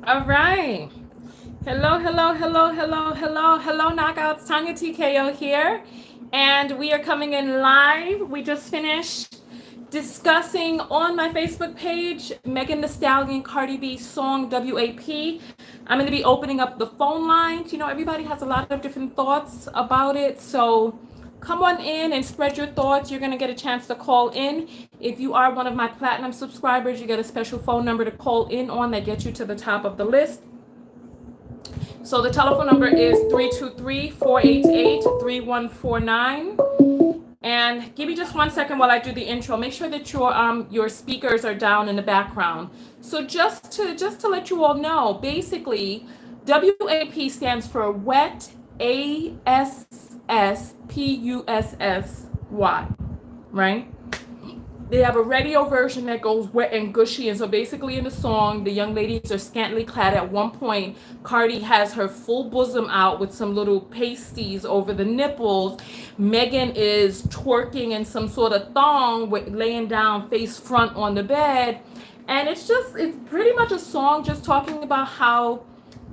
All right. Hello, hello, hello, hello, hello, hello, knockouts. Tonya TKO here. And we are coming in live. We just finished discussing on my Facebook page Megan Thee Stallion Cardi B song WAP. I'm going to be opening up the phone lines. You know, everybody has a lot of different thoughts about it. So come on in and spread your thoughts. You're going to get a chance to call in. If you are one of my platinum subscribers, you get a special phone number to call in on that gets you to the top of the list. So the telephone number is 323-488-3149. And give me just 1 second while I do the intro. Make sure that your speakers are down in the background. So just to let you all know, basically, WAP stands for Wet ASSPUSSY, right? They have a radio version that goes wet and gushy. And so basically in the song, the young ladies are scantily clad. At one point, Cardi has her full bosom out with some little pasties over the nipples. Megan is twerking in some sort of thong, laying down face front on the bed. And it's pretty much a song just talking about how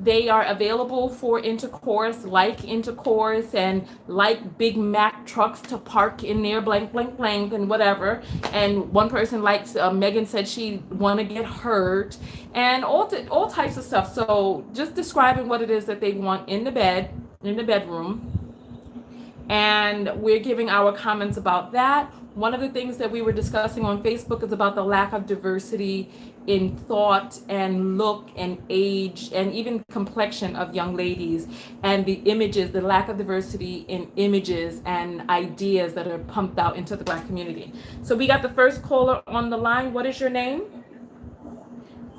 they are available for intercourse, and like Big Mac trucks to park in there, blank, blank, blank, and whatever. And one person likes, Megan said she want to get hurt, and all types of stuff. So just describing what it is that they want in the bedroom. And we're giving our comments about that. One of the things that we were discussing on Facebook is about the lack of diversity in thought and look and age and even complexion of young ladies, and the images, the lack of diversity in images and ideas that are pumped out into the Black community. So we got the first caller on the line. What is your name?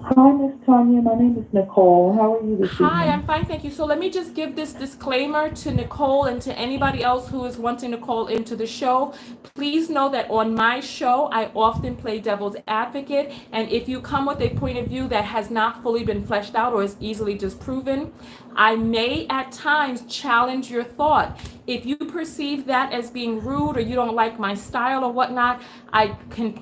Hi, Miss Tonya. My name is Nicole. How are you this Hi, I'm evening? fine, thank you. So let me just give this disclaimer to Nicole and to anybody else who is wanting to call into the show. Please know that on my show, I often play devil's advocate. And if you come with a point of view that has not fully been fleshed out or is easily disproven, I may at times challenge your thought. If you perceive that as being rude or you don't like my style or whatnot, I can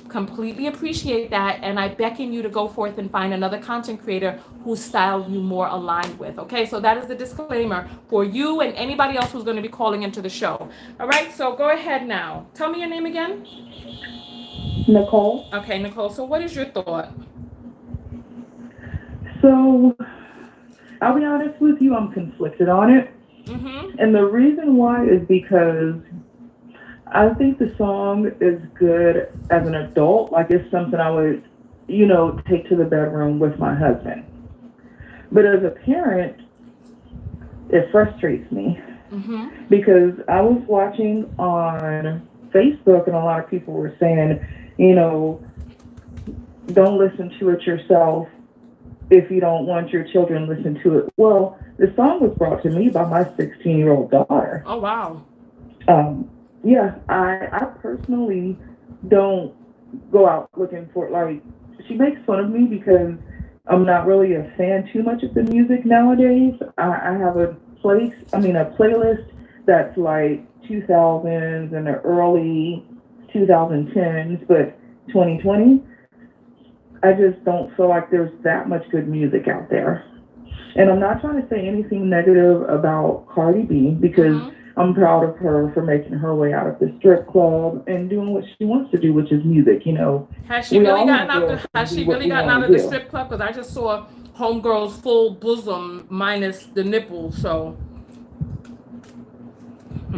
completely appreciate that, and I beckon you to go forth and find another content creator whose style you more aligned with. Okay, so that is the disclaimer for you and anybody else who's going to be calling into the show. All right, so go ahead now. Tell me your name again. Nicole. Okay, Nicole. So what is your thought? So, I'll be honest with you, I'm conflicted on it. Mm-hmm. And the reason why is because I think the song is good as an adult. Like, it's something I would, take to the bedroom with my husband. But as a parent, it frustrates me Mm-hmm. because I was watching on Facebook and a lot of people were saying, you know, don't listen to it yourself if you don't want your children to listen to it. Well, the song was brought to me by my 16-year-old daughter. Oh, wow. Um, yeah, I personally don't go out looking for, like, she makes fun of me because I'm not really a fan too much of the music nowadays. I have a playlist that's like 2000s and the early 2010s, but 2020, I just don't feel like there's that much good music out there. And I'm not trying to say anything negative about Cardi B because Mm-hmm. I'm proud of her for making her way out of the strip club and doing what she wants to do, which is music. Has she We really all gotten want to out go the and has do she what really we gotten want out to of the do. strip club? Because I just saw homegirl's full bosom minus the nipples. So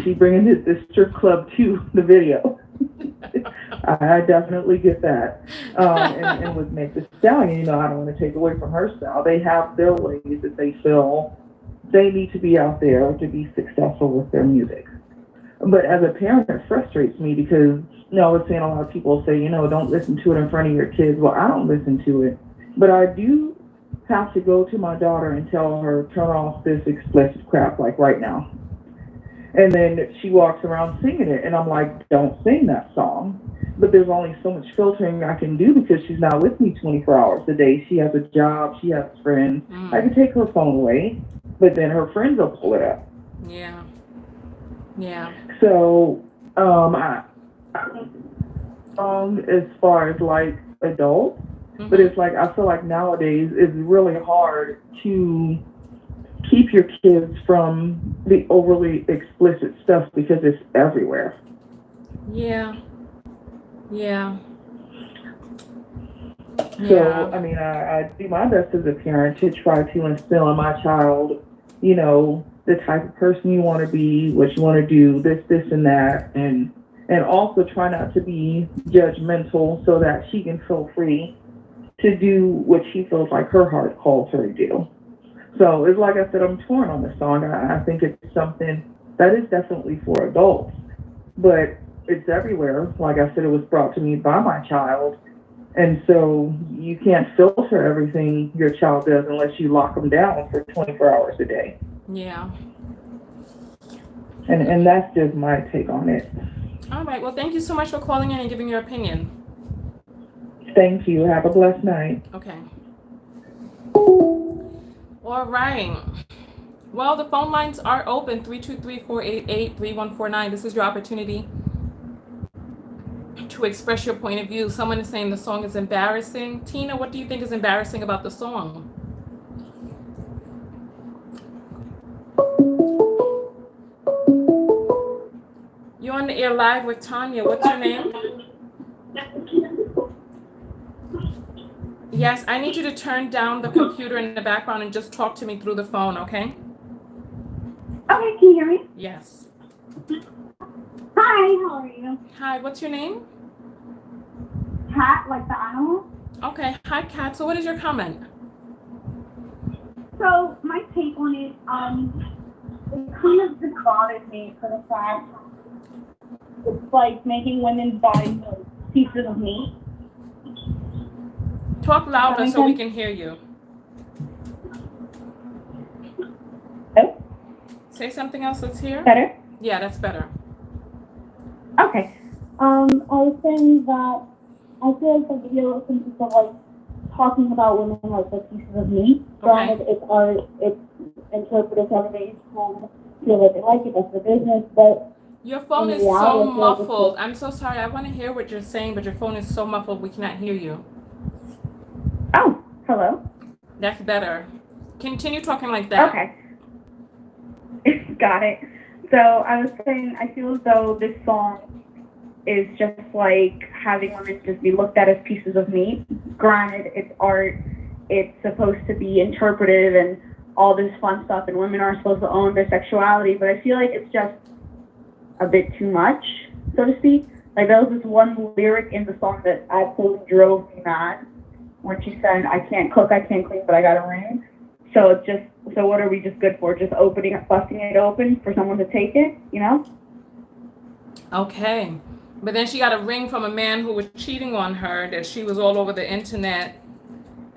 She bringing the strip club to the video. I definitely get that. And with Meg Thee Stallion, I don't want to take away from her style. They have their ways that they feel they need to be out there to be successful with their music. But as a parent, it frustrates me because, I was saying a lot of people say, don't listen to it in front of your kids. Well, I don't listen to it. But I do have to go to my daughter and tell her, turn off this explicit crap, like right now. And then she walks around singing it, and I'm like, don't sing that song. But there's only so much filtering I can do because she's not with me 24 hours a day. She has a job, she has friends. I mm, can take her phone away, but then her friends will pull it up. yeah, yeah. So, I as far as like adults, But it's like, I feel like nowadays it's really hard to keep your kids from the overly explicit stuff because it's everywhere. Yeah. Yeah. So, I mean, I do my best as a parent to try to instill in my child, you know, the type of person you want to be, what you want to do, this, and that, and also try not to be judgmental so that she can feel free to do what she feels like her heart calls her to do. So it's like I said, I'm torn on the song. I think it's something that is definitely for adults, but it's everywhere. Like I said, it was brought to me by my child. And so you can't filter everything your child does unless you lock them down for 24 hours a day. Yeah. And that's just my take on it. All right. Well, thank you so much for calling in and giving your opinion. Thank you. Have a blessed night. Okay. All right. Well, the phone lines are open, 323-488-3149. This is your opportunity to express your point of view. Someone is saying the song is embarrassing. Tina, what do you think is embarrassing about the song? You're on the air live with Tonya. What's your name? Yes, I need you to turn down the computer in the background and just talk to me through the phone, okay? Okay, can you hear me? Yes. Hi, how are you? Hi, what's your name? Cat, like the animal. Okay, hi, Kat. So what is your comment? So my take on it, it kind of just bothers me for the fact it's like making women's bodies like pieces of meat. Talk louder so we can hear you. Oh? Say something else, let's hear. Better? Yeah, that's better. Okay. I was saying that I feel like the video consists of like talking about women like the pieces of meat. Granted, it's art, it's interpretive, everybody's who feel like they like it, that's the business, but your phone is so muffled. I'm so sorry. I want to hear what you're saying, but your phone is so muffled we cannot hear you. Oh, hello? That's better. Continue talking like that. Okay. Got it. So I was saying, I feel as though this song is just like having women just be looked at as pieces of meat. Granted, it's art, it's supposed to be interpretive and all this fun stuff, and women are supposed to own their sexuality, but I feel like it's just a bit too much, so to speak. Like, there was this one lyric in the song that absolutely drove me mad when she said, I can't cook, I can't clean, but I got a ring. So it's just, so what are we just good for? Just busting it open for someone to take it, you know? Okay. But then she got a ring from a man who was cheating on her, that she was all over the internet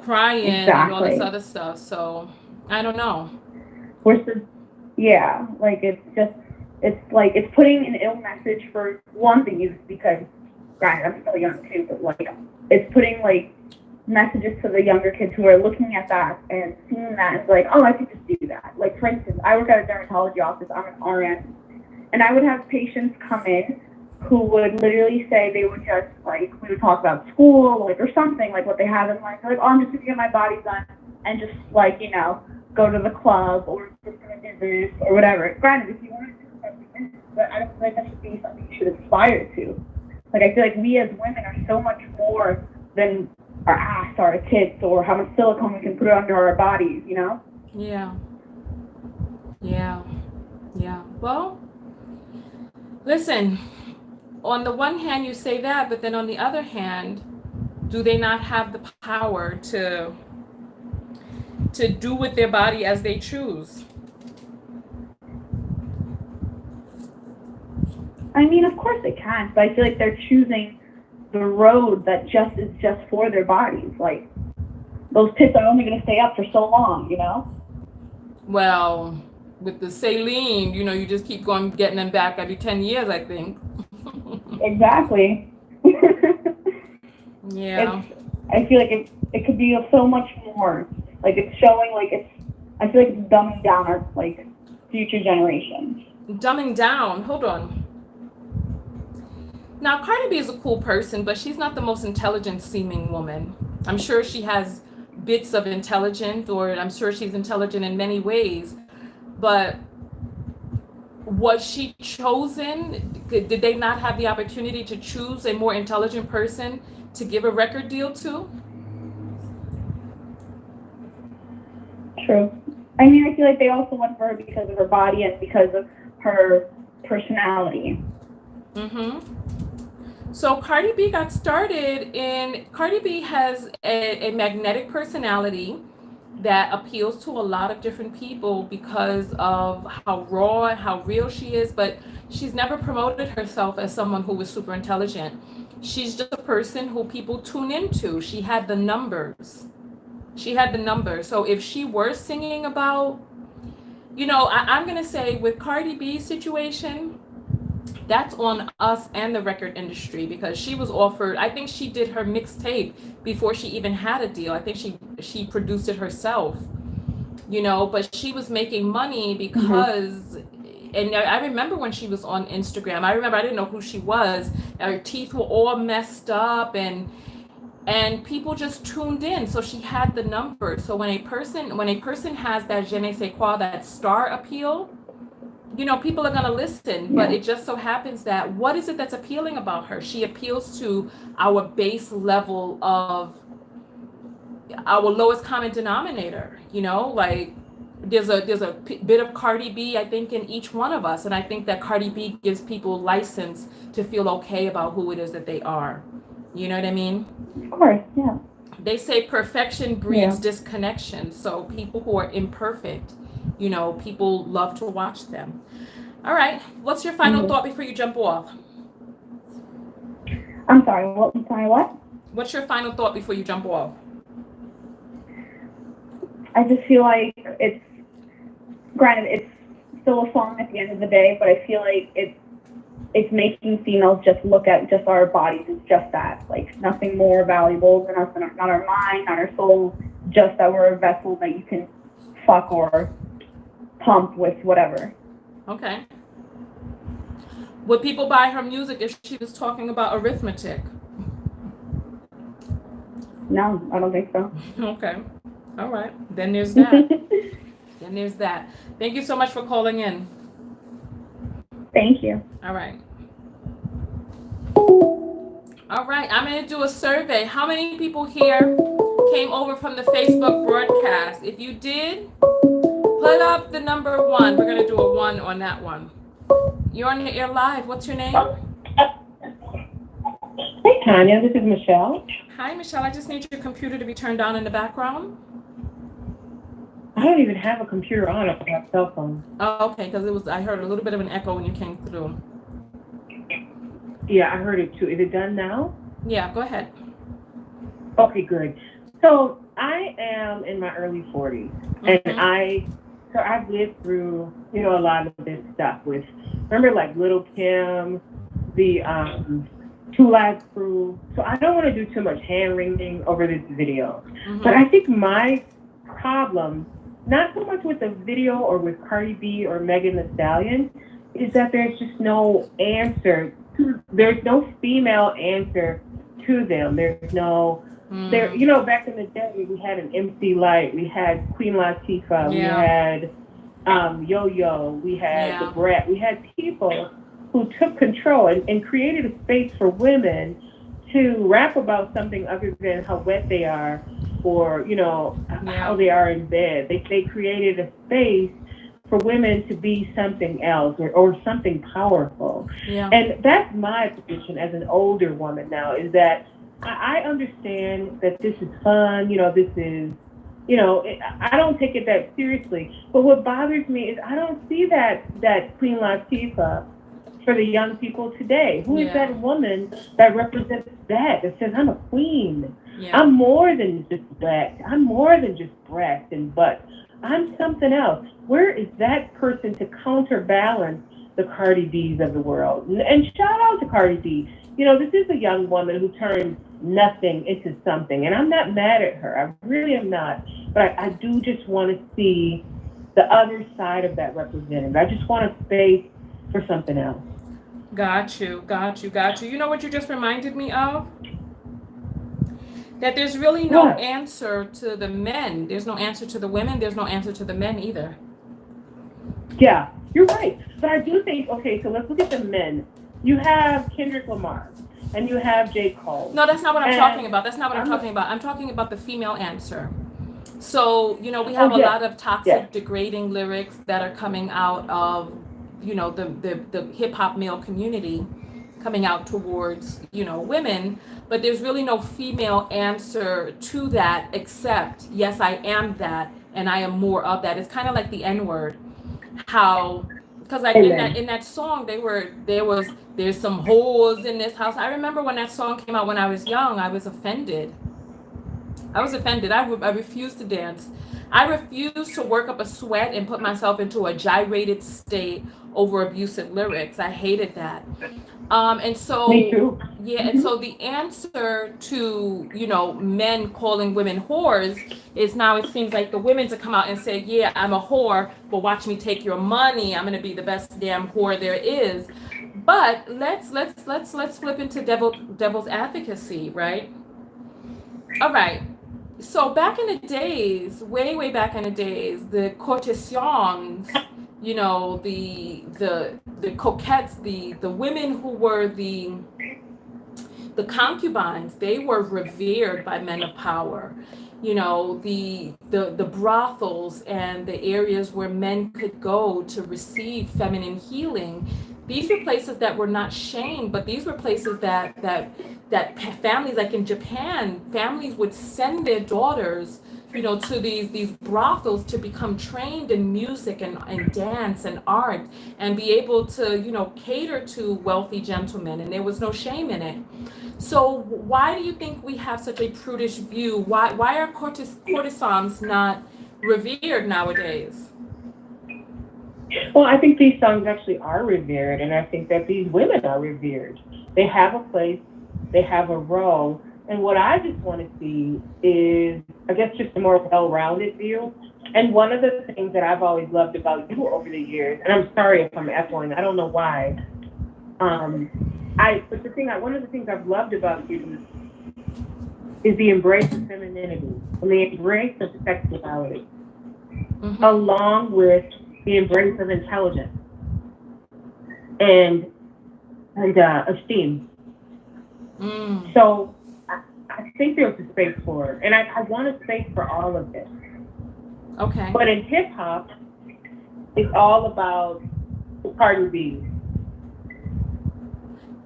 crying and all this other stuff. So I don't know. Yeah, like it's like it's putting an ill message for one, the youth, because granted, I'm still young too, but like it's putting like messages to the younger kids who are looking at that and seeing that and like, oh, I could just do that. Like, for instance, I work at a dermatology office, I'm an RN, and I would have patients come in who would literally say they would just, like, we would talk about school, like, or something, like what they have in life, like, oh, I'm just going to get my body done and just, like, you know, go to the club or just going to do this or whatever. Granted, if you want to do something, but I don't feel like that should be something you should aspire to. Like, I feel like we as women are so much more than our ass or our tits or how much silicone we can put under our bodies, you know? Yeah. Yeah. Yeah. Well, listen, on the one hand, you say that, but then on the other hand, do they not have the power to do with their body as they choose? I mean, of course they can, but I feel like they're choosing the road that just is just for their bodies. Like, those tits are only going to stay up for so long, you know? Well, with the saline, you know, you just keep going, getting them back every 10 years, I think. Exactly. Yeah. I feel like it could be so much more. Like, it's showing, like, I feel like it's dumbing down our, like, future generations. Dumbing down? Hold on. Now, Cardi B is a cool person, but she's not the most intelligent seeming woman. I'm sure she has bits of intelligence, or I'm sure she's intelligent in many ways, but was she chosen? Did they not have the opportunity to choose a more intelligent person to give a record deal to? True. I mean, I feel like they also went for her because of her body and because of her personality. So Cardi B got started in, Cardi B has a magnetic personality that appeals to a lot of different people because of how raw and how real she is, but she's never promoted herself as someone who was super intelligent. She's just a person who people tune into. She had the numbers. So if she were singing about, I'm going to say with Cardi B's situation, that's on us and the record industry, because she was offered, I think she did her mixtape before she even had a deal. I think she produced it herself, but she was making money because, and I remember when she was on Instagram, I didn't know who she was. Her teeth were all messed up, and people just tuned in. So she had the numbers. So when a person has that je ne sais quoi, that star appeal, people are going to listen. But it just so happens that, what is it that's appealing about her? She appeals to our base level of our lowest common denominator. Like there's a bit of Cardi B, I think, in each one of us, and I think that Cardi B gives people license to feel okay about who it is that they are. You know what I mean? Of course, yeah. They say perfection breeds disconnection. So people who are imperfect, people love to watch them. All right. What's your final thought before you jump off? I'm sorry, what? What's your final thought before you jump off? I just feel like it's still a song at the end of the day, but I feel like it's making females just look at just our bodies as just that, like nothing more valuable than us, not our mind, not our soul, just that we're a vessel that you can fuck or pump with whatever. Okay. Would people buy her music if she was talking about arithmetic? No, I don't think so. Okay. All right. Then there's that. Thank you so much for calling in. Thank you. All right. I'm going to do a survey. How many people here came over from the Facebook broadcast? If you did, put up the number 1. We're going to do a 1 on that one. You're on the air live. What's your name? Hey, Tonya. This is Michelle. Hi, Michelle. I just need your computer to be turned down in the background. I don't even have a computer on. I have a cell phone. Oh, okay. Because I heard a little bit of an echo when you came through. Yeah, I heard it too. Is it done now? Yeah, go ahead. Okay, good. So I am in my early 40s, and I've lived through, a lot of this stuff with, remember, like Little Kim, the 2 Live Crew. So I don't want to do too much hand-wringing over this video. But I think my problem, not so much with the video or with Cardi B or Megan Thee Stallion, is that there's just no answer. There's no female answer to them. There's no, back in the day, we had an MC Light, we had Queen Latifah, we had Yo-Yo, we had the Brat, we had people who took control and created a space for women to rap about something other than how wet they are or, how they are in bed. They created a space for women to be something else or something powerful. Yeah. And that's my position as an older woman now, is that I understand that this is fun, this is, I don't take it that seriously. But what bothers me is I don't see that Queen Latifah for the young people today. Who is that woman that represents that says, I'm a queen. Yeah. I'm more than just black. I'm more than just breast and butt. I'm something else. Where is that person to counterbalance the Cardi B's of the world? And shout out to Cardi B. This is a young woman who turned nothing into something. And I'm not mad at her. I really am not. But I do just want to see the other side of that represented. I just want a space for something else. Got you. You know what you just reminded me of? That there's really no What? answer to the men. There's no answer to the women. There's no answer to the men either. Yeah, you're right. But I do think, okay, so let's look at the men. You have Kendrick Lamar, and you have J. Cole. No, that's not what I'm And talking about. That's not what I'm talking about. I'm talking about the female answer. So, you know, we have a lot of toxic, degrading lyrics that are coming out of, you know, the hip hop male community coming out towards, you know, women, but there's really no female answer to that except, yes, I am that, and I am more of that. It's kind of like the N-word, how, because like in that song, there's some hoes in this house. I remember when that song came out when I was young, I was offended. I refused to dance. I refused to work up a sweat and put myself into a gyrated state over abusive lyrics. I hated that. And so, me too. Yeah, and so the answer to, you know, men calling women whores is now it seems like the women to come out and say, yeah, I'm a whore, but watch me take your money. I'm gonna be the best damn whore there is. But let's flip into devil's advocacy, right? All right. So back in the days, way back in the days, the courtesans, you know, the coquettes, the women who were the concubines, they were revered by men of power. You know, the brothels and the areas where men could go to receive feminine healing. These were places that were not shamed, but these were places that families, like in Japan, families would send their daughters, you know, to these brothels to become trained in music and dance and art and be able to, you know, cater to wealthy gentlemen, and there was no shame in it. So why do you think we have such a prudish view? Why are courtesans not revered nowadays? Well, I think these songs actually are revered, and I think that these women are revered. They have a place, they have a role, and what I just want to see is, I guess, just a more well-rounded view. And one of the things that I've always loved about you over the years, and I'm sorry if I'm echoing, I don't know why, one of the things I've loved about you is the embrace of femininity and the embrace of sexuality, along with the embrace of intelligence and esteem. So I think there's a space for it, and I want a space for all of this. Okay. But in hip hop, it's all about Cardi B.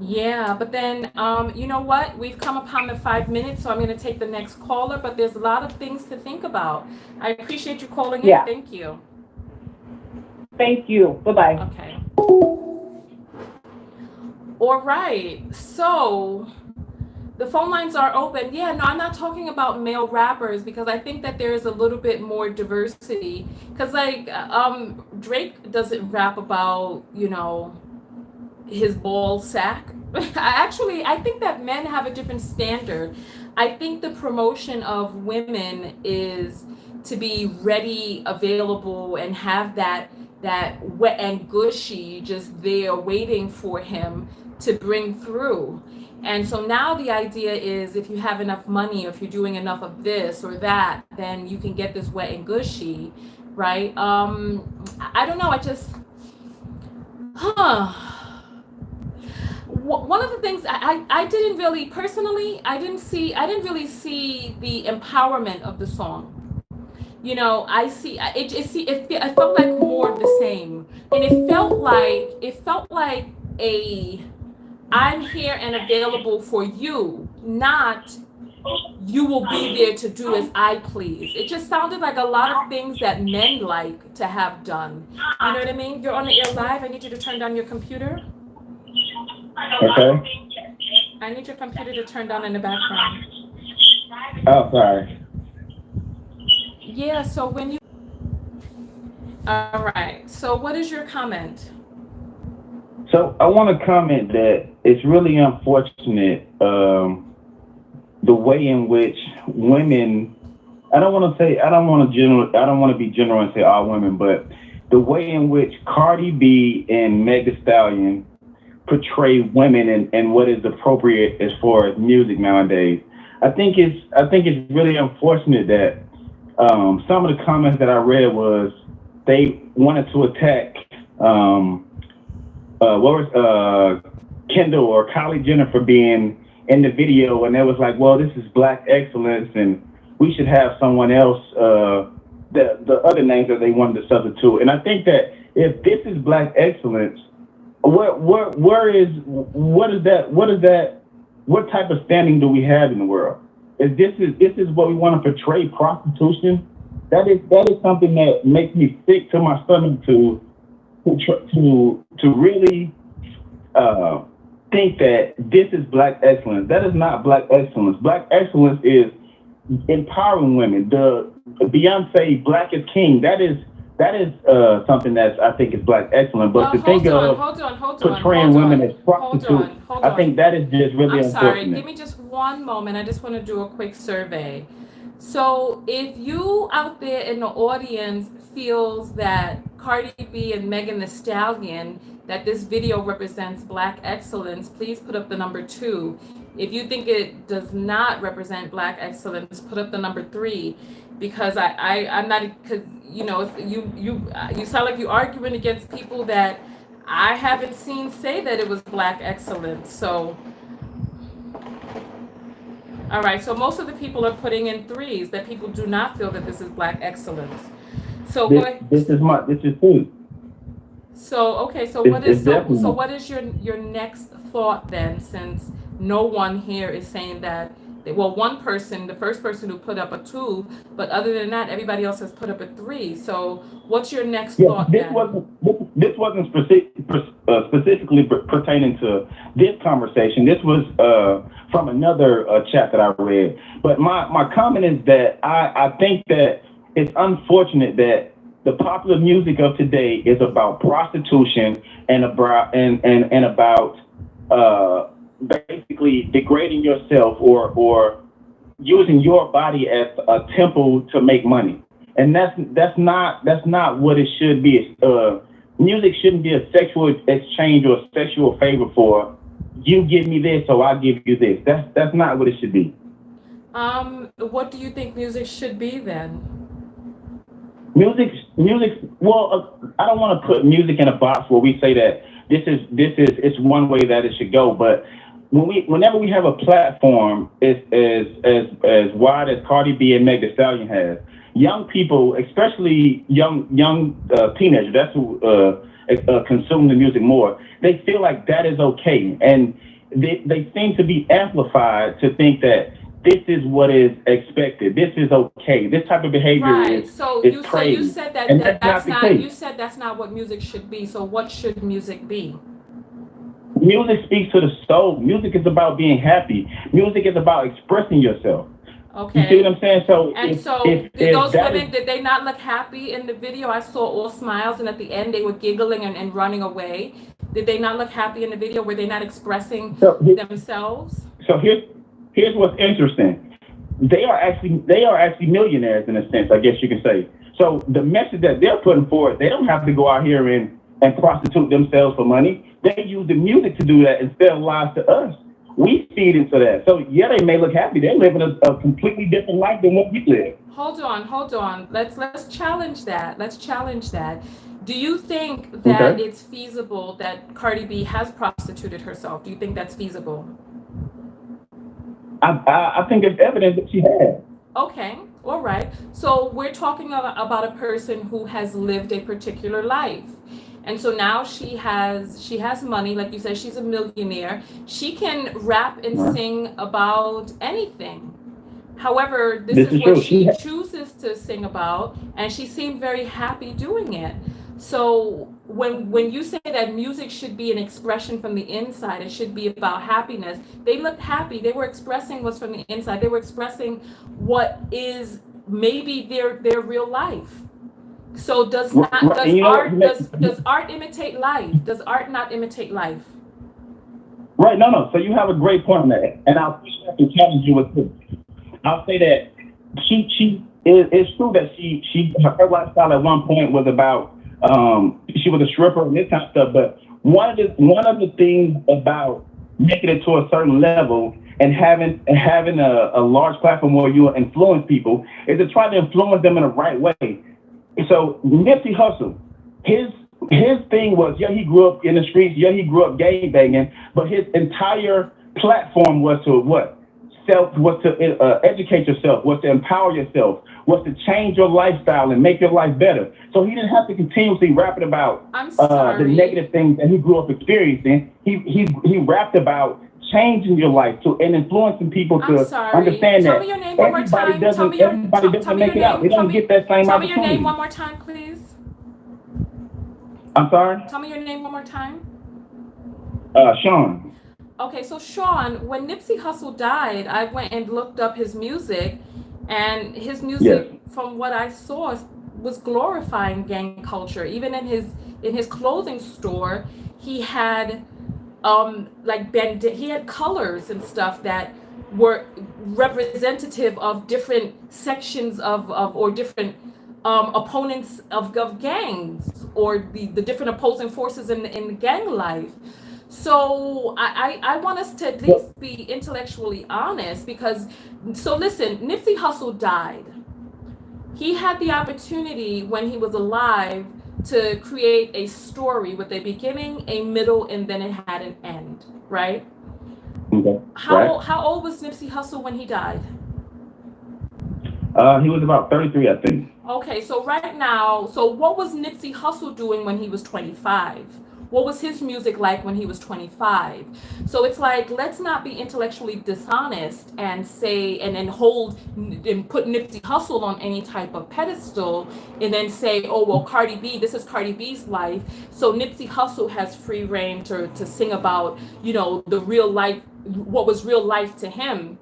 Yeah, but then, you know what? We've come upon the 5 minutes, so I'm going to take the next caller, but there's a lot of things to think about. I appreciate you calling in. Thank you. Thank you. Bye-bye. Okay. All right. So the phone lines are open. Yeah, no, I'm not talking about male rappers because I think that there is a little bit more diversity. Because, like, Drake doesn't rap about, you know, his ball sack. I think that men have a different standard. I think the promotion of women is to be ready, available, and have that wet and gushy just there waiting for him to bring through. And so now the idea is if you have enough money, or if you're doing enough of this or that, then you can get this wet and gushy, right? I don't know. One of the things I didn't really personally, I didn't really see the empowerment of the song. You know, it felt like more of the same, and it felt like I'm here and available for you, not you will be there to do as I please. It just sounded like a lot of things that men like to have done. You know what I mean? You're on the air live. I need you to turn down your computer. Okay. I need your computer to turn down in the background. Oh, sorry. Yeah, so when you... All right. So what is your comment? So I want to comment that it's really unfortunate the way in which women, I don't want to be general and say all women, but the way in which Cardi B and Meg Thee Stallion portray women and what is appropriate as far as music nowadays. I think it's really unfortunate that some of the comments that I read was they wanted to attack Kendall or Kylie Jenner for being in the video, and it was like, well, this is Black excellence, and we should have someone else. The other names that they wanted to substitute, and I think that if this is Black excellence, what type of standing do we have in the world? If this is what we want to portray prostitution, that is something that makes me sick to my stomach to really think that this is Black excellence. That is not Black excellence. Black excellence is empowering women. The Beyonce Black is King. That is something that I think is Black excellence. But to think of portraying women as prostitutes, I think that is just really unfortunate. Sorry, give me just one moment. I just want to do a quick survey. So if you out there in the audience feels that Cardi B and Megan Thee Stallion, that this video represents Black excellence, please put up the number 2. If you think it does not represent Black excellence, put up the number 3, because I'm not, because you sound like you're arguing against people that I haven't seen say that it was Black excellence. So, all right. So most of the people are putting in 3s, that people do not feel that this is Black excellence. So this is 2. So okay. So what is your next thought then, since no one here is saying that? Well, one person, the first person who put up a 2, but other than that, everybody else has put up a 3. So what's your next thought this then? This wasn't specifically pertaining to this conversation. This was from another chat that I read. But my comment is that I think that it's unfortunate that the popular music of today is about prostitution and about basically degrading yourself or using your body as a temple to make money, and that's not what it should be. Music shouldn't be a sexual exchange or a sexual favor for you give me this so I give you this. That's not what it should be. What do you think music should be then? Music. Well, I don't want to put music in a box where we say that this is it's one way that it should go, but whenever we have a platform as wide as Cardi B and Meg Thee Stallion has, young people, especially young teenagers, that's who consume the music more. They feel like that is okay, and they seem to be amplified to think that this is what is expected. This is okay. This type of behavior is praised. So you said that's not. You said that's not what music should be. So what should music be? Music speaks to the soul. Music is about being happy. Music is about expressing yourself. Okay. You see what I'm saying? So did those women, did they not look happy in the video? I saw all smiles, and at the end they were giggling and running away. Did they not look happy in the video? Were they not expressing themselves? So here's what's interesting. They are actually millionaires in a sense, I guess you can say. So the message that they're putting forward, they don't have to go out here and prostitute themselves for money. They use the music to do that and sell lies to us. We feed into that. So yeah, they may look happy. They're living a completely different life than what we live. Hold on. Let's challenge that. Do you think that it's feasible that Cardi B has prostituted herself? Do you think that's feasible? I think it's evident that she has. Okay, all right. So we're talking about a person who has lived a particular life. And so now she has money, like you said, she's a millionaire. She can rap and sing about anything. However, this is what she chooses to sing about, and she seemed very happy doing it. So when you say that music should be an expression from the inside, it should be about happiness. They looked happy. They were expressing what's from the inside. They were expressing what is maybe their real life. So does art imitate life? Does art not imitate life? Right. No. So you have a great point on that, and I'll have to challenge you with this. I'll say that it's true that her lifestyle at one point was about she was a stripper and this kind of stuff. But one of the things about making it to a certain level and having a large platform where you influence people is to try to influence them in the right way. So Nipsey Hussle, his thing was, yeah, he grew up in the streets, yeah, he grew up gang banging, but his entire platform was to what? Was to educate yourself, was to empower yourself, was to change your lifestyle and make your life better. So he didn't have to continuously rap about the negative things that he grew up experiencing. He rapped about changing your life and influencing people to understand Tell that me your name one more time. everybody doesn't make it out. They don't get that same opportunity. Tell me your name one more time, please. I'm sorry? Tell me your name one more time. Sean. Okay, so Sean, when Nipsey Hussle died, I went and looked up his music, and his music, yes, from what I saw, was glorifying gang culture. Even in his clothing store, he had he had colors and stuff that were representative of different sections or different opponents of gangs, or the different opposing forces in the gang life. So I want us to at least be intellectually honest, because, so listen, Nipsey Hussle died. He had the opportunity when he was alive to create a story with a beginning, a middle, and then it had an end, right? Okay. How old was Nipsey Hussle when he died? He was about 33, I think. Okay, so right now, so what was Nipsey Hussle doing when he was 25? What was his music like when he was 25? So it's like, let's not be intellectually dishonest and say, and then hold and put Nipsey Hussle on any type of pedestal, and then say, oh, well, Cardi B, this is Cardi B's life. So Nipsey Hussle has free reign to sing about, the real life, what was real life to him.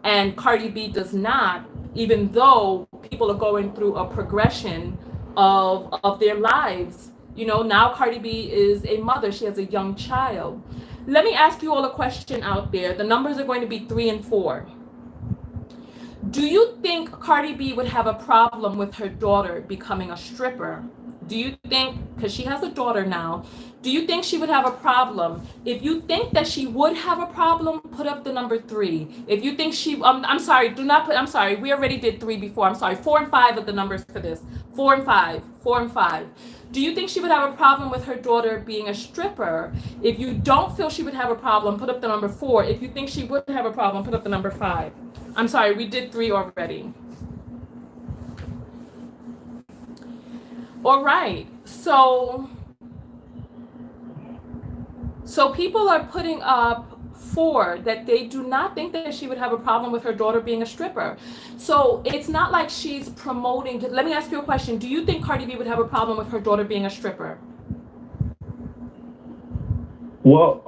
And Cardi B does not, even though people are going through a progression of their lives. Now Cardi B is a mother. She has a young child. Let me ask you all a question out there. The numbers are going to be 3 and 4. Do you think Cardi B would have a problem with her daughter becoming a stripper? Do you think, because she has a daughter now, do you think she would have a problem? If you think that she would have a problem, put up the number 3. If you think I'm sorry, do not put, I'm sorry, we already did 3 before. I'm sorry, 4 and 5 are the numbers for this. 4 and 5, 4 and 5. Do you think she would have a problem with her daughter being a stripper? If you don't feel she would have a problem, put up the number 4. If you think she would have a problem, put up the number 5. I'm sorry, we did 3 already. All right, so people are putting up 4 that they do not think that she would have a problem with her daughter being a stripper. So it's not like she's promoting. Let me ask you a question. Do you think Cardi B would have a problem with her daughter being a stripper? Well,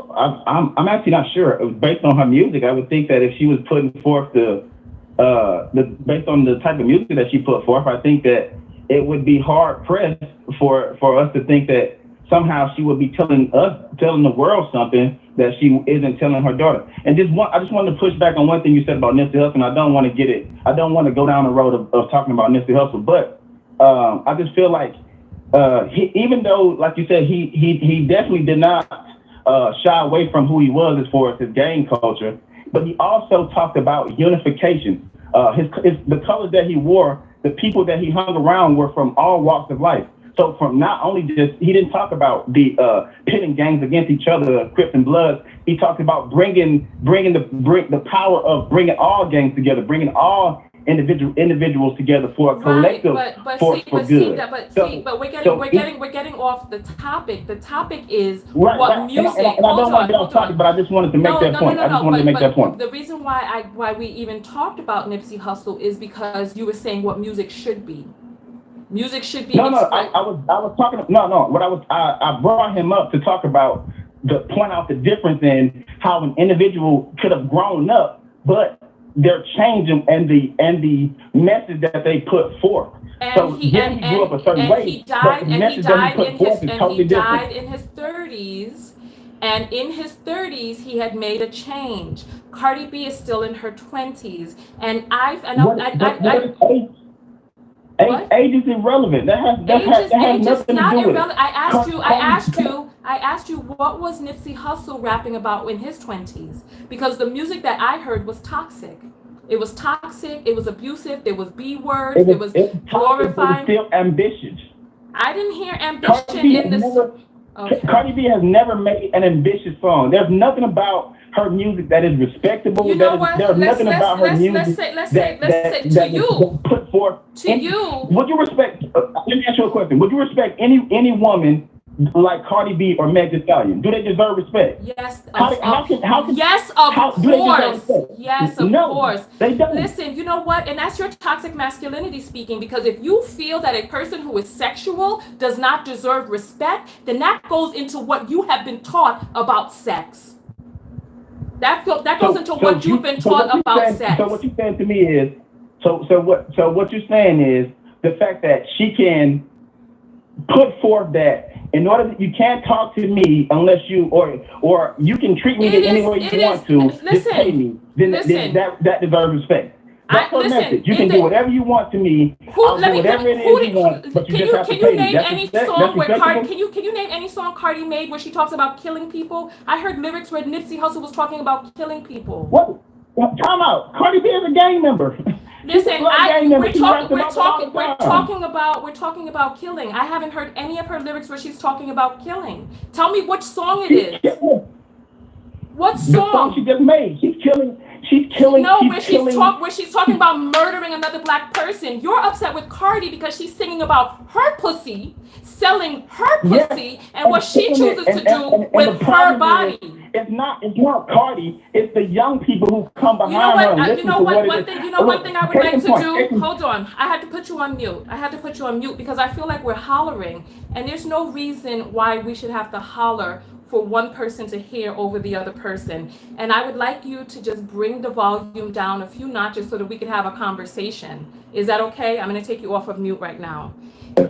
I'm actually not sure. Based on her music, I would think that if she was putting forth based on the type of music that she put forth, I think that it would be hard pressed for us to think that somehow she would be telling the world something that she isn't telling her daughter. And I just wanted to push back on one thing you said about Nipsey Hussle. And I don't want to go down the road of talking about Nipsey Hussle, but I just feel like even though, like you said, he definitely did not shy away from who he was as far as his gang culture, but he also talked about unification. The colors that he wore, the people that he hung around were from all walks of life. So from not only he didn't talk about the pitting gangs against each other, Crips and Bloods. He talked about bringing the power of bringing all gangs together, bringing all individuals together for a collective force for good. But we're getting off the topic. The topic is what music. And I don't want to get off topic, but I just wanted to make that point. I just wanted to make that point. The reason why we even talked about Nipsey Hussle is because you were saying what music should be. Music should be. I was talking. I brought him up to talk about point out the difference in how an individual could have grown up, but they're changing and the message that they put forth. And he grew up a certain way. He died in his 30s. And in his 30s, he had made a change. Cardi B is still in her 20s, and age is irrelevant. That has nothing to do with it. I asked you I asked you, what was Nipsey Hussle rapping about in his 20s? Because the music that I heard was toxic. It was toxic, it was abusive, there was B words, there was glorifying. It was still ambitious. I didn't hear ambition in this. Okay. Cardi B has never made an ambitious song. There's nothing about her music that is respectable. You know what? There's nothing about her music let's say to you. Put forth. To you. Would you respect? Let me ask you a question. Would you respect any woman like Cardi B or Meg Thee Stallion? Do they deserve respect? Yes. Yes, of course. Yes, of No, course. They don't. Listen, you know what? And that's your toxic masculinity speaking, because if you feel that a person who is sexual does not deserve respect, then that goes into what you have been taught about sex. That goes into what you've been taught about sex. So what you're saying to me is, what you're saying is the fact that she can put forth that in order that you can't talk to me unless you or you can treat me in any way you want to, just pay me. Then that deserves respect. That's her message. You can do whatever you want to me. I'll do whatever it is you want, but you just have to pay me. Can you name any song where Cardi? Can you name any song Cardi made where she talks about killing people? I heard lyrics where Nipsey Hussle was talking about killing people. What? Time out. Cardi B is a gang member. Listen, we're talking about killing. I haven't heard any of her lyrics where she's talking about killing. Tell me which song it is. What song? The song she just made. She's killing. No, where she's talking about murdering another black person. You're upset with Cardi because she's singing about her pussy, selling her pussy, and what she chooses to do with her body. It's not Cardi. It's the young people who come behind her. You know what? One thing I would like to do. Hold on. I had to put you on mute because I feel like we're hollering, and there's no reason why we should have to holler for one person to hear over the other person. And I would like you to just bring the volume down a few notches so that we can have a conversation. Is that okay? I'm going to take you off of mute right now. I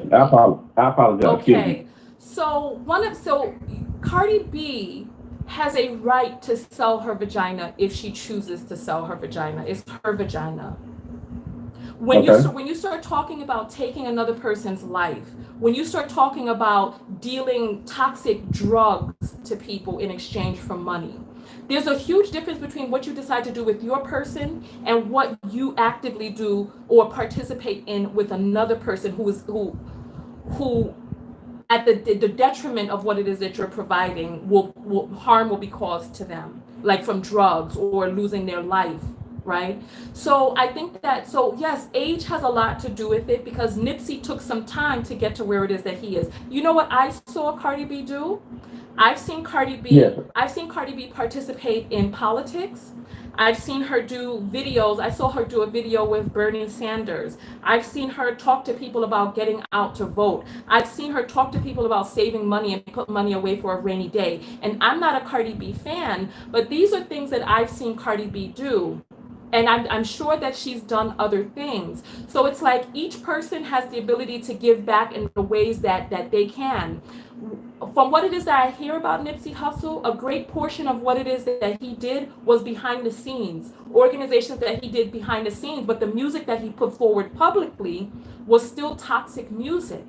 apologize. Okay. So Cardi B has a right to sell her vagina if she chooses to sell her vagina. It's her vagina. When you start talking about taking another person's life, when you start talking about dealing toxic drugs to people in exchange for money, there's a huge difference between what you decide to do with your person and what you actively do or participate in with another person who at the detriment of what it is that you're providing harm will be caused to them, like from drugs or losing their life. Right? So I think that, yes, age has a lot to do with it because Nipsey took some time to get to where it is that he is. You know what I saw Cardi B do? I've seen Cardi B participate in politics. I've seen her do videos. I saw her do a video with Bernie Sanders. I've seen her talk to people about getting out to vote. I've seen her talk to people about saving money and put money away for a rainy day. And I'm not a Cardi B fan, but these are things that I've seen Cardi B do. And I'm sure that she's done other things. So it's like each person has the ability to give back in the ways that they can. From what it is that I hear about Nipsey Hussle, a great portion of what it is that he did was behind the scenes, organizations that he did behind the scenes, but the music that he put forward publicly was still toxic music.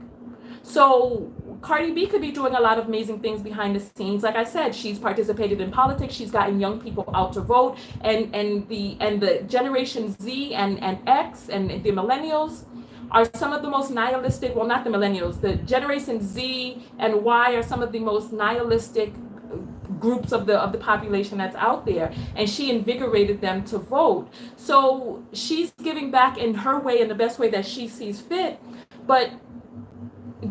So Cardi B could be doing a lot of amazing things behind the scenes. Like I said, she's participated in politics. She's gotten young people out to vote, and the Generation Z and X and the millennials are some of the most nihilistic. Well, not the millennials. The Generation Z and Y are some of the most nihilistic groups of the population that's out there, and she invigorated them to vote. So she's giving back in her way, in the best way that she sees fit. But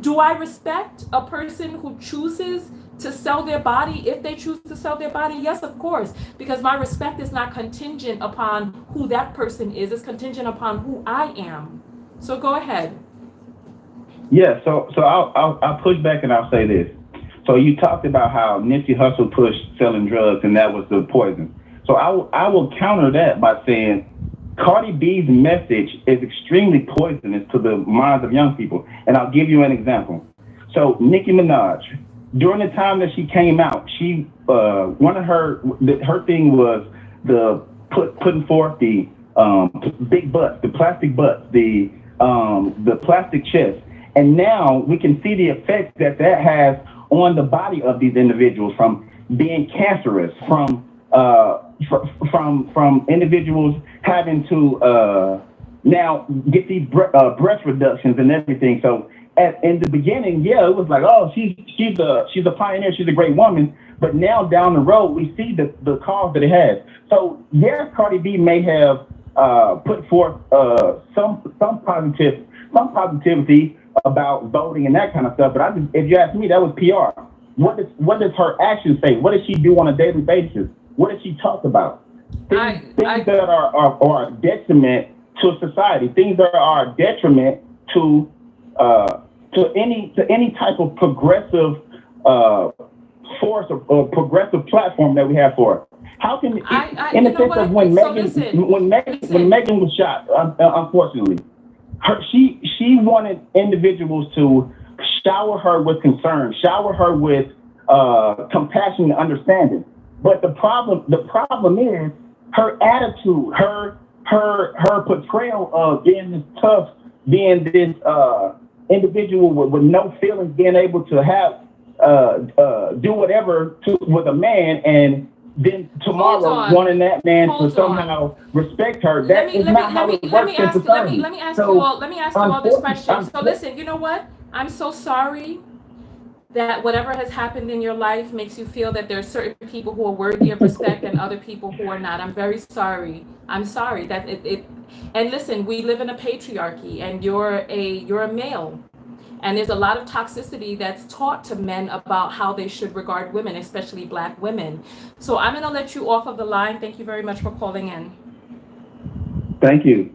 do I respect a person who chooses to sell their body if they choose to sell their body? Yes, of course, because my respect is not contingent upon who that person is. It's contingent upon who I am. So go ahead. Yeah, so I'll push back and I'll say this. So you talked about how Nipsey Hussle pushed selling drugs and that was the poison. So I will counter that by saying Cardi B's message is extremely poisonous to the minds of young people. And I'll give you an example. So Nicki Minaj, during the time that she came out, she one of her thing was putting forth the big butts, the plastic butts, the plastic chest. And now we can see the effect that has on the body of these individuals, from being cancerous, from individuals having to now get these breast reductions and everything. So in the beginning, yeah, it was like, oh, she's a pioneer, she's a great woman. But now down the road, we see the cause that it has. So yes, Cardi B may have put forth some positivity about voting and that kind of stuff. But if you ask me, that was PR. What does her action say? What does she do on a daily basis? What does she talk about? Things that are a detriment to society. Things that are a detriment to any type of progressive force or progressive platform that we have for it. How can in the sense of when Megan was shot, unfortunately, she wanted individuals to shower her with concern, shower her with compassion and understanding. But the problem is her attitude, her portrayal of being this tough, being this individual with no feelings, being able to have do whatever with a man, and then tomorrow wanting that man to somehow respect her. That is not how it works in society. Let me ask you all this question. So listen, you know what? I'm so sorry that whatever has happened in your life makes you feel that there are certain people who are worthy of respect and other people who are not. I'm very sorry. I'm sorry that it and listen, we live in a patriarchy, and you're a male. And there's a lot of toxicity that's taught to men about how they should regard women, especially Black women. So I'm going to let you off of the line. Thank you very much for calling in. Thank you.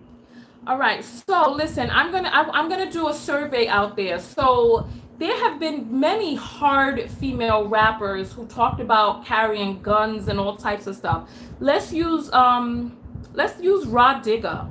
All right. So listen, I'm gonna do a survey out there. So there have been many hard female rappers who talked about carrying guns and all types of stuff. Let's use Rod Digger.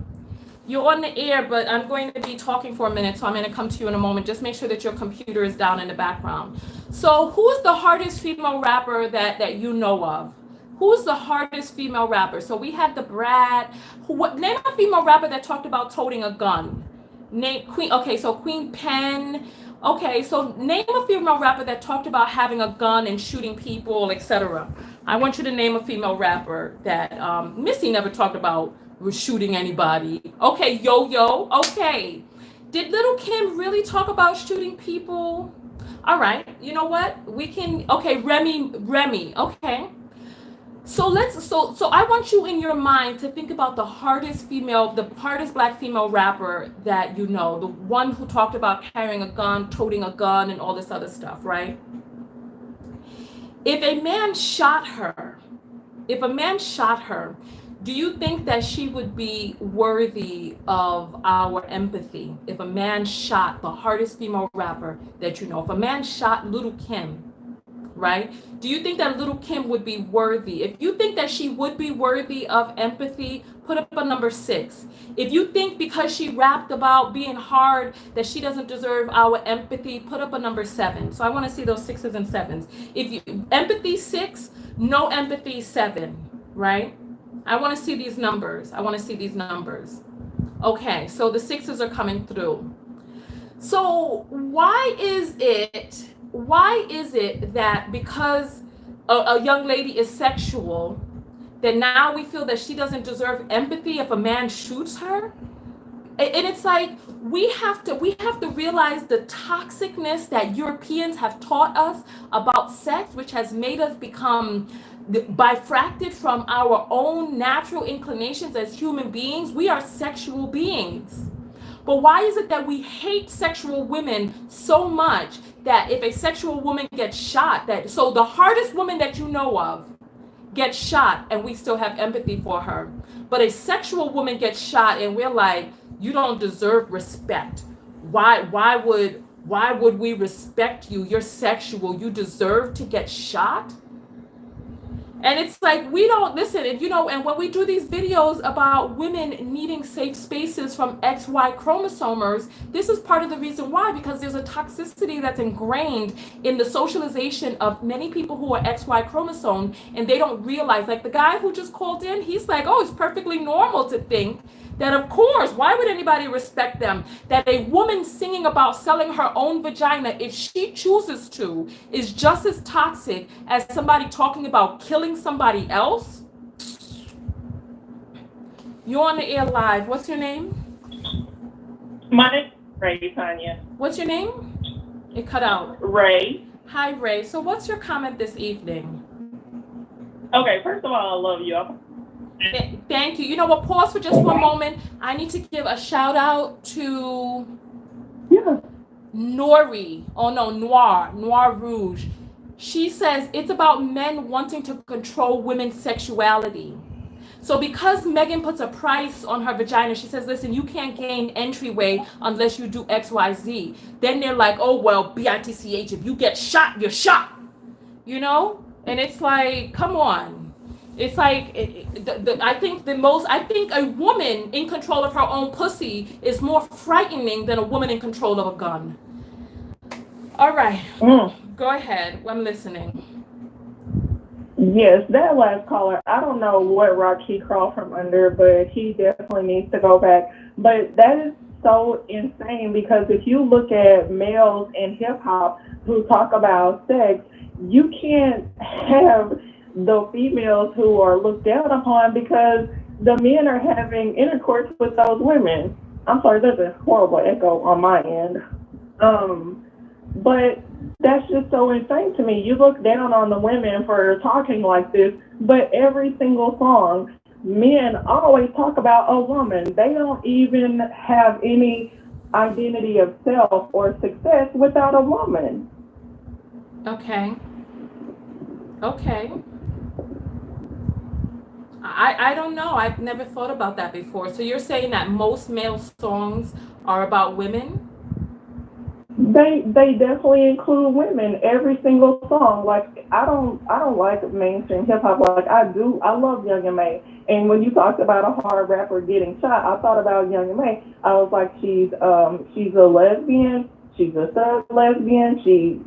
You're on the air, but I'm going to be talking for a minute, so I'm going to come to you in a moment. Just make sure that your computer is down in the background. So who's the hardest female rapper that you know of? Who's the hardest female rapper? So we had the Brat. Name a female rapper that talked about toting a gun. Name Queen. Okay, so Queen Pen. Okay, so name a female rapper that talked about having a gun and shooting people, etc. I want you to name a female rapper that Missy never talked about shooting anybody. Okay, Yo-Yo. Okay. Did Little Kim really talk about shooting people? All right. You know what? We can. Okay, Remy. Okay. So I want you in your mind to think about the hardest Black female rapper that you know, the one who talked about carrying a gun, toting a gun, and all this other stuff, right? If a man shot her, do you think that she would be worthy of our empathy? If a man shot the hardest female rapper that you know, if a man shot Little Kim, right? Do you think that Little Kim would be worthy? If you think that she would be worthy of empathy, put up a number 6. If you think because she rapped about being hard that she doesn't deserve our empathy, put up a number 7. So I want to see those 6s and 7s. If you empathy 6, no empathy 7, right? I want to see these numbers. Okay, so the 6s are coming through. So why is it that because a young lady is sexual, that now we feel that she doesn't deserve empathy if a man shoots her? And it's like we have to realize the toxicness that Europeans have taught us about sex, which has made us become bifracted from our own natural inclinations as human beings. We are sexual beings. But why is it that we hate sexual women so much that if a sexual woman gets shot, so the hardest woman that you know of gets shot and we still have empathy for her, but a sexual woman gets shot and we're like, you don't deserve respect. Why would we respect you? You're sexual. You deserve to get shot? And it's like, we don't listen. And, and when we do these videos about women needing safe spaces from XY chromosomers, this is part of the reason why, because there's a toxicity that's ingrained in the socialization of many people who are XY chromosome, and they don't realize, like the guy who just called in, he's like, oh, it's perfectly normal to think that of course, why would anybody respect them? That a woman singing about selling her own vagina, if she chooses to, is just as toxic as somebody talking about killing somebody else. You're on the air live. What's your name? My name is Ray, Tonya. What's your name? It cut out. Ray. Hi, Ray. So what's your comment this evening? Okay, first of all, I love you. Thank you. You know what? Pause for just one moment. I need to give a shout out to Nori. Oh no, Noir Rouge. She says it's about men wanting to control women's sexuality. So because Megan puts a price on her vagina, she says, listen, you can't gain entryway unless you do XYZ. Then they're like, oh, well, BITCH, if you get shot, you're shot. You know? And it's like, come on. It's like, I think a woman in control of her own pussy is more frightening than a woman in control of a gun. All right. Go ahead. I'm listening. Yes, that last caller, I don't know what rock he crawled from under, but he definitely needs to go back. But that is so insane, because if you look at males in hip hop who talk about sex, you can't have the females who are looked down upon because the men are having intercourse with those women. I'm sorry, there's a horrible echo on my end. But that's just so insane to me. You look down on the women for talking like this, but every single song, men always talk about a woman. They don't even have any identity of self or success without a woman. Okay. I don't know. I've never thought about that before. So you're saying that most male songs are about women? They definitely include women. Every single song. Like I don't like mainstream hip hop. Like I love Young M.A. And when you talked about a hard rapper getting shot, I thought about Young M.A. I was like, she's a lesbian. She's a thug lesbian. She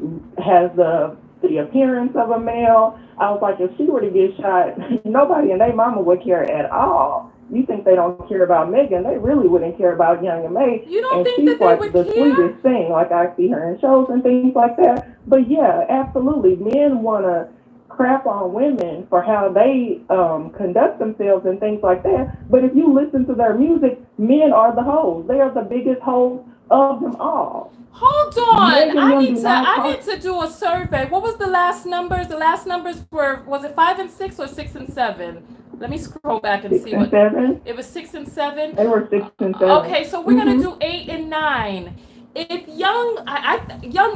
has the appearance of a male. I was like, if she were to get shot, nobody and their mama would care at all. You think they don't care about Megan? They really wouldn't care about Young M.A. You don't think she's that they like would the care? sweetest thing. Like I see her in shows and things like that. But yeah, absolutely, men want to crap on women for how they conduct themselves and things like that. But if you listen to their music, men are the hoes. They are the biggest hoes of them all. Hold on. Megan I Young need do not to do a survey. What was the last numbers? The last numbers was it 5 and 6 or 6 and 7? Let me scroll back and 6 see and what 7. It was 6 and 7. They were 6 and 7. Okay, so we're gonna do 8 and 9. If Young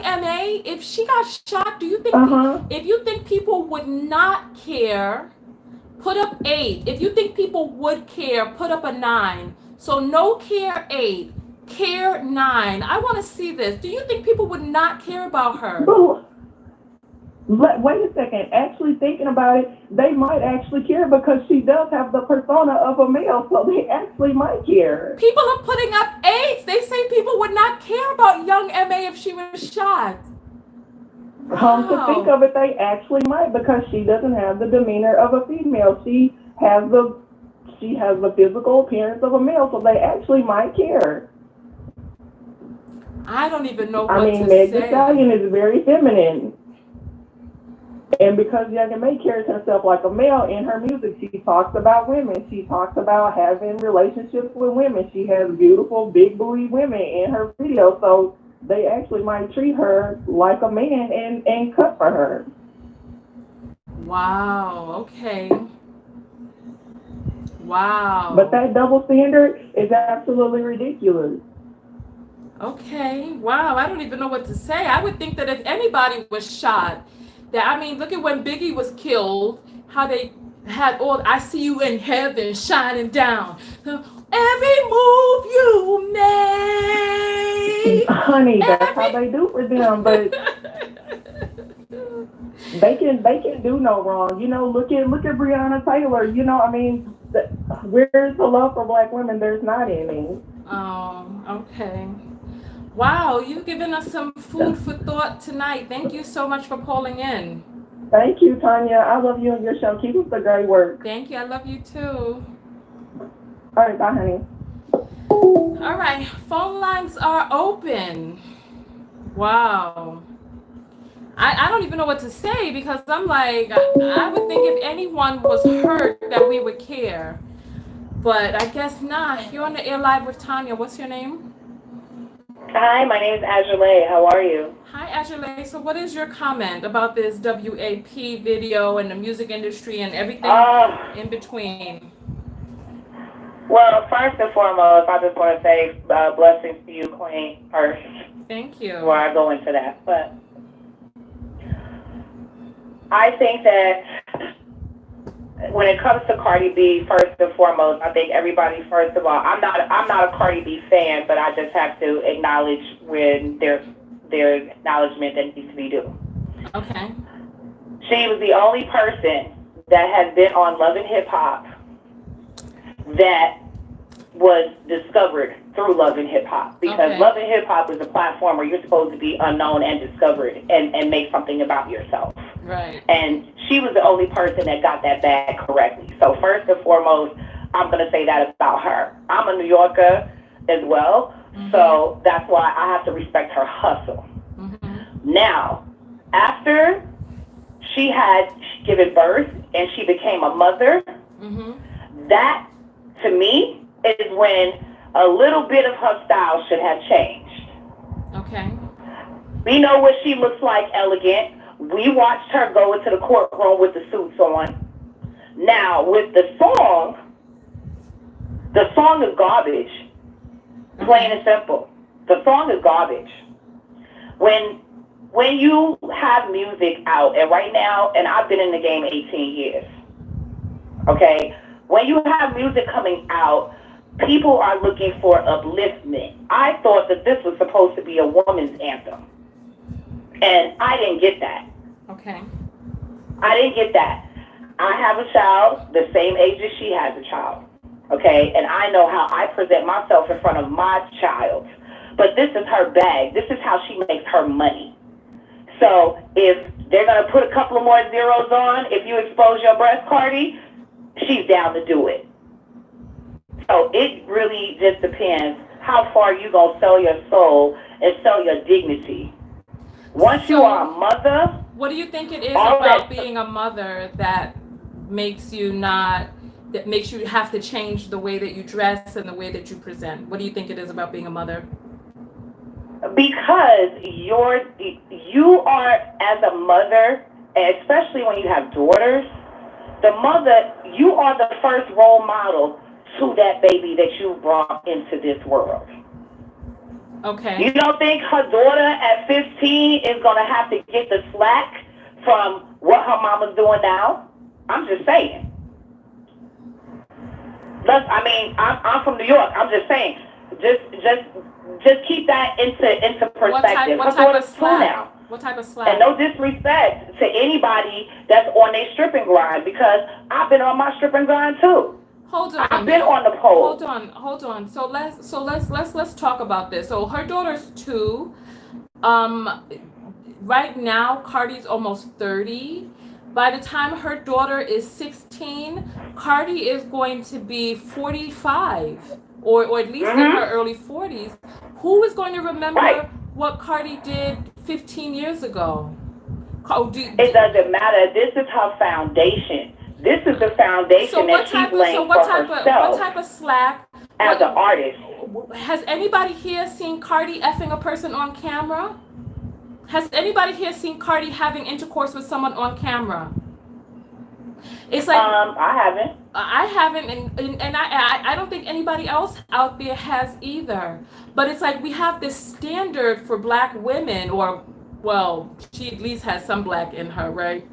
M.A., if she got shot, do you think if you think people would not care, put up 8. If you think people would care, put up a 9. So no care 8, care 9. I want to see this. Do you think people would not care about her? Wait a second. Actually thinking about it, they might actually care because she does have the persona of a male, so they actually might care. People are putting up 8s. They say people would not care about Young M.A. if she was shot. Come to think of it, they actually might, because she doesn't have the demeanor of a female. She has the physical appearance of a male, so they actually might care. I don't even know what to say. Meg Thee Stallion is very feminine. And because Young M.A. carries herself like a male in her music, she talks about women. She talks about having relationships with women. She has beautiful, big booty women in her videos. So they actually might treat her like a man and cut for her. Wow. Okay. Wow. But that double standard is absolutely ridiculous. Okay. Wow. I don't even know what to say. I would think that if anybody was shot, look at when Biggie was killed, how they had all, I see you in heaven shining down. Every move you make. Honey, that's how they do for them, but they can do no wrong. You know, look at Breonna Taylor. You know, where's the love for black women? There's not any. Oh, okay. Wow, you've given us some food for thought tonight. Thank you so much for calling in. Thank you, Tonya. I love you and your show. Keep up the great work. Thank you. I love you too. All right, bye, honey. All right, phone lines are open. Wow. I don't even know what to say because I'm like, I would think if anyone was hurt that we would care. But I guess not. You're on the air live with Tonya. What's your name? Hi, my name is Azulay. How are you? Hi, Azulay. So what is your comment about this WAP video and the music industry and everything in between? Well, first and foremost, I just want to say blessings to you, Queen, first. Thank you. Before I go into that. But I think that when it comes to Cardi B, first and foremost, I think everybody, first of all, I'm not a Cardi B fan, but I just have to acknowledge when there's acknowledgement that needs to be due. Okay. She was the only person that has been on Love and Hip Hop that was discovered through Love and Hip Hop, because Love and Hip Hop is a platform where you're supposed to be unknown and discovered and make something about yourself. Right. And she was the only person that got that bag correctly. So first and foremost, I'm going to say that about her. I'm a New Yorker as well, so that's why I have to respect her hustle. Now, after she had given birth and she became a mother, that, to me, is when a little bit of her style should have changed. Okay. We know what she looks like, elegant. We watched her go into the courtroom with the suits on. Now, with the song is garbage. Plain and simple. The song is garbage. When you have music out, and right now, and I've been in the game 18 years, okay? When you have music coming out, people are looking for upliftment. I thought that this was supposed to be a woman's anthem, and I didn't get that. Okay. I didn't get that. I have a child the same age as she has a child, okay? And I know how I present myself in front of my child. But this is her bag. This is how she makes her money. So if they're going to put a couple of more zeros on, if you expose your breast, Cardi, she's down to do it. So it really just depends how far you going to sell your soul and sell your dignity. Once you are a mother... What do you think it is about being a mother that makes you have to change the way that you dress and the way that you present? What do you think it is about being a mother? Because you are, as a mother, especially when you have daughters, the mother, you are the first role model to that baby that you brought into this world. Okay. You don't think her daughter at 15 is going to have to get the slack from what her mama's doing now? I'm just saying. I'm from New York. I'm just saying. Just keep that into perspective. What type of slack? What type of slack? And no disrespect to anybody that's on their stripping grind, because I've been on my stripping grind too. Hold on. I've been on the pole. Hold on. So let's talk about this. So her daughter's 2. Right now, Cardi's almost 30. By the time her daughter is 16, Cardi is going to be 45, or at least in her early 40s. Who is going to remember what Cardi did 15 years ago? It doesn't matter. This is her foundation. This is the foundation that she's laying for herself. What type of slack? As an artist. Has anybody here seen Cardi effing a person on camera? Has anybody here seen Cardi having intercourse with someone on camera? It's like I haven't. I haven't, and I don't think anybody else out there has either. But it's like we have this standard for black women, or well, she at least has some black in her, right?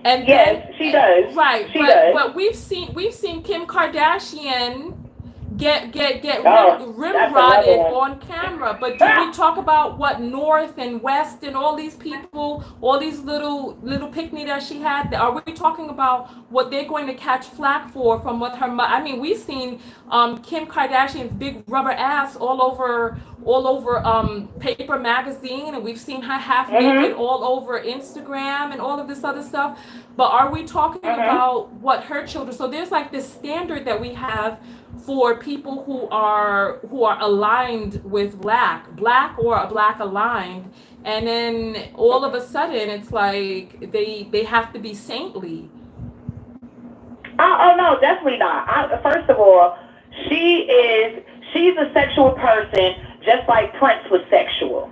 And yes, she does. Right, she does. But we've seen Kim Kardashian get rimrodded on camera. But do we talk about what North and West and all these people, all these little picnic that she had? Are we talking about what they're going to catch flack for from what her mother? I mean, we've seen Kim Kardashian's big rubber ass all over Paper Magazine, and we've seen her half naked all over Instagram and all of this other stuff. But are we talking about what her children? So there's like this standard that we have for people who are aligned with black or black aligned, and then all of a sudden it's like they have to be saintly. Oh no, definitely not. First of all, she's a sexual person, just like Prince was sexual,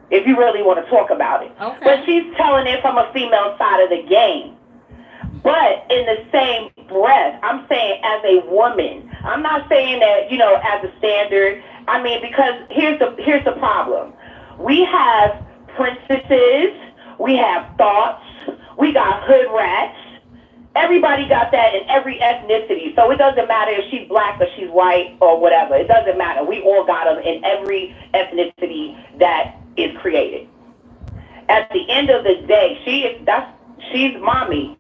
if you really want to talk about it. Okay. But she's telling it from a female side of the game. But in the same breath, I'm saying as a woman, I'm not saying that, as a standard. I mean, because here's the problem. We have princesses, we have thoughts, we got hood rats. Everybody got that in every ethnicity. So it doesn't matter if she's black or she's white or whatever. It doesn't matter. We all got them in every ethnicity that is created. At the end of the day, she's mommy.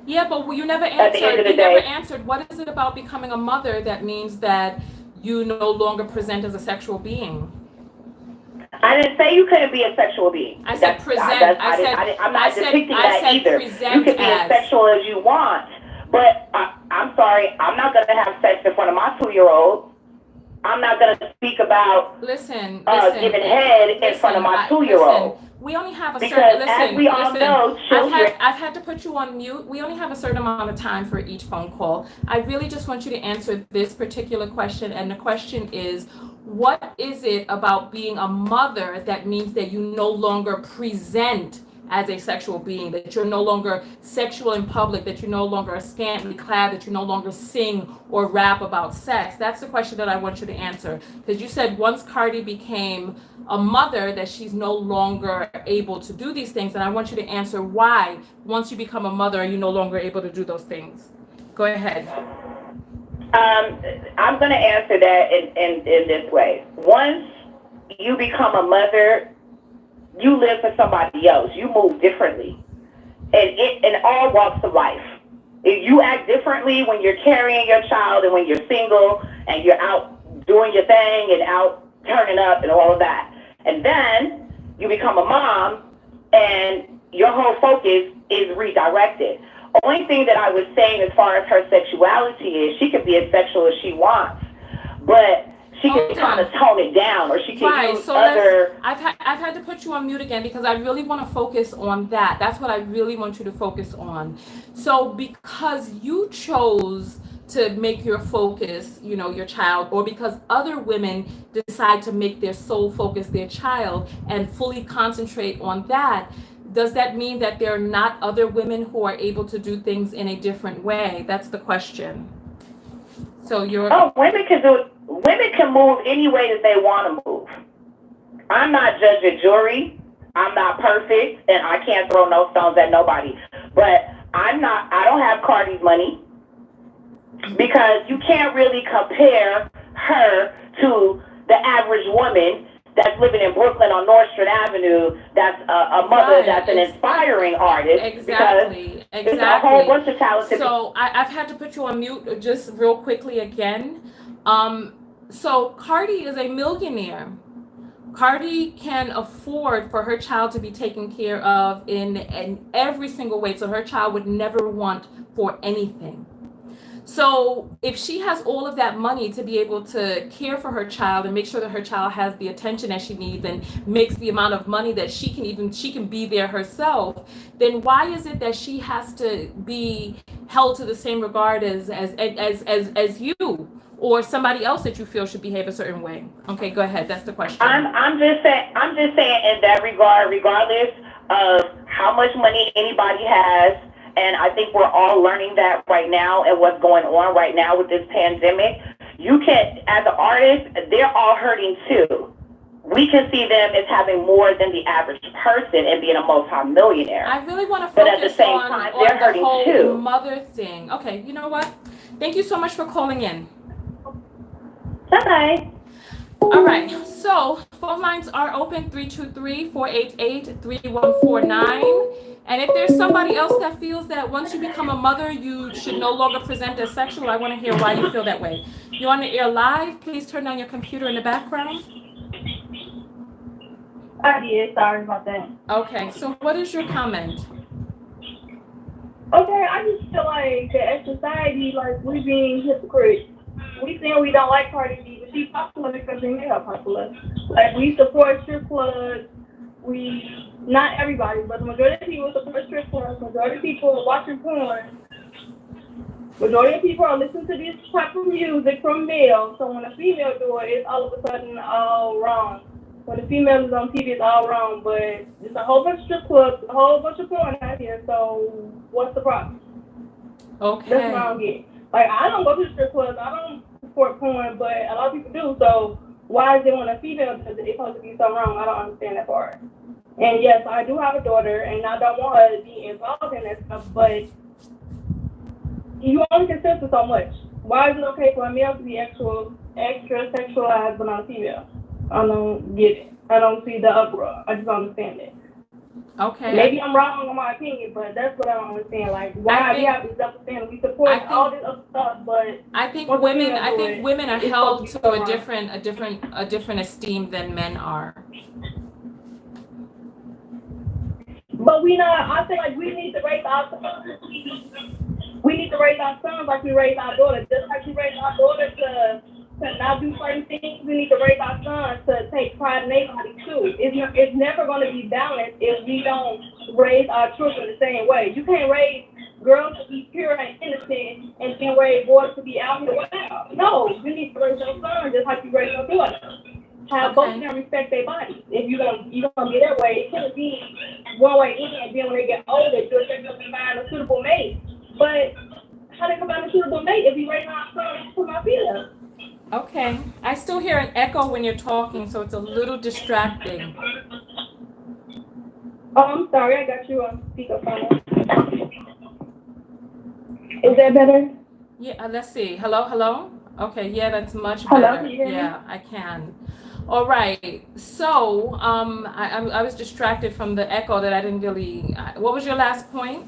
Yeah, but you never answered. Never answered. What is it about becoming a mother that means that you no longer present as a sexual being? I didn't say you couldn't be a sexual being. I said present. I'm not depicting that either. You can be as sexual as you want, but I'm sorry, I'm not going to have sex in front of my 2-year-old. I'm not going to speak about giving head in front of my 2-year-old. We only have a certain, because as we all know, children. I've had to put you on mute. We only have a certain amount of time for each phone call. I really just want you to answer this particular question, and the question is, what is it about being a mother that means that you no longer present as a sexual being, that you're no longer sexual in public, that you're no longer scantily clad, that you no longer sing or rap about sex? That's the question that I want you to answer. Because you said once Cardi became a mother that she's no longer able to do these things, and I want you to answer why once you become a mother are you no longer able to do those things. Go ahead. I'm going to answer that in this way. Once you become a mother, you live for somebody else. You move differently, and in all walks of life. If you act differently when you're carrying your child and when you're single and you're out doing your thing and out turning up and all of that, and then you become a mom and your whole focus is redirected. Only thing that I was saying as far as her sexuality is she can be as sexual as she wants, but she can kind of tone it down, or she can use other. I've had to put you on mute again because I really want to focus on that. That's what I really want you to focus on. So because you chose to make your focus, your child, or because other women decide to make their sole focus their child and fully concentrate on that, does that mean that there are not other women who are able to do things in a different way? That's the question. So women can do it. Women can move any way that they want to move. I'm not judge and jury. I'm not perfect, and I can't throw no stones at nobody. But I don't have Cardi's money, because you can't really compare her to the average woman that's living in Brooklyn on North Street Avenue, that's a mother, that's an inspiring artist. Exactly. There's a whole bunch of talented. So I've had to put you on mute just real quickly again. So Cardi is a millionaire. Cardi can afford for her child to be taken care of in every single way. So her child would never want for anything. So if she has all of that money to be able to care for her child and make sure that her child has the attention that she needs and makes the amount of money that she can be there herself, then why is it that she has to be held to the same regard as you or somebody else that you feel should behave a certain way? Okay, go ahead. That's the question. I'm just saying in that regard, regardless of how much money anybody has. And I think we're all learning that right now and what's going on right now with this pandemic. You can, as an artist, they're all hurting too. We can see them as having more than the average person and being a multi-millionaire. I really want to focus but at the same time, they're hurting the whole too. Mother thing. Okay, you know what? Thank you so much for calling in. Bye-bye. All right, so phone lines are open, 323-488-3149. And if there's somebody else that feels that once you become a mother, you should no longer present as sexual, I want to hear why you feel that way. You're on the air live. Please turn on your computer in the background. I did. Sorry about that. Okay, so what is your comment? Okay, I just feel like that as society, like, we're being hypocrites. we saying we don't like Cardi B, but she's popular because they made her popular. Like, we support strip clubs. Not everybody, but the majority of people support strip clubs. Majority of people are watching porn. Majority of people are listening to this type of music from males. So when a female do it, it's all of a sudden all wrong. When the female is on TV, it's all wrong. But it's a whole bunch of strip clubs, a whole bunch of porn out here. So what's the problem? Okay. That's what I don't get. Like, I don't go to the strip clubs. I don't support porn, but a lot of people do. So why is it when a female does it, it's supposed to be something wrong? I don't understand that part. And yes, I do have a daughter, and I don't want her to be involved in that stuff, but you only can censor so much. Why is it okay for a male to be extra sexualized but not a female? I don't get it. I don't see the uproar. I just don't understand it. Okay. Maybe I'm wrong in my opinion, but that's what I don't understand. Like, why we have this understanding? We support all this other stuff, but I think women are held to a different esteem than men are. But I feel like we need to raise our sons. We need to raise our sons like we raise our daughters. Just like we raise our daughters to not do certain things, we need to raise our sons to take pride in their body too. It's never going to be balanced if we don't raise our children the same way. You can't raise girls to be pure and innocent and then raise boys to be out here wild. No, you need to raise your sons just like you raise your daughters. Have both of them respect their bodies. If you're gonna get that way, it shouldn't be one way in, and then when they get older, you're going to find a suitable mate. But how they come find a suitable mate if you raise our sons to my females? Okay. I still hear an echo when you're talking, so it's a little distracting. Oh, I'm sorry. I got you on speakerphone. Is that better? Yeah. Let's see. Hello. Okay. Yeah, that's much Hello, better. can you hear me? Yeah, I can. All right. So, I was distracted from the echo that I didn't really. What was your last point?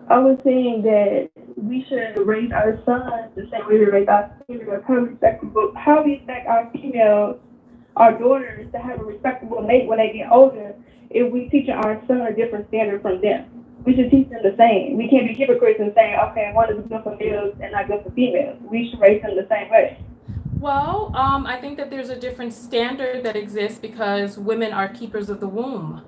I was saying that we should raise our sons the same way we raise our females. How we expect our females, our daughters, to have a respectable mate when they get older if we teach our son a different standard from them. We should teach them the same. We can't be hypocrites and saying, okay, one is good for males and not good for females. We should raise them the same way. Well, I think that there's a different standard that exists because women are keepers of the womb.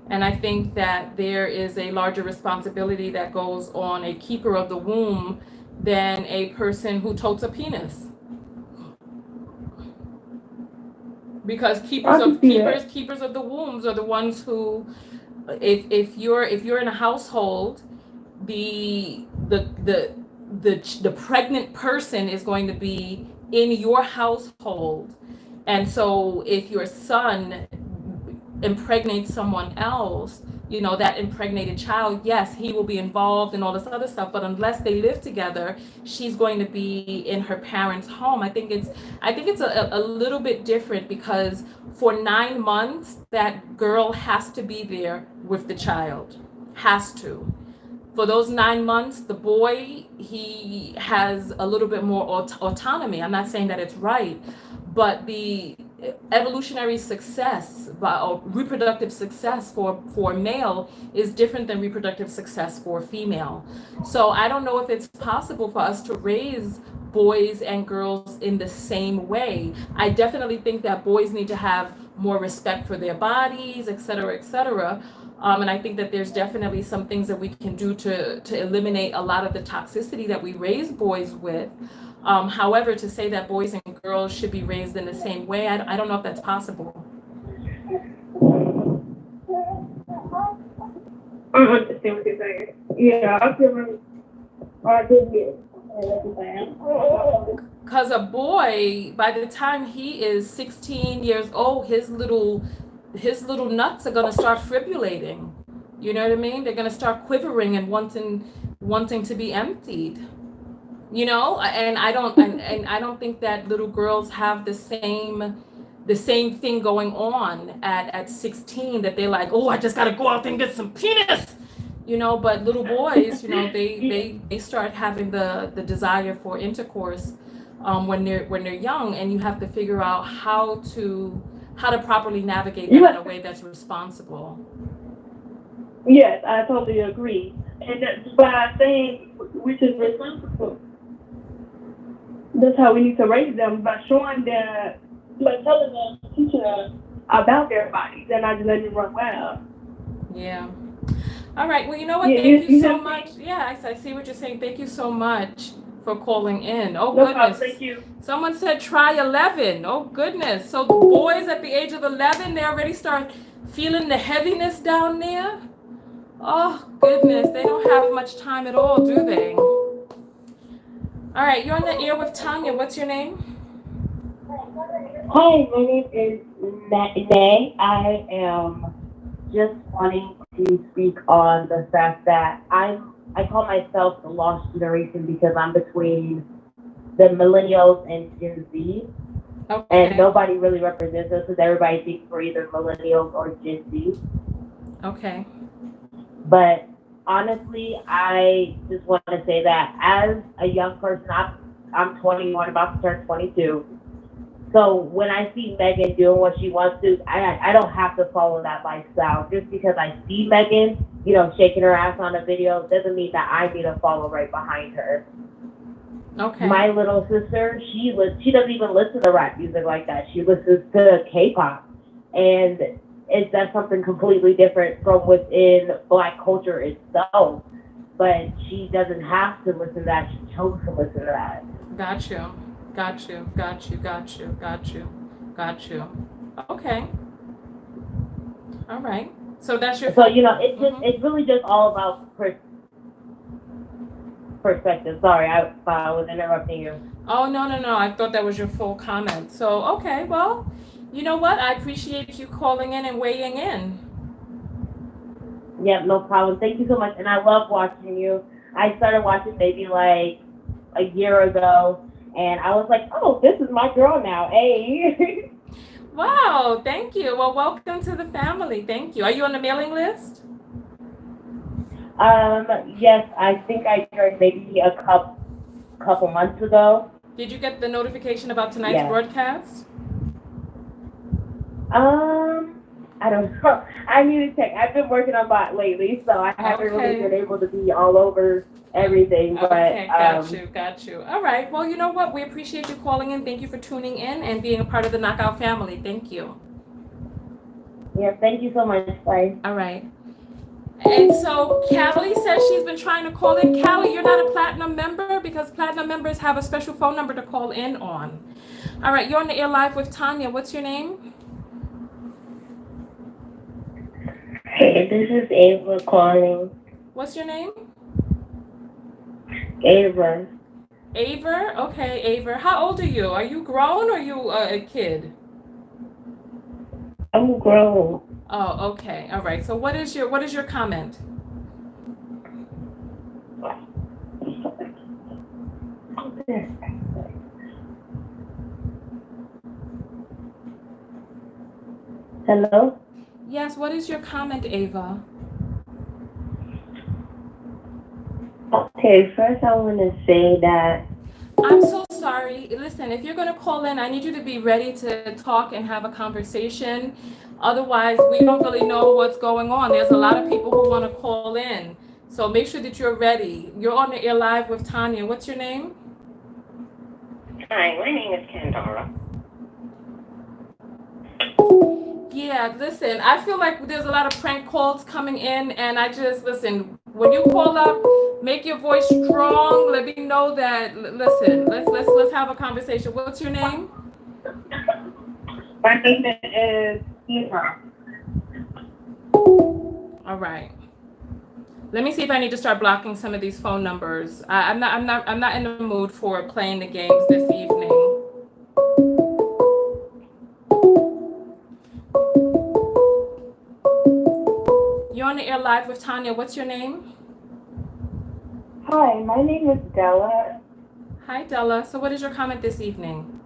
And I think that there is a larger responsibility that goes on a keeper of the womb than a person who totes a penis. Because keepers of the wombs are the ones who, if you're in a household, the pregnant person is going to be in your household. And so if your son impregnates someone else, that impregnated child, yes, he will be involved in all this other stuff, but unless they live together, she's going to be in her parents' home. I think it's a little bit different because for 9 months, that girl has to be there with the child, has to. For those 9 months, the boy, he has a little bit more autonomy. I'm not saying that it's right, but the evolutionary success or reproductive success for male is different than reproductive success for female. So I don't know if it's possible for us to raise boys and girls in the same way. I definitely think that boys need to have more respect for their bodies, et cetera, et cetera. And I think that there's definitely some things that we can do to eliminate a lot of the toxicity that we raise boys with. However, to say that boys and girls should be raised in the same way, I don't know if that's possible. I understand what you're saying. Yeah, I feel I do get what you're saying. Because a boy, by the time he is 16 years old, his little nuts are gonna start fibrillating. You know what I mean? They're gonna start quivering and wanting to be emptied. And I don't think that little girls have the same thing going on at 16, that they're like, oh, I just gotta go out and get some penis. But little boys, they start having the desire for intercourse when they're young, and you have to figure out how to properly navigate that in a way that's responsible. Yes, I totally agree. And that's by saying which is responsible. That's how we need to raise them, by showing them, by telling them, teaching them about their bodies and not just letting them run wild. Yeah. All right. Well, you know what? Yeah, Thank you so have- much. Yeah, I see what you're saying. Thank you so much for calling in. Oh, No goodness. problem. Thank you. Someone said try 11. Oh, goodness. So boys at the age of 11, they already start feeling the heaviness down there? Oh, goodness. They don't have much time at all, do they? All right. You're on the air with Tonya. What's your name? Hi, my name is Nay. I am just wanting to speak on the fact that I call myself the lost generation because I'm between the millennials and Gen Z. Okay. And nobody really represents us because everybody thinks we're either millennials or Gen Z. Okay. But honestly, I just want to say that as a young person, I'm 21, about to turn 22. So when I see Megan doing what she wants to, I don't have to follow that lifestyle. Just because I see Megan, shaking her ass on a video, doesn't mean that I need to follow right behind her. Okay. My little sister, she doesn't even listen to rap music like that. She listens to K-pop, and that's something completely different from within Black culture itself. But she doesn't have to listen to that. She chose to listen to that. Got you. Okay. All right. So that's your. So it's really just all about perspective. Sorry, I was interrupting you. Oh, no. I thought that was your full comment. So, okay, well, you know what? I appreciate you calling in and weighing in. Yeah, no problem. Thank you so much. And I love watching you. I started watching maybe like a year ago, and I was like, oh, this is my girl now. Hey. Wow, thank you. Well, welcome to the family. Thank you. Are you on the mailing list? Yes, I think I joined maybe a couple months ago. Did you get the notification about tonight's broadcast? I don't know. I need to check. I've been working on bot lately, so I haven't really been able to be all over everything. But got you. All right. Well, you know what? We appreciate you calling in. Thank you for tuning in and being a part of the Knockout family. Thank you. Yeah, thank you so much. Bye. All right. And so Callie says she's been trying to call in. Callie, you're not a platinum member because platinum members have a special phone number to call in on. All right, you're on the air live with Tonya. What's your name? Hey, this is Ava calling. What's your name? Ava. Ava? Okay, Ava. How old are you? Are you grown or are you a kid? I'm grown. Oh, okay. All right. So what is your comment? Hello? Yes, what is your comment, Ava? Okay, first I want to say that I'm so sorry. Listen, if you're going to call in, I need you to be ready to talk and have a conversation. Otherwise, we don't really know what's going on. There's a lot of people who want to call in. So make sure that you're ready. You're on the air live with Tonya. What's your name? Hi, my name is Kendara. Yeah, listen, I feel like there's a lot of prank calls coming in, and listen, when you call up, make your voice strong. Let me know that, listen, let's have a conversation. What's your name? My name is Eva. All right. Let me see if I need to start blocking some of these phone numbers. I'm not in the mood for playing the games this evening. You're on the air live with Tonya. What's your name? Hi, my name is Della. Hi, Della. So what is your comment this evening?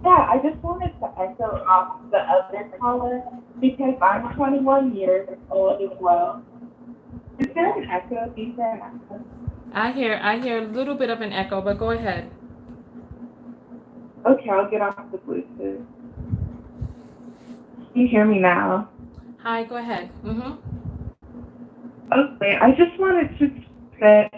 Yeah, I just wanted to echo off the other caller because I'm 21 years old as well. Is there an echo? Is there an echo? I hear a little bit of an echo, but go ahead. Okay, I'll get off the Bluetooth. Can you hear me now? Hi, go ahead. Okay, I just wanted to say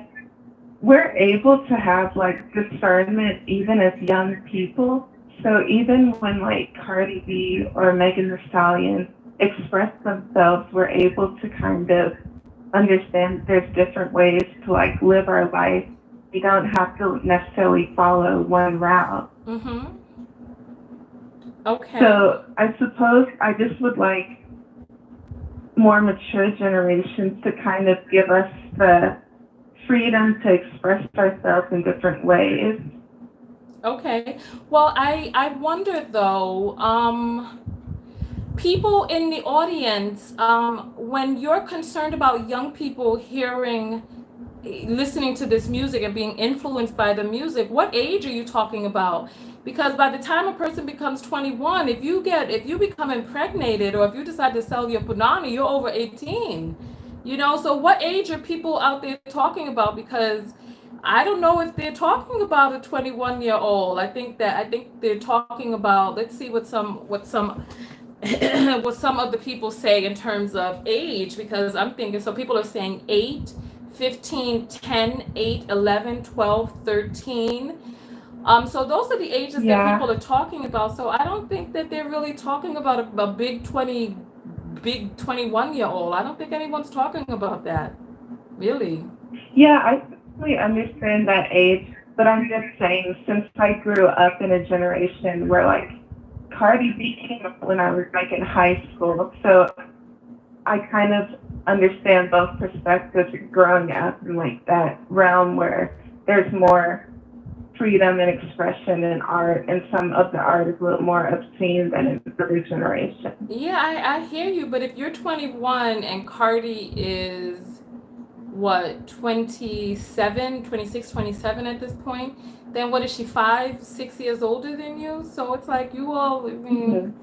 we're able to have like discernment even as young people. So even when like Cardi B or Megan Thee Stallion express themselves, we're able to kind of understand there's different ways to like live our life. We don't have to necessarily follow one route. Mm-hmm. Okay. So I suppose I just would like more mature generations to kind of give us the freedom to express ourselves in different ways. Okay. Well, I wonder though, people in the audience, when you're concerned about young people listening to this music and being influenced by the music, what age are you talking about? Because by the time a person becomes 21, if you become impregnated or if you decide to sell your punani, you're over 18. So what age are people out there talking about? Because I don't know if they're talking about a 21-year-old. I think they're talking about, let's see what some what some of the people say in terms of age, because I'm thinking, so people are saying 8, 15, 10, 8, 11, 12, 13. So those are the ages that people are talking about. So I don't think that they're really talking about a big 21-year-old. I don't think anyone's talking about that, really. Yeah, I totally understand that age, but I'm just saying, since I grew up in a generation where like Cardi B came up when I was like in high school, so I kind of understand both perspectives growing up in like that realm where there's more freedom and expression in art, and some of the art is a little more obscene than in the other generation. Yeah, I hear you, but if you're 21 and Cardi is what, 27, 26, 27 at this point, then what is she, 5, 6 years older than you? So it's like you all, I mean,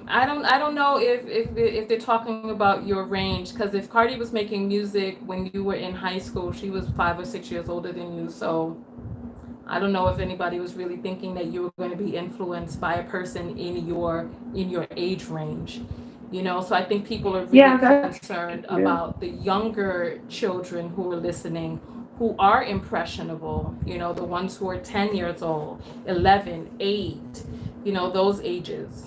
I don't know if they're talking about your range, because if Cardi was making music when you were in high school, she was 5 or 6 years older than you. So I don't know if anybody was really thinking that you were going to be influenced by a person in your age range. So I think people are really concerned about the younger children who are listening, who are impressionable, the ones who are 10 years old, 11, 8, those ages.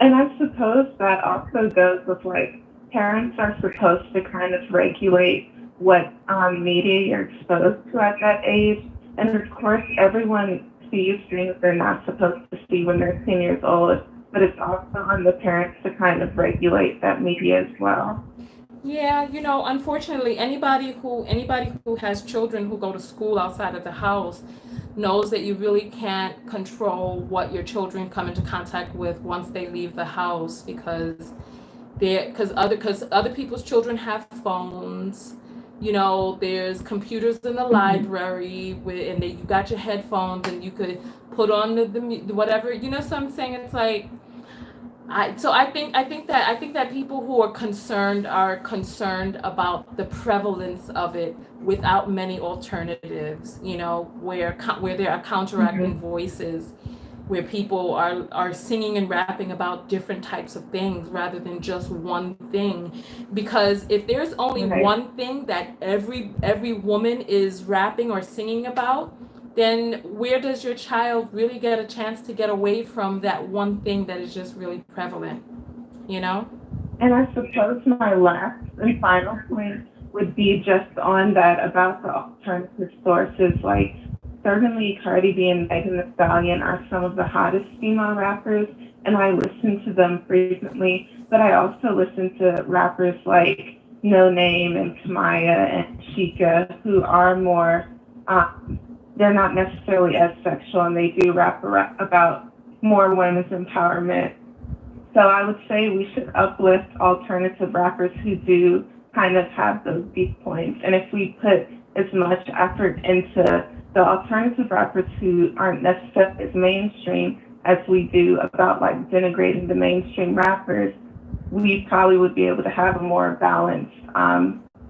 And I suppose that also goes with like, parents are supposed to kind of regulate what media you're exposed to at that age. And of course, everyone sees things they're not supposed to see when they're 10 years old, but it's also on the parents to kind of regulate that media as well. Yeah, unfortunately, anybody who has children who go to school outside of the house knows that you really can't control what your children come into contact with once they leave the house, because other people's children have phones. There's computers in the library and you got your headphones and you could put on the whatever. So I'm saying, it's like, I think that people who are concerned about the prevalence of it without many alternatives, where there are counteracting voices, where people are singing and rapping about different types of things rather than just one thing. Because if there's only one thing that every woman is rapping or singing about, then where does your child really get a chance to get away from that one thing that is just really prevalent, And I suppose my last and final point would be just on that about the alternative sources. Like, certainly Cardi B and Megan Thee Stallion are some of the hottest female rappers, and I listen to them frequently, but I also listen to rappers like No Name and Tamaya and Chica, who are more, they're not necessarily as sexual, and they do rap about more women's empowerment. So I would say we should uplift alternative rappers who do kind of have those deep points. And if we put as much effort into the alternative rappers who aren't necessarily as mainstream as we do about like denigrating the mainstream rappers, we probably would be able to have a more balanced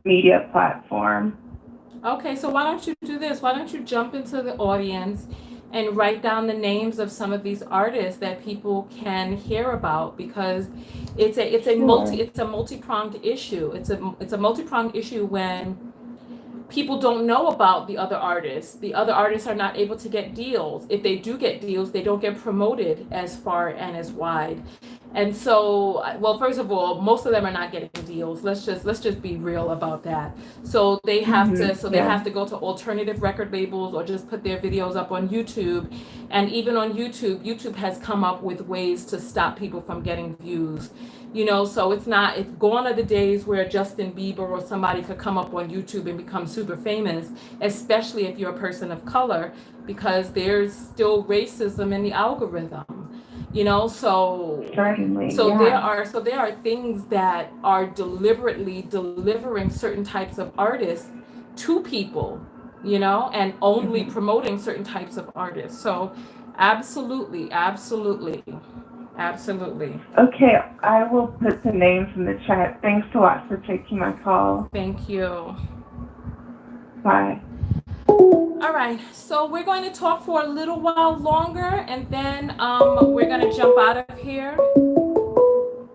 media platform. Okay, so why don't you do this? Why don't you jump into the audience and write down the names of some of these artists that people can hear about, because it's a multi-pronged issue. It's a multi-pronged issue when people don't know about the other artists. The other artists are not able to get deals. If they do get deals, they don't get promoted as far and as wide. And so, well, first of all, most of them are not getting deals. Let's just be real about that. So they have they have to go to alternative record labels or just put their videos up on YouTube. And even on YouTube has come up with ways to stop people from getting views. So it's gone are the days where Justin Bieber or somebody could come up on YouTube and become super famous, especially if you're a person of color, because there's still racism in the algorithm. Certainly, there are things that are deliberately delivering certain types of artists to people, and only promoting certain types of artists. So absolutely. Okay, I will put the names in the chat. Thanks a lot for taking my call. Thank you. Bye. All right, so we're going to talk for a little while longer, and then we're going to jump out of here.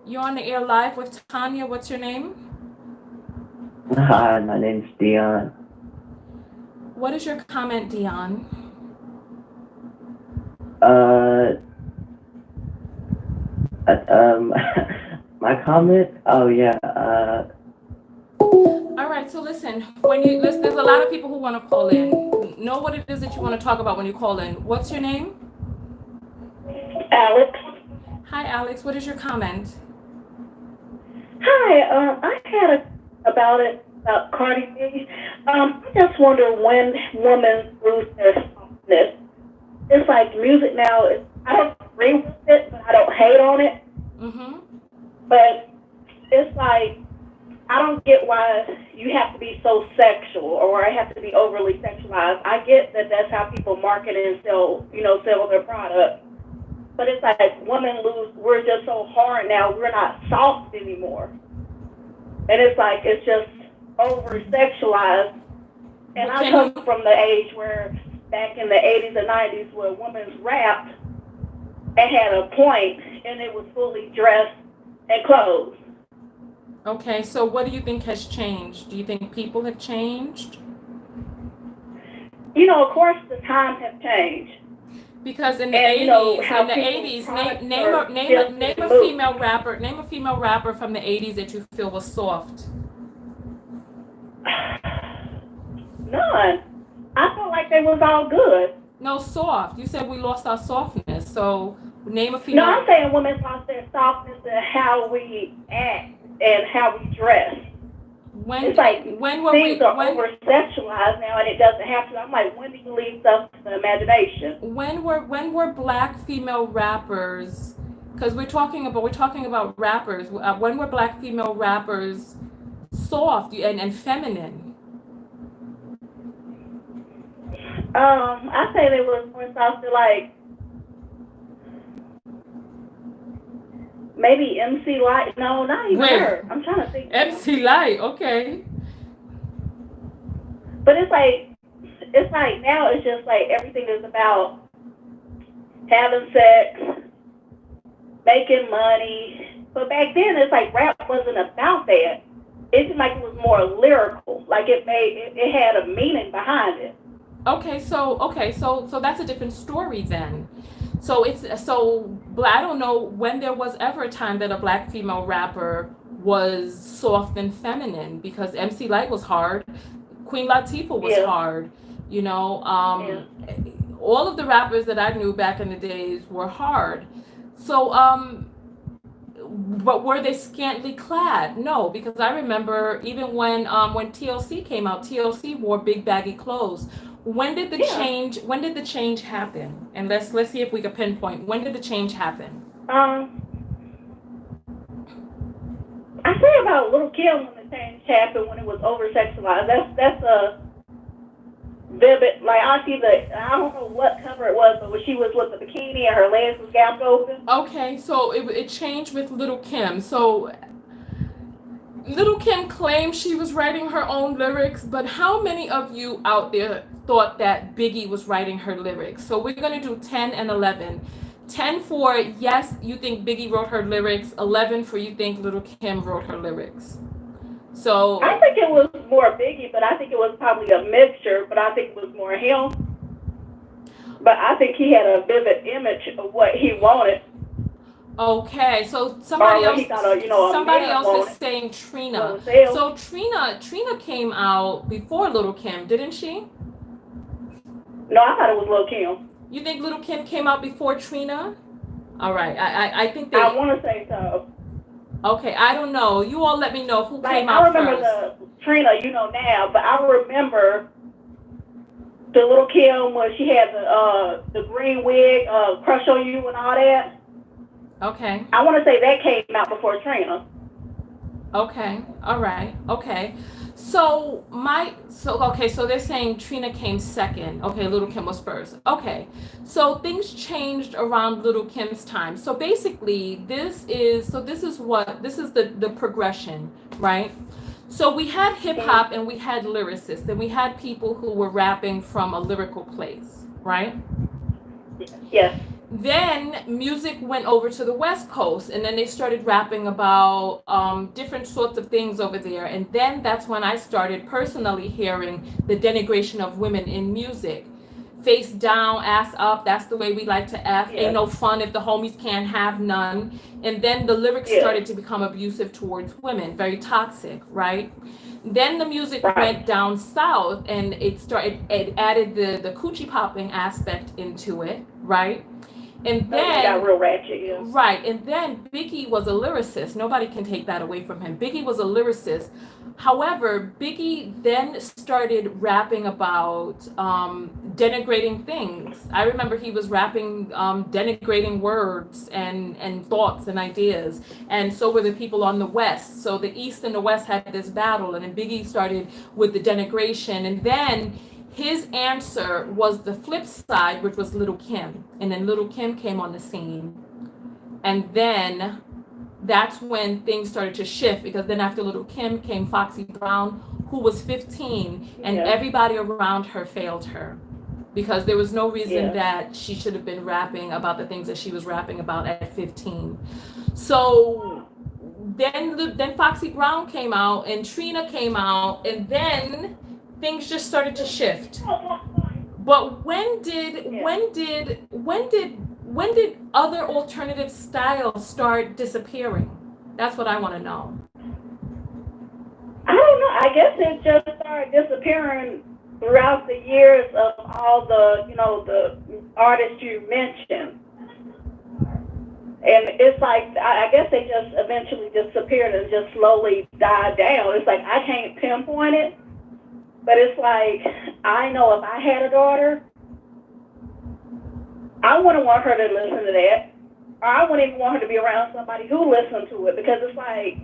You're on the air live with Tonya. What's your name? Hi, my name's Dion. What is your comment, Dion? My comment? Oh, yeah. All right, so listen, there's a lot of people who want to call in. Know what it is that you want to talk about when you call in. What's your name? Alex. Hi, Alex. What is your comment? Hi. I had about Cardi B. I just wonder when women lose their softness. It's like music now. I don't agree with it, but I don't hate on it. But it's like, I don't get why you have to be so sexual or I have to be overly sexualized. I get that that's how people market and sell their product. But it's like we're just so hard now, we're not soft anymore. And it's like, it's just over sexualized. And I come from the age where back in the 80s and 90s where women's rapped and had a point and it was fully dressed and clothed. Okay, so what do you think has changed? Do you think people have changed? Of course the times have changed. Because in the 80s, name a female rapper from the 80s that you feel was soft. None. I felt like they was all good. No, soft. You said we lost our softness. So name a female. No, I'm saying women lost their softness in how we act and how we dress. It's like things are over-sexualized now, and it doesn't have to. I'm like, when do you leave stuff to the imagination? When were black female rappers? Because we're talking about rappers. When were black female rappers soft and feminine? I say they were more soft to like maybe MC Light. No, not even her. I'm trying to think. MC Light, okay. But it's like now it's just like everything is about having sex, making money. But back then it's like rap wasn't about that. It seemed like it was more lyrical. Like it had a meaning behind it. Okay, so that's a different story then. I don't know when there was ever a time that a black female rapper was soft and feminine, because MC Light was hard, Queen Latifah was hard, all of the rappers that I knew back in the days were hard. So but were they scantily clad? No, because I remember even when TLC came out, TLC wore big baggy clothes. When did the change happen? And let's see if we can pinpoint. When did the change happen? I say about Little Kim when the change happened, when it was over sexualized. That's a vivid. Like I don't know what cover it was, but when she was with the bikini and her legs was gapped open. Okay, so it changed with Little Kim. So Little Kim claimed she was writing her own lyrics, but how many of you out there thought that Biggie was writing her lyrics? So we're going to do 10 and 11. 10 for yes, you think Biggie wrote her lyrics. 11 for you think Little Kim wrote her lyrics. So I think it was more Biggie, but I think it was probably a mixture, but I think it was more him. But I think he had a vivid image of what he wanted. okay, so somebody else, is saying Trina. So Trina came out before Little Kim, didn't she? No, I thought it was Lil' Kim. You think Little Kim came out before Trina? All right, I think I want to say so. Okay, I don't know. You all let me know who came out I remember first. the Trina, now, but I remember the Little Kim when she had the green wig, Crush on You and all that. Okay. I want to say that came out before Trina. Okay. All right. Okay. So they're saying Trina came second. Okay, Little Kim was first. Okay. So things changed around Little Kim's time. So basically this is the progression, right? So we had hip hop and we had lyricists and we had people who were rapping from a lyrical place, right? Yes. Then music went over to the West Coast and then they started rapping about different sorts of things over there. And then that's when I started personally hearing the denigration of women in music. Face down, ass up, that's the way we like to F. Ain't no fun if the homies can't have none. And then the lyrics started to become abusive towards women, very toxic, right? Then the music went down south and it added the coochie popping aspect into it, right? And then got real ratchet, right, and then Biggie was a lyricist. Nobody can take that away from him. Biggie was a lyricist. However, Biggie then started rapping about denigrating things. I remember he was rapping denigrating words and thoughts and ideas. And so were the people on the West. So the East and the West had this battle, and then Biggie started with the denigration. And then his answer was the flip side, which was Little Kim. And then Little Kim came on the scene. And then that's when things started to shift, because then after Little Kim came Foxy Brown, who was 15, and everybody around her failed her. Because there was no reason that she should have been rapping about the things that she was rapping about at 15. So then Foxy Brown came out and Trina came out, and then things just started to shift. But when did other alternative styles start disappearing? That's what I want to know. I don't know. I guess it just started disappearing throughout the years of all the, the artists you mentioned. And it's like, I guess they just eventually disappeared and just slowly died down. It's like, I can't pinpoint it. But it's like, I know if I had a daughter, I wouldn't want her to listen to that. Or I wouldn't even want her to be around somebody who listened to it, because it's like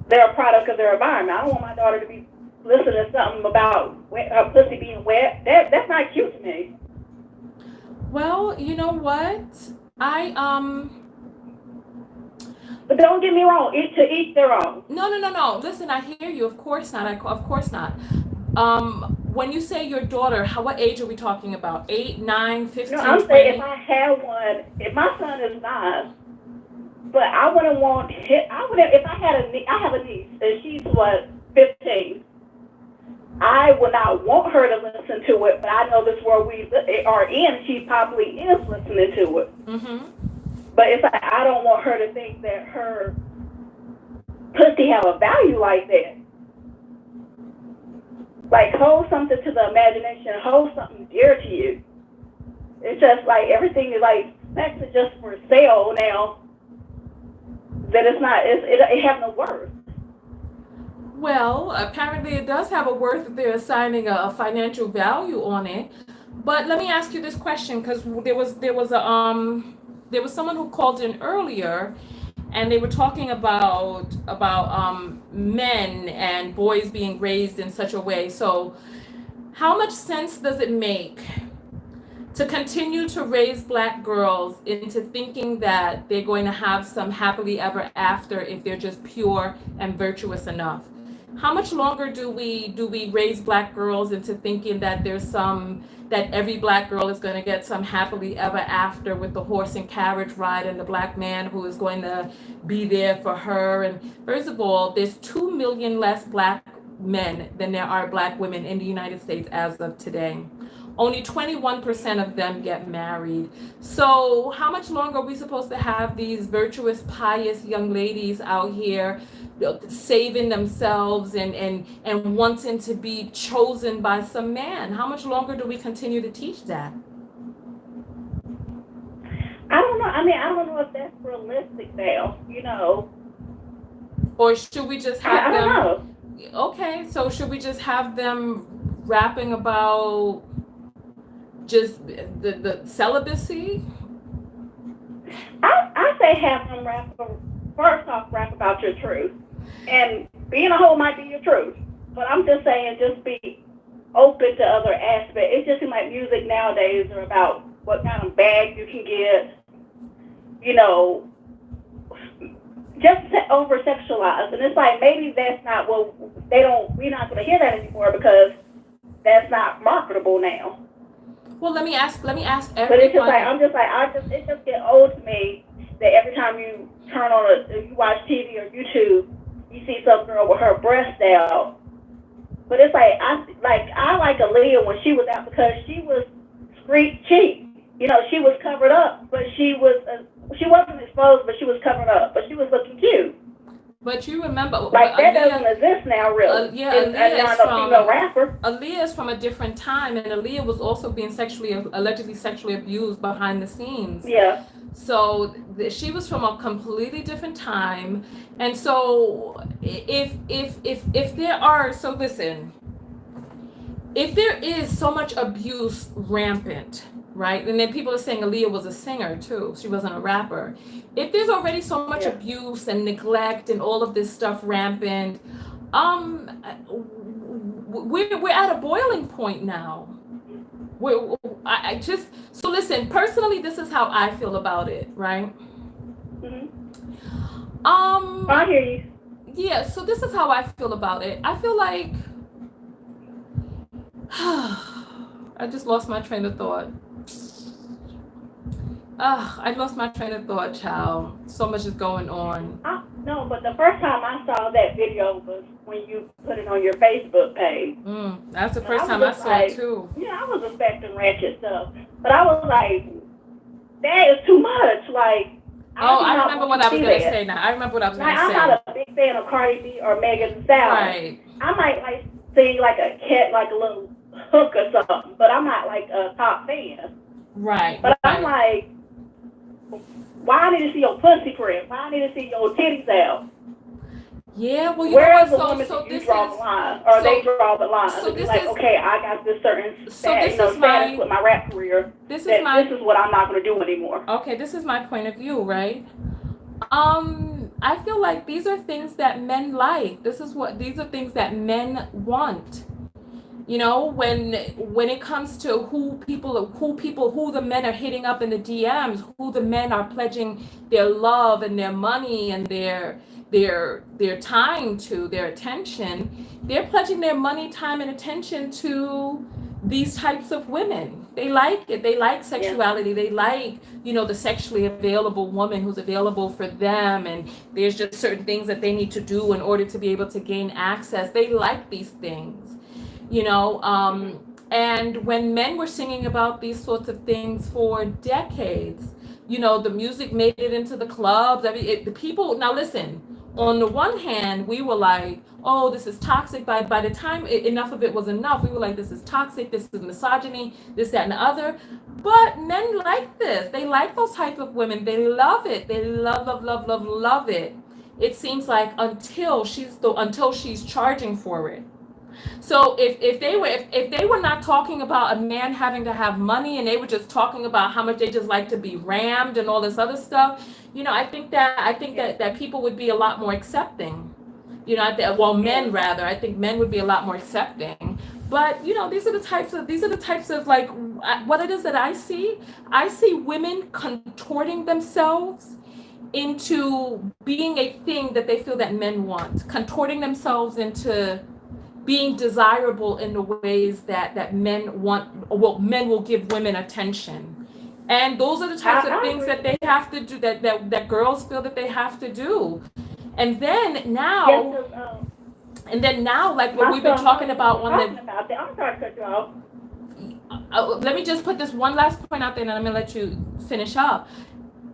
they're a product of their environment. I don't want my daughter to be listening to something about her pussy being wet. That's not cute to me. Well, you know what? But don't get me wrong, to each their own. No. Listen, I hear you. Of course not. Of course not. When you say your daughter, what age are we talking about? 8, 9, 15, No, I'm 20? saying if I had one, if my son is 9, but I wouldn't want him, if I have a niece, and she's 15. I would not want her to listen to it, but I know this world we are in, she probably is listening to it. Mm-hmm. But it's like, I don't want her to think that her pussy have a value like that. Like, hold something to the imagination, hold something dear to you. It's just like everything is like, sex is just for sale now. That it's not, it have no worth. Well, apparently it does have a worth if they're assigning a financial value on it. But let me ask you this question, because there was someone who called in earlier, and they were talking about men and boys being raised in such a way. So how much sense does it make to continue to raise Black girls into thinking that they're going to have some happily ever after if they're just pure and virtuous enough? How much longer do we raise black girls into thinking that that every black girl is going to get some happily ever after with the horse and carriage ride and the black man who is going to be there for her? And first of all, there's 2 million less black men than there are black women in the United States as of today. Only 21% of them get married. So how much longer are we supposed to have these virtuous, pious young ladies out here saving themselves and wanting to be chosen by some man? How much longer do we continue to teach that? I don't know. I mean, I don't know if that's realistic now, you know. Or should we just have I them? don't know. Okay, so should we just have them rapping about just the celibacy? I say have them first off rap about your truth. And being a hoe might be your truth. But I'm just saying just be open to other aspects. It just seems like music nowadays are about what kind of bag you can get, you know, just over sexualized. And it's like maybe that's not what we're not gonna hear that anymore because that's not marketable now. Well, let me ask everyone. But it's just like it just get old to me that every time you turn on you watch TV or YouTube, you see some girl with her breast out. But it's like I like Aaliyah when she was out because she was street cheap. You know, she was covered up, but she wasn't exposed, but she was covered up, but she was looking cute. But you remember, like that doesn't exist now, really. Aaliyah is from a different time, and Aaliyah was also being allegedly sexually abused behind the scenes. Yeah. So she was from a completely different time, and so if there are, so listen, if there is so much abuse rampant, right? And then people are saying Aaliyah was a singer too. She wasn't a rapper. If there's already so much abuse and neglect and all of this stuff rampant, we're at a boiling point now. So listen, personally, this is how I feel about it, right? Mm-hmm. I hear you. Yeah, so this is how I feel about it. I feel like I just lost my train of thought. I lost my train of thought, child. So much is going on. No, but the first time I saw that video was when you put it on your Facebook page. That's the first time I saw it too. Yeah, I was expecting ratchet stuff, but I was like, that is too much. Like, I remember what I was going to say now. I remember what I was going to say. I'm not a big fan of Cardi B or Megan Thee Stallion. Right. I might like sing like a cat, like a little hook or something, but I'm not like a top fan. Right. But I'm like, why I need to see your pussy print? Why I need to see your titties out? Yeah, well, where's the woman that you draw the line, or they draw the line? So this like, okay, I got this certain status with my rap career. This is what I'm not going to do anymore. Okay, this is my point of view, right? I feel like these are things that men like. These are things that men want. You know, when it comes to who the men are hitting up in the DMs, who the men are pledging their love and their money and their time to, their attention, they're pledging their money, time, and attention to these types of women. They like it. They like sexuality. They like, you know, the sexually available woman who's available for them. And there's just certain things that they need to do in order to be able to gain access. They like these things. You know, and when men were singing about these sorts of things for decades, you know, the music made it into the clubs. The people, now listen, on the one hand, we were like, oh, this is toxic. By the time enough of it was enough, we were like, this is toxic, this is misogyny, this, that, and the other. But men like this. They like those type of women. They love it. They love it. It seems like until she's charging for it. So if they were not talking about a man having to have money and they were just talking about how much they just like to be rammed and all this other stuff, you know, I think that people would be a lot more accepting. You know, men rather. I think men would be a lot more accepting. But you know, these are the types of like what it is that I see. I see women contorting themselves into being a thing that they feel that men want, contorting themselves into being desirable in the ways that men want. Well, men will give women attention, and those are the types of things that they have to do, that girls feel that they have to do. And then now, like what we've been talking about on the. I'm sorry to cut you off. Let me just put this one last point out there, and I'm gonna let you finish up.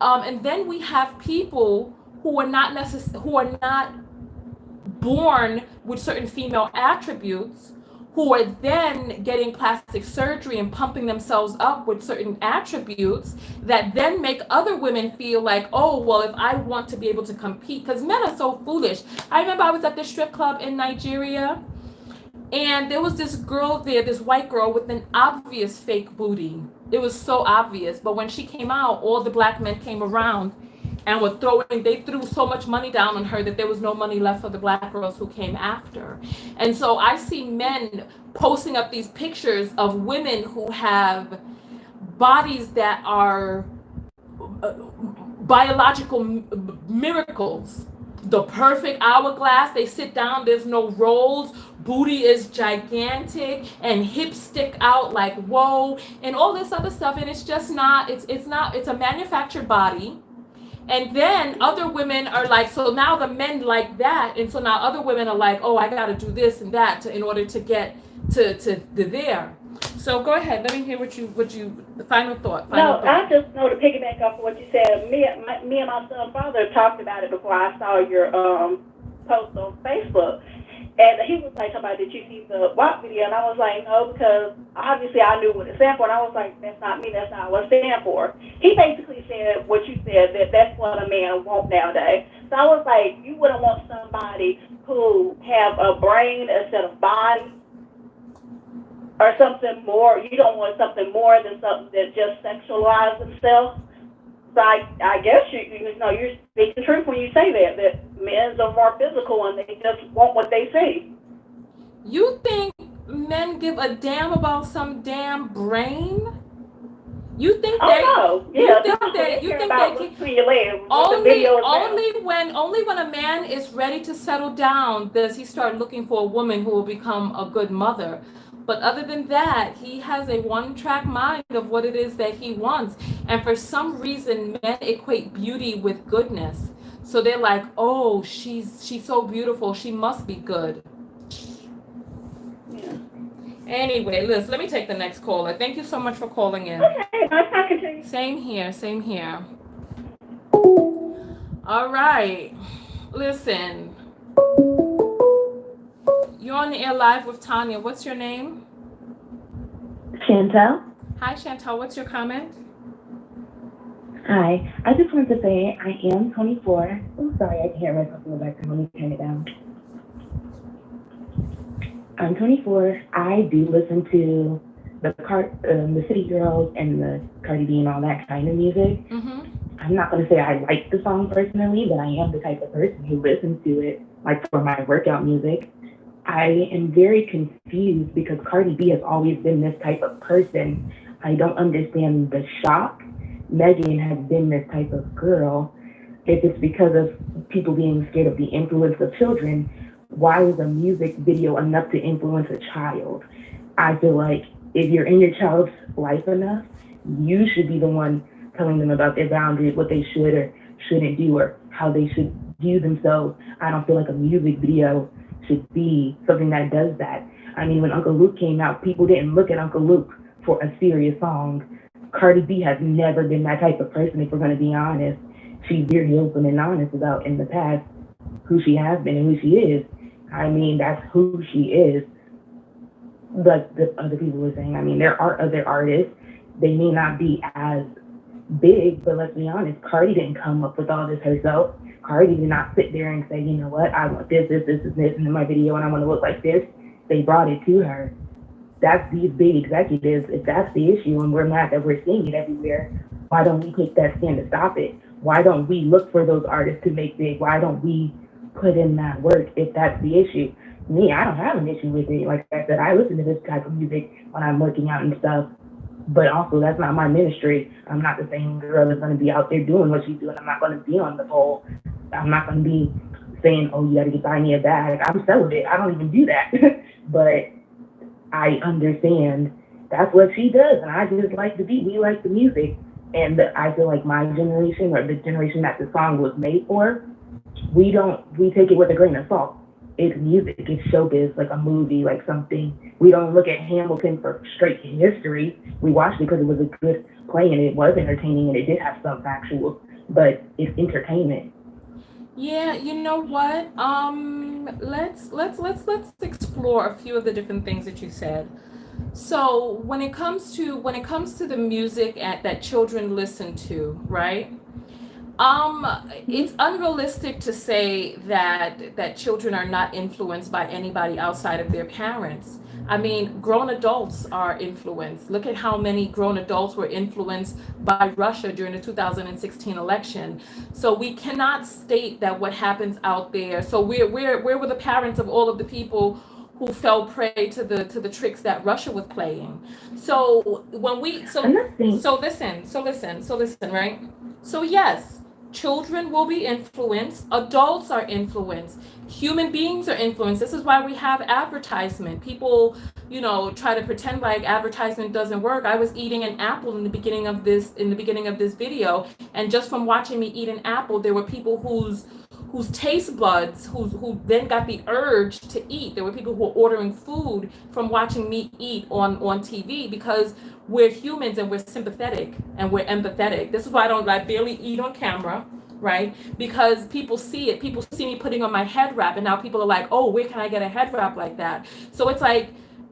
And then we have people who are not born with certain female attributes, who are then getting plastic surgery and pumping themselves up with certain attributes that then make other women feel like, oh, well, if I want to be able to compete, because men are so foolish. I remember I was at this strip club in Nigeria, and there was this girl there, this white girl with an obvious fake booty. It was so obvious. But when she came out, all the black men came around and they threw so much money down on her that there was no money left for the black girls who came after. And so I see men posting up these pictures of women who have bodies that are biological miracles. The perfect hourglass, they sit down, there's no rolls, booty is gigantic, and hips stick out like whoa, and all this other stuff. And it's just not, it's a manufactured body. And then other women are like, so now the men like that, and so now other women are like, oh, I got to do this and that in order to get to there. So go ahead. Let me hear what you the final thought. I just know to piggyback off of what you said. Me and my son's father talked about it before I saw your post on Facebook. And he was like, did you see the WAP video? And I was like, no, because obviously I knew what it stand for. And I was like, that's not me, that's not what it stand for. He basically said what you said, that's what a man wants nowadays. So I was like, you wouldn't want somebody who have a brain instead of body, or something more. You don't want something more than something that just sexualizes themselves. So I guess you're speaking truth when you say that men are more physical and they just want what they see. You think men give a damn about some damn brain? You think they? Oh, no. You think they only when a man is ready to settle down does he start looking for a woman who will become a good mother. But other than that, he has a one-track mind of what it is that he wants. And for some reason, men equate beauty with goodness. So they're like, oh, she's so beautiful. She must be good. Yeah. Anyway, Liz, let me take the next caller. Thank you so much for calling in. Okay, nice talking to you. Same here. All right. Listen. You're on the air live with Tonya. What's your name? Chantel. Hi, Chantel. What's your comment? Hi. I just wanted to say I am 24. I'm sorry, I can hear myself in the background. Let me turn it down. I'm 24. I do listen to the City Girls and the Cardi B and all that kind of music. Mm-hmm. I'm not going to say I like the song personally, but I am the type of person who listens to it, like for my workout music. I am very confused because Cardi B has always been this type of person. I don't understand the shock. Megan has been this type of girl. If it's because of people being scared of the influence of children, why is a music video enough to influence a child? I feel like if you're in your child's life enough, you should be the one telling them about their boundaries, what they should or shouldn't do, or how they should view themselves. I don't feel like a music video should be something that does that. I mean, when Uncle Luke came out, people didn't look at Uncle Luke for a serious song. Cardi B has never been that type of person, if we're going to be honest. She's very open and honest about, in the past, who she has been and who she is. I mean, that's who she is. But the other people were saying, I mean, there are other artists. They may not be as big, but let's be honest, Cardi didn't come up with all this herself. Cardi did not sit there and say, you know what, I want this in my video, and I want to look like this. They brought it to her. That's these big executives. If that's the issue and we're mad that we're seeing it everywhere, why don't we take that stand to stop it? Why don't we look for those artists to make big? Why don't we put in that work if that's the issue? Me, I don't have an issue with it. Like I said, I listen to this type of music when I'm working out and stuff. But also, that's not my ministry. I'm not the same girl that's going to be out there doing what she's doing. I'm not going to be on the pole. I'm not going to be saying, oh, you got to buy me a bag. I'm celibate. I don't even do that. But I understand that's what she does. And I just like the beat. We like the music. And I feel like my generation, or the generation that the song was made for, we take it with a grain of salt. It's music, it's showbiz, like a movie, like something. We don't look at Hamilton for straight history. We watched it because it was a good play and it was entertaining and it did have some factual, but it's entertainment. Yeah, you know what? Let's explore a few of the different things that you said. So when it comes to the music that children listen to, right? It's unrealistic to say that children are not influenced by anybody outside of their parents. I mean, grown adults are influenced. Look at how many grown adults were influenced by Russia during the 2016 election. So we cannot state that what happens out there. So where were the parents of all of the people who fell prey to the tricks that Russia was playing? So when we so listen, right? So yes, children will be influenced, adults are influenced, human beings are influenced. This is why we have advertisement. People, try to pretend like advertisement doesn't work. I was eating an apple in the beginning of this video, and just from watching me eat an apple, there were people whose taste buds, who then got the urge to eat. There were people who were ordering food from watching me eat on TV, because we're humans and we're sympathetic and we're empathetic. This is why I barely eat on camera, right? Because people see it. People see me putting on my head wrap, and now people are like, oh, where can I get a head wrap like that? So it's like,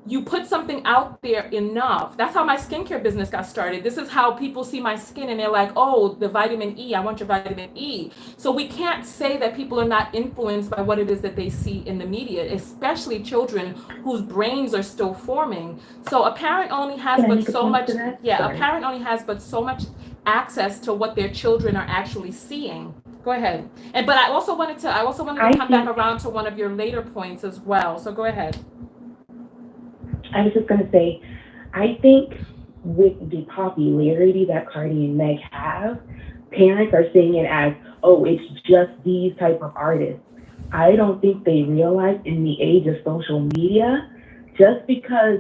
you put something out there enough. That's how my skincare business got started. This is how people see my skin and they're like, oh, the vitamin E, I want your vitamin E. So we can't say that people are not influenced by what it is that they see in the media, especially children whose brains are still forming. So a parent only has but so much access to what their children are actually seeing. Go ahead. But I also wanted to come back around to one of your later points as well. So go ahead. I was just going to say, I think with the popularity that Cardi and Meg have, parents are seeing it as, oh, it's just these type of artists. I don't think they realize in the age of social media, just because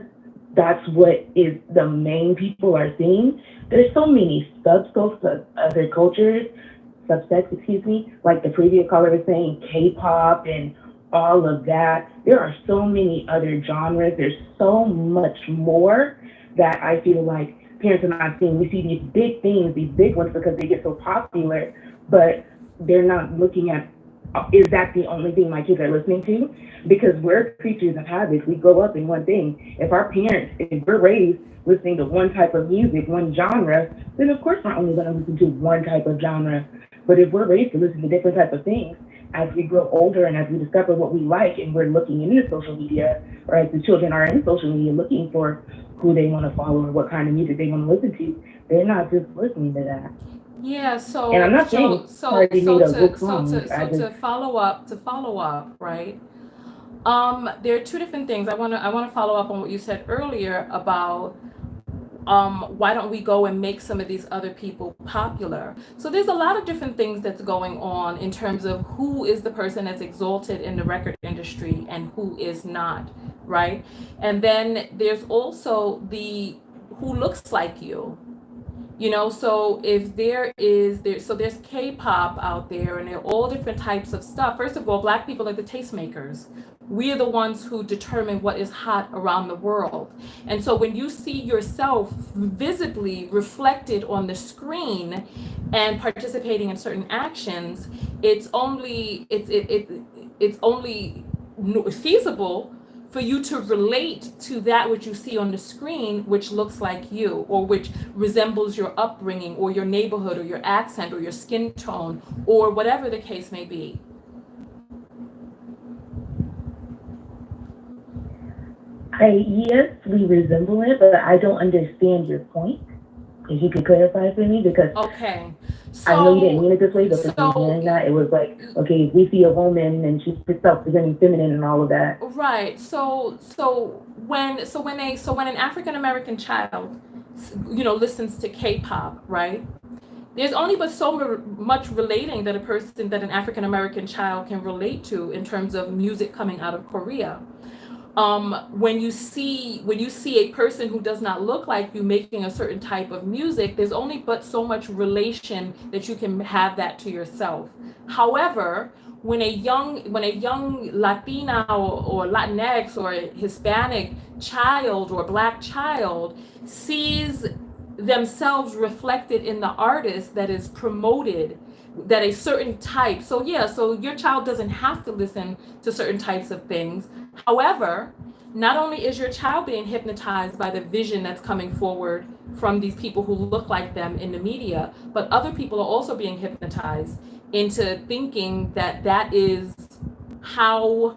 that's what is the main people are seeing, there's so many subsects of other cultures, like the previous caller was saying, K-pop and all of that. There are so many other genres. There's so much more that I feel like parents are not seeing. We see these big things, these big ones, because they get so popular, but they're not looking at, is that the only thing my kids are listening to? Because we're creatures of habits. We grow up in one thing. If we're raised listening to one type of music, one genre, then of course we're only going to listen to one type of genre. But if we're raised to listen to different types of things, as we grow older and as we discover what we like and we're looking into social media, or as the children are in social media looking for who they want to follow or what kind of music they want to listen to, they're not just listening to that. Yeah, so and I'm not saying to follow up, right? There are two different things. I want to follow up on what you said earlier about why don't we go and make some of these other people popular? So there's a lot of different things that's going on in terms of who is the person that's exalted in the record industry and who is not, right? And then there's also who looks like you. So if there's K-pop out there, and there are all different types of stuff. First of all, Black people are the tastemakers. We are the ones who determine what is hot around the world. And so when you see yourself visibly reflected on the screen and participating in certain actions, it's only feasible for you to relate to that which you see on the screen, which looks like you, or which resembles your upbringing, or your neighborhood, or your accent, or your skin tone, or whatever the case may be. Yes, we resemble it, but I don't understand your point. If you could clarify for me, because okay. So, I know you didn't mean it this way, but hearing that, it was like, okay, if we see a woman and she's self-presenting feminine and all of that. Right. So when an African American child listens to K-pop, right? There's only but so much relating that an African American child can relate to in terms of music coming out of Korea. When you see a person who does not look like you making a certain type of music, there's only but so much relation that you can have that to yourself. However, when a young Latina or Latinx or Hispanic child or Black child sees themselves reflected in the artist that is promoted, that a certain type, so your child doesn't have to listen to certain types of things. However, not only is your child being hypnotized by the vision that's coming forward from these people who look like them in the media, but other people are also being hypnotized into thinking that is how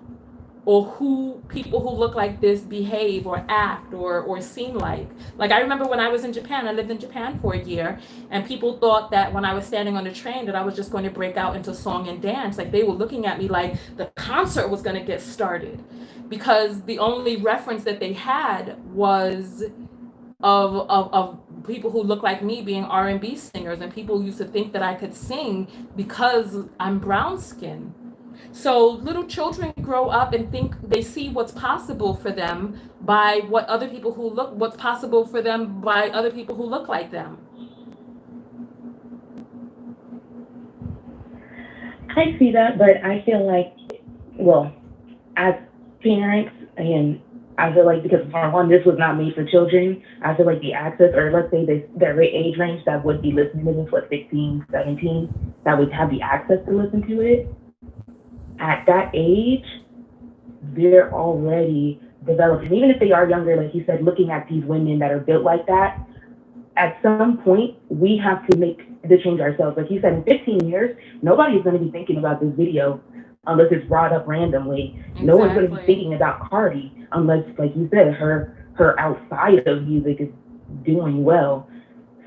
or who people who look like this behave or act or seem like. Like, I remember when I was in Japan, I lived in Japan for a year, and people thought that when I was standing on the train that I was just going to break out into song and dance. Like, they were looking at me like the concert was going to get started, because the only reference that they had was of people who look like me being R&B singers, and people used to think that I could sing because I'm brown skinned. So little children grow up and think they see what's possible for them by what's possible for them by other people who look like them. I see that, but I feel like, well, as parents, and I feel like because for one, this was not made for children, I feel like the access, or let's say their age range that would be listening to this, like 16, 17, that would have the access to listen to it, at that age, they're already developing. Even if they are younger, like you said, looking at these women that are built like that, at some point, we have to make the change ourselves. Like you said, in 15 years, nobody's going to be thinking about this video unless it's brought up randomly. Exactly. No one's going to be thinking about Cardi unless, like you said, her outside of music is doing well.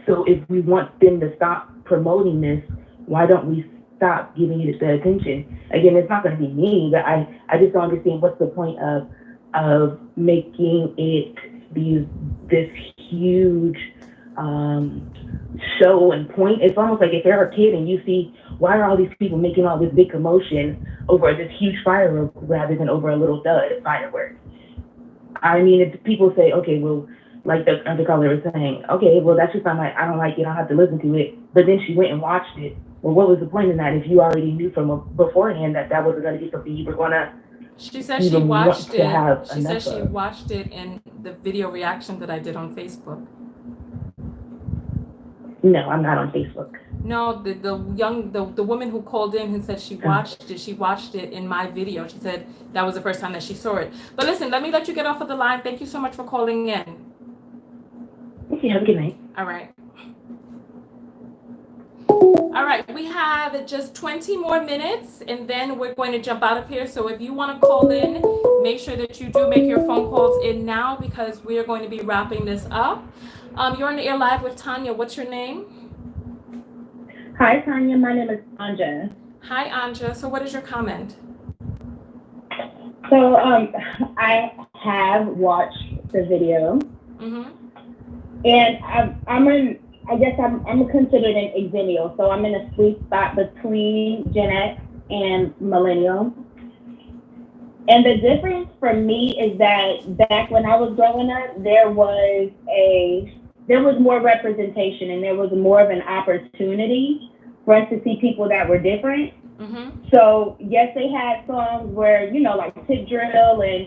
So if we want them to stop promoting this, why don't we stop giving it the attention? Again, it's not going to be me, but I just don't understand what's the point of making it this huge show and point. It's almost like if you're a kid and you see, why are all these people making all this big commotion over this huge firework rather than over a little dud firework? I mean, if people say, okay, well, like the undercaller was saying, okay, well, that's just not I don't like it, I don't have to listen to it. But then she went and watched it. Well, what was the point in that if you already knew from beforehand that wasn't going to be something you were going to? She said she watched it. She said she watched it in the video reaction that I did on Facebook. No, I'm not on Facebook. No, the woman who called in and said she watched it. She watched it in my video. She said that was the first time that she saw it. But listen, let me let you get off of the line. Thank you so much for calling in. Okay, have a good night. All right. All right, we have just 20 more minutes and then we're going to jump out of here. So if you want to call in, make sure that you do make your phone calls in now because we are going to be wrapping this up. You're on the air live with Tonya. What's your name? Hi, Tonya. My name is Anja. Hi, Anja. So what is your comment? So I have watched the video. Mm-hmm. And I'm considered an exennial, so I'm in a sweet spot between Gen X and millennial. And the difference for me is that back when I was growing up, there was more representation and there was more of an opportunity for us to see people that were different. Mm-hmm. So yes, they had songs where, like Tip Drill and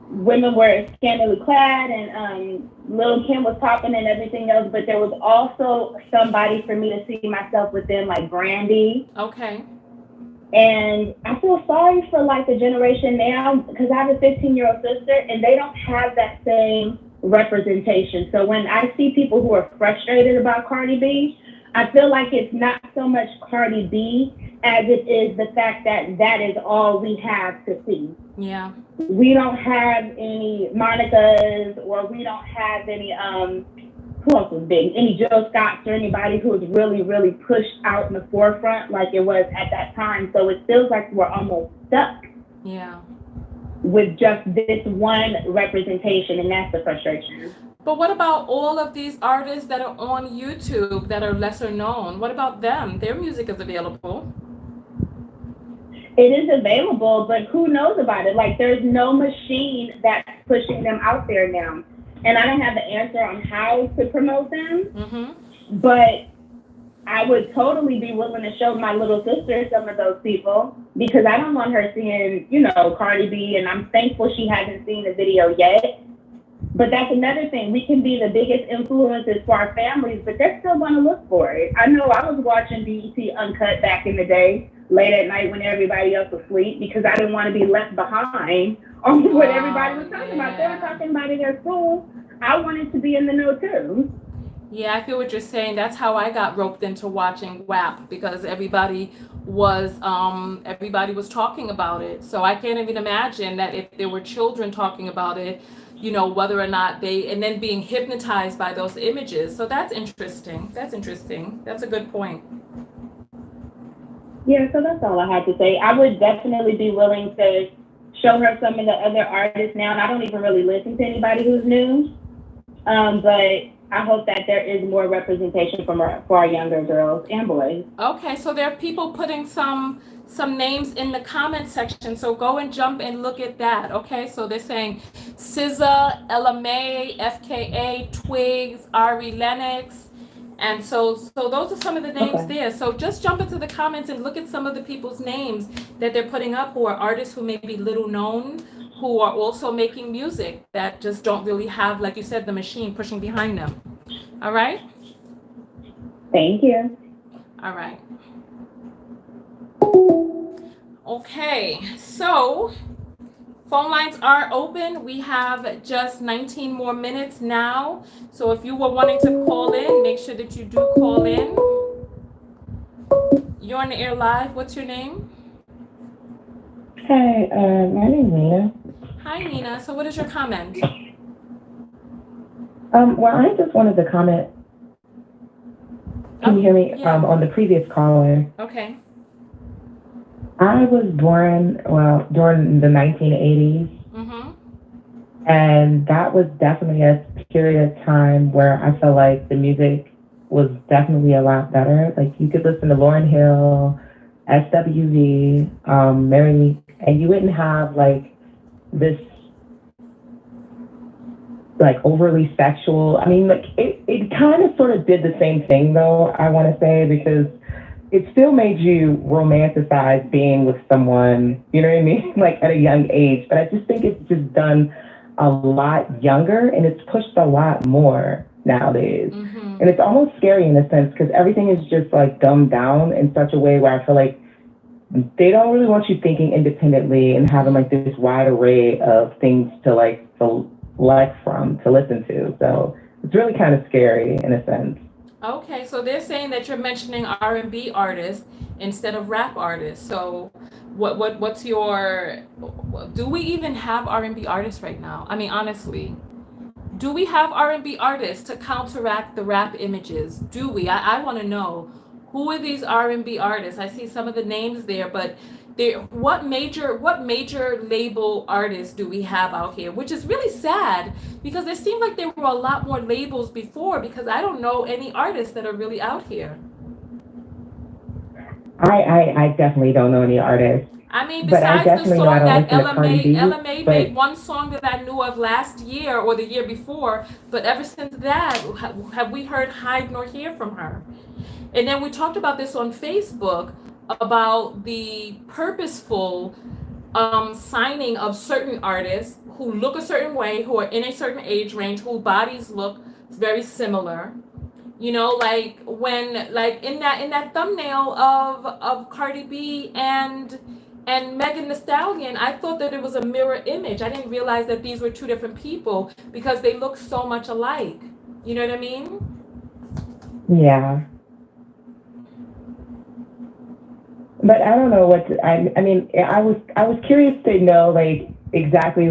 women were scantily clad and Lil' Kim was popping and everything else, but there was also somebody for me to see myself within, like Brandy. Okay. And I feel sorry for like the generation now because I have a 15-year-old sister and they don't have that same representation. So when I see people who are frustrated about Cardi B, I feel like it's not so much Cardi B as it is the fact that that is all we have to see. Yeah. We don't have any Monica's or we don't have any, who else was big? Any Jill Scotts or anybody who was really, really pushed out in the forefront like it was at that time. So it feels like we're almost stuck. Yeah. With just this one representation, and that's the frustration. But what about all of these artists that are on YouTube that are lesser known? What about them? Their music is available. It is available, but who knows about it? Like, there's no machine that's pushing them out there now. And I don't have the answer on how to promote them, but I would totally be willing to show my little sister some of those people, because I don't want her seeing, you know, Cardi B, and I'm thankful she hasn't seen the video yet. But that's another thing. We can be the biggest influences for our families, but they're still going to look for it. I know I was watching BET Uncut back in the day, late at night when everybody else was asleep, because I didn't want to be left behind on what everybody was talking about. They were talking about it at school. I wanted to be in the know too. Yeah, I feel what you're saying. That's how I got roped into watching WAP, because everybody was talking about it. So I can't even imagine that if there were children talking about it, you know, whether or not and then being hypnotized by those images. So that's interesting. That's a good point. Yeah, so that's all I had to say. I would definitely be willing to show her some of the other artists now, and I don't even really listen to anybody who's new. But I hope that there is more representation for our younger girls and boys. Okay, so there are people putting some names in the comment section, so go and jump and look at that. Okay, so they're saying SZA, Ella May, FKA, Twigs, Ari Lennox, and so those are some of the names there. So just jump into the comments and look at some of the people's names that they're putting up, who are artists who may be little known, who are also making music that just don't really have, like you said, the machine pushing behind them. All right? Thank you. All right. Okay, so phone lines are open. We have just 19 more minutes now. So if you were wanting to call in, make sure that you do call in. You're on the air live. What's your name? Hi, my name is Nina. Hi, Nina. So what is your comment? Well, I just wanted to comment. Can you hear me? Yeah. On the previous caller. Okay. I was born, well, during the 1980s. And that was definitely a period of time where I felt like the music was definitely a lot better. Like, you could listen to Lauryn Hill, SWV, Mary, and you wouldn't have like this like overly sexual. I mean, like it kind of sort of did the same thing though, I want to say, because it still made you romanticize being with someone, you know what I mean? Like at a young age. But I just think it's just done a lot younger, and it's pushed a lot more nowadays. And it's almost scary in a sense, because everything is just like dumbed down in such a way where I feel like they don't really want you thinking independently and having like this wide array of things to like select from, to listen to. So it's really kind of scary in a sense. Okay, so they're saying that you're mentioning R&B artists instead of rap artists. So what's your, do we even have R&B artists right now? I mean, honestly, do we have R&B artists to counteract the rap images? Do we? I want to know, who are these R&B artists? I see some of the names there, but what major label artists do we have out here? Which is really sad, because it seemed like there were a lot more labels before, because I don't know any artists that are really out here. I definitely don't know any artists. I mean, besides the song that Ella May but made, one song that I knew of last year or the year before, but ever since that, have we heard hide nor hear from her? And then we talked about this on Facebook, about the purposeful signing of certain artists who look a certain way, who are in a certain age range, whose bodies look very similar. You know, like when, like in that thumbnail of Cardi B and Megan Thee Stallion, I thought that it was a mirror image. I didn't realize that these were two different people, because they look so much alike. You know what I mean? Yeah. But I don't know what to, I mean, I was curious to know like exactly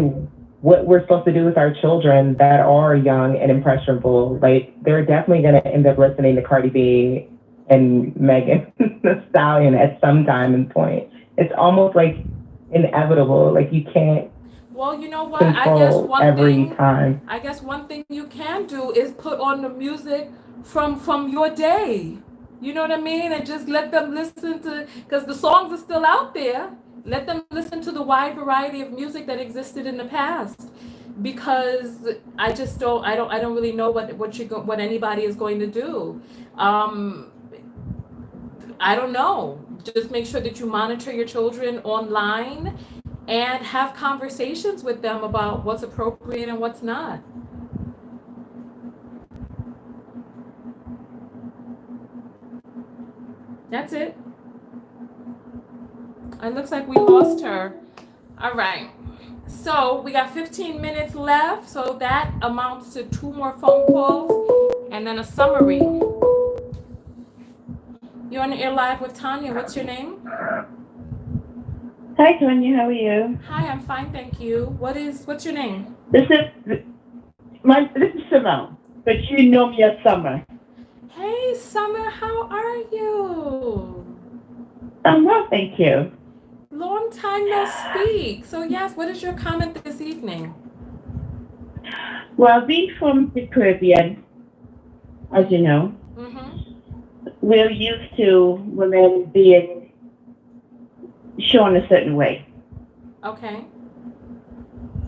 what we're supposed to do with our children that are young and impressionable. Like, they're definitely going to end up listening to Cardi B and Megan Thee Stallion at some time and point. It's almost like inevitable. Like, you can't. Well, you know what? I guess control one every thing. time. I guess one thing you can do is put on the music from your day. You know what I mean? And just let them listen to, because the songs are still out there. Let them listen to the wide variety of music that existed in the past. Because I just don't. I don't really know what anybody is going to do. Um, I don't know. Just make sure that you monitor your children online and have conversations with them about what's appropriate and what's not. That's it. It looks like we lost her. All right. So we got 15 minutes left. So that amounts to 2 more phone calls and then a summary. You're on the air live with Tonya. What's your name? Hi, Tonya. How are you? Hi, I'm fine, thank you. What's your name? This is Simone, but you know me as Summer. Hey, Summer, how are you? I'm well, thank you. Long time no speak. So yes, what is your comment this evening? Well, being from the Caribbean, as you know, we're used to women being shown a certain way. Okay.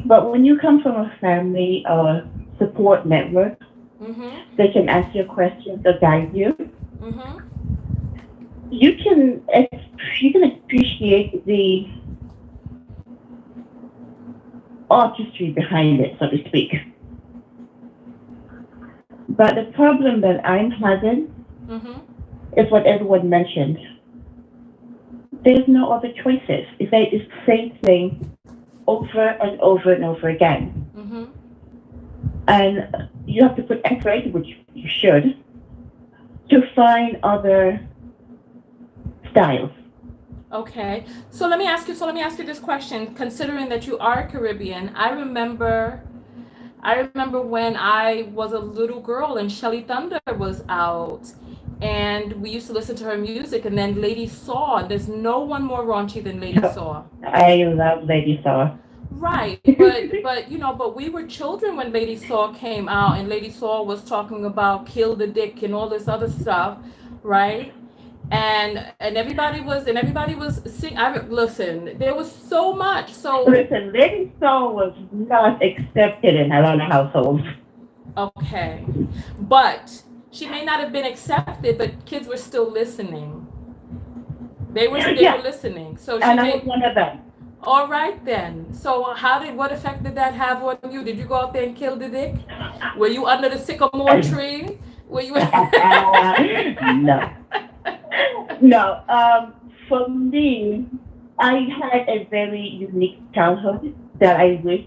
But when you come from a family or support network, they can ask you questions or guide you. You can appreciate the artistry behind it, so to speak. But the problem that I'm having is what everyone mentioned. There's no other choices. It's like the same thing over and over and over again. And you have to put effort, which you should, to find other styles. Okay. So let me ask you this question. Considering that you are Caribbean, I remember when I was a little girl and Shelly Thunder was out, and we used to listen to her music, and then Lady Saw. There's no one more raunchy than Lady Saw. I love Lady Saw. Right, but we were children when Lady Saw came out, and Lady Saw was talking about kill the dick and all this other stuff, right? And everybody was singing. Listen, there was so much. So listen, Lady Saw was not accepted in a lot of households. Okay, but she may not have been accepted, but kids were still listening. They were listening. So and I was one of them. All right then. So what effect did that have on you? Did you go out there and kill the dick? Were you under the sycamore tree? Were you? No. For me, I had a very unique childhood that I wish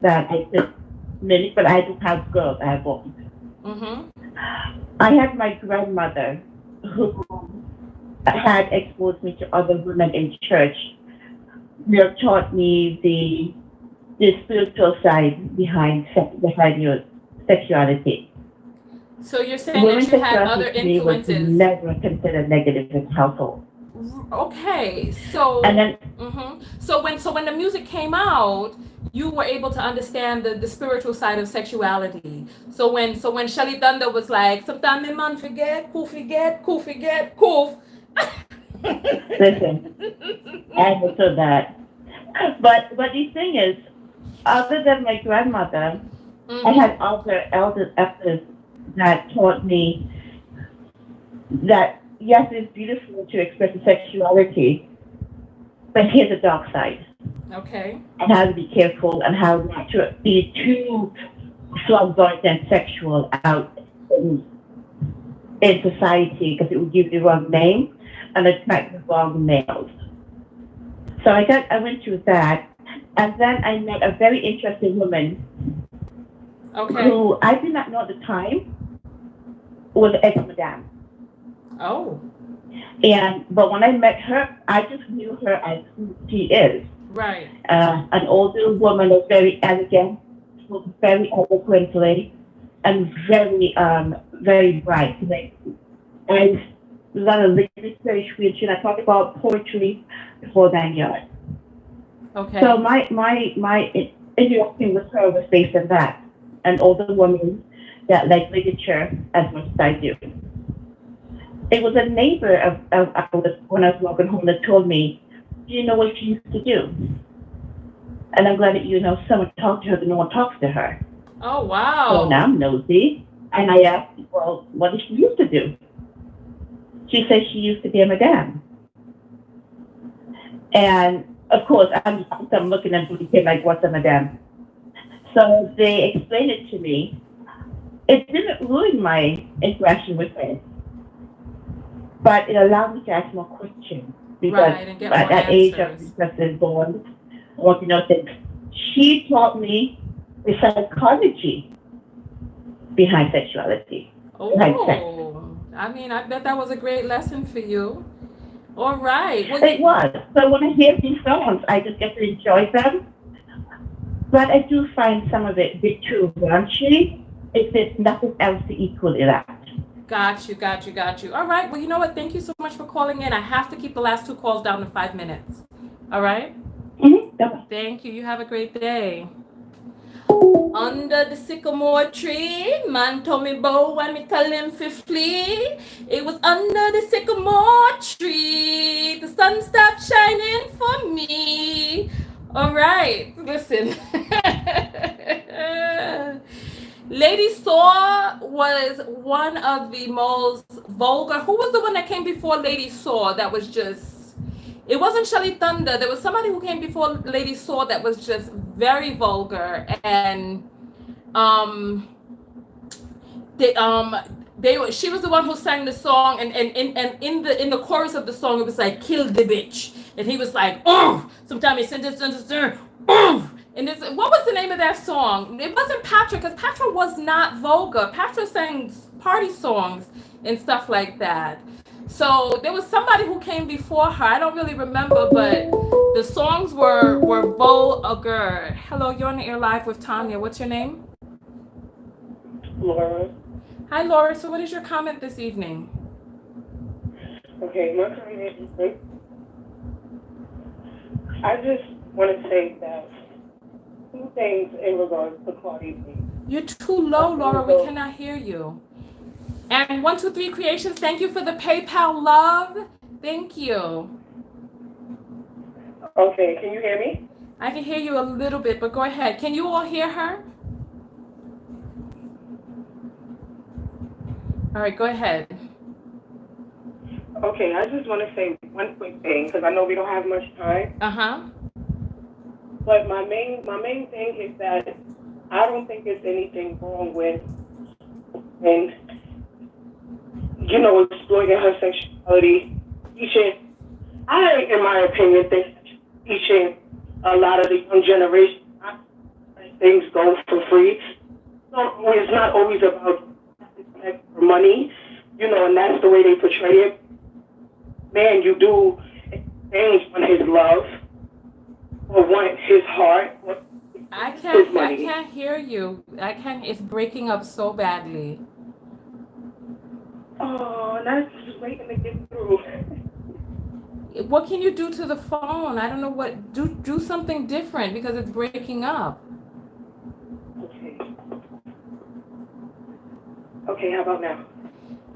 that I could mimic, but I don't have girls. I have boys. I had my grandmother who had exposed me to other women in church. They taught me the spiritual side behind your sexuality. So you're saying that you had other influences? Was never considered negative in household. Okay, so and then so when the music came out, you were able to understand the spiritual side of sexuality. So when Shelly Thunder was like, sometimes my man forget, koof. Listen, I understood that. But the thing is, other than my grandmother, I had other elders that taught me that yes, it's beautiful to express sexuality, but here's the dark side. Okay. And how to be careful and how not to be too flamboyant and sexual out in society, because it would give the wrong name and attract the wrong males. So I went through that, and then I met a very interesting woman who I did not know at the time was ex-madame. Oh. But when I met her, I just knew her as who she is. Right. An older woman was very elegant, spoke very eloquently, and very bright. And a lot of literature, which I talked about poetry, the whole 9 yards. Okay. So my interacting with her was based on that. An older woman that liked literature as much as I do. It was a neighbor of ours when I was walking home that told me, do you know what she used to do? And I'm glad that someone talked to her, but no one talks to her. Oh, wow. So now I'm nosy, and I asked, well, what did she used to do? She said she used to be a madame. And of course, I'm looking at the kid like, what's a madame? So they explained it to me. It didn't ruin my interaction with her, but it allowed me to ask more questions. Because and get at more that age of answers. excessive born, I want to know things. She taught me the psychology behind sexuality. Behind sex. Oh, I mean, I bet that was a great lesson for you. All right. Well, It was. So when I hear these songs, I just get to enjoy them. But I do find some of it a bit too raunchy if there's nothing else to equal that. Got you. All right. Well, you know what? Thank you so much for calling in. I have to keep the last 2 calls down to 5 minutes. All right? Mm-hmm. Thank you. You have a great day. Under the sycamore tree, man told me bow when me tell him to flee. It was under the sycamore tree. The sun stopped shining for me. All right. Listen. Lady Saw was one of the most vulgar. Who was the one that came before Lady Saw that was just... It wasn't Shelly Thunder. There was somebody who came before Lady Saw that was just very vulgar. And she was the one who sang the song, and in the chorus of the song it was like, kill the bitch. And he was like, oh, sometimes he said this, oh. And this, what was the name of that song? It wasn't Patra, because Patra was not vulgar. Patra sang party songs and stuff like that. So there was somebody who came before her. I don't really remember, but the songs were vulgar. Hello, you're on the air live with Tonya. What's your name? Laura. Hi, Laura. So what is your comment this evening? Okay, my comment is, I just want to say that 2 things in regards to Cardi B. You're too low, Laura. We cannot hear you. And 123 Creations, thank you for the PayPal love. Thank you. Okay, can you hear me? I can hear you a little bit, but go ahead. Can you all hear her? All right, go ahead. Okay, I just want to say one quick thing, because I know we don't have much time. Uh-huh. But my main thing is that I don't think there's anything wrong with exploiting her sexuality. I, in my opinion, think teaching a lot of the young generation things go for free. So it's not always about money, and that's the way they portray it. Man, you do exchange on his love or want his heart. I can't hear you. It's breaking up so badly. Oh, that's just waiting to get through. What can you do to the phone? I don't know what. Do something different because it's breaking up. Okay, how about now?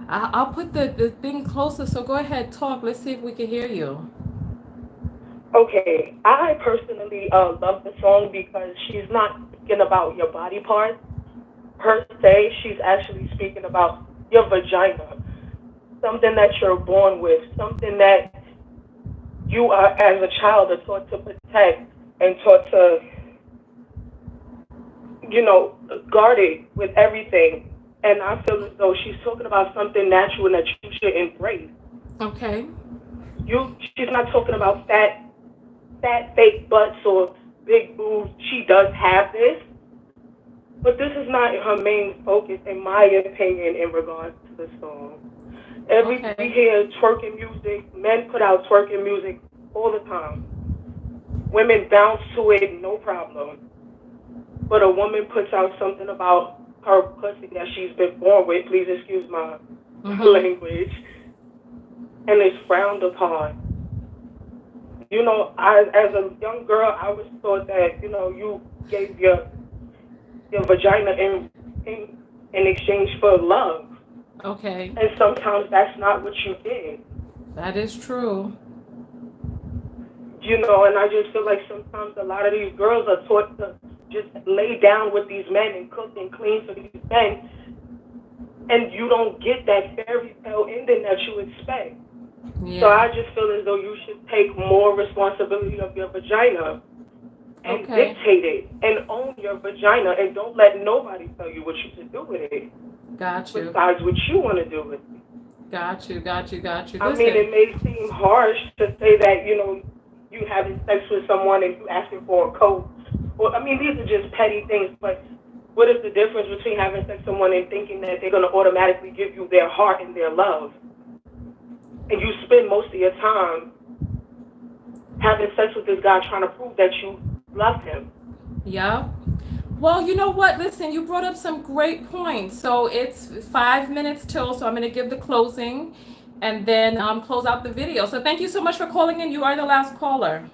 I'll put the thing closer, so go ahead, talk. Let's see if we can hear you. Okay, I personally love the song because she's not speaking about your body parts per se. She's actually speaking about your vagina, something that you're born with, something that you are, as a child, are taught to protect and taught to, guard it with everything. And I feel as though she's talking about something natural and that you should embrace. Okay. She's not talking about fat fake butts or big boobs. She does have this, but this is not her main focus, in my opinion, in regards to the song. We hear twerking music. Men put out twerking music all the time. Women bounce to it, no problem. But a woman puts out something about her pussy that she's been born with, please excuse my language, and it's frowned upon. You know, as a young girl, I was taught that, you know, you gave your vagina in exchange for love. Okay. And sometimes that's not what you did. That is true. You know, and I just feel like sometimes a lot of these girls are taught to just lay down with these men and cook and clean for these men, and you don't get that fairy tale ending that you expect. Yeah. So I just feel as though you should take more responsibility of your vagina and dictate it and own your vagina, and don't let nobody tell you what you should do with it. Got you. Besides what you want to do with it. Got you. I mean, it may seem harsh to say that, you know, you having sex with someone and you asking for a coat. Well, I mean, these are just petty things, but what is the difference between having sex with someone and thinking that they're going to automatically give you their heart and their love? And you spend most of your time having sex with this guy trying to prove that you love him. Yeah. Well, you know what? Listen, you brought up some great points. So it's 5 minutes till, so I'm going to give the closing and then close out the video. So thank you so much for calling in. You are the last caller.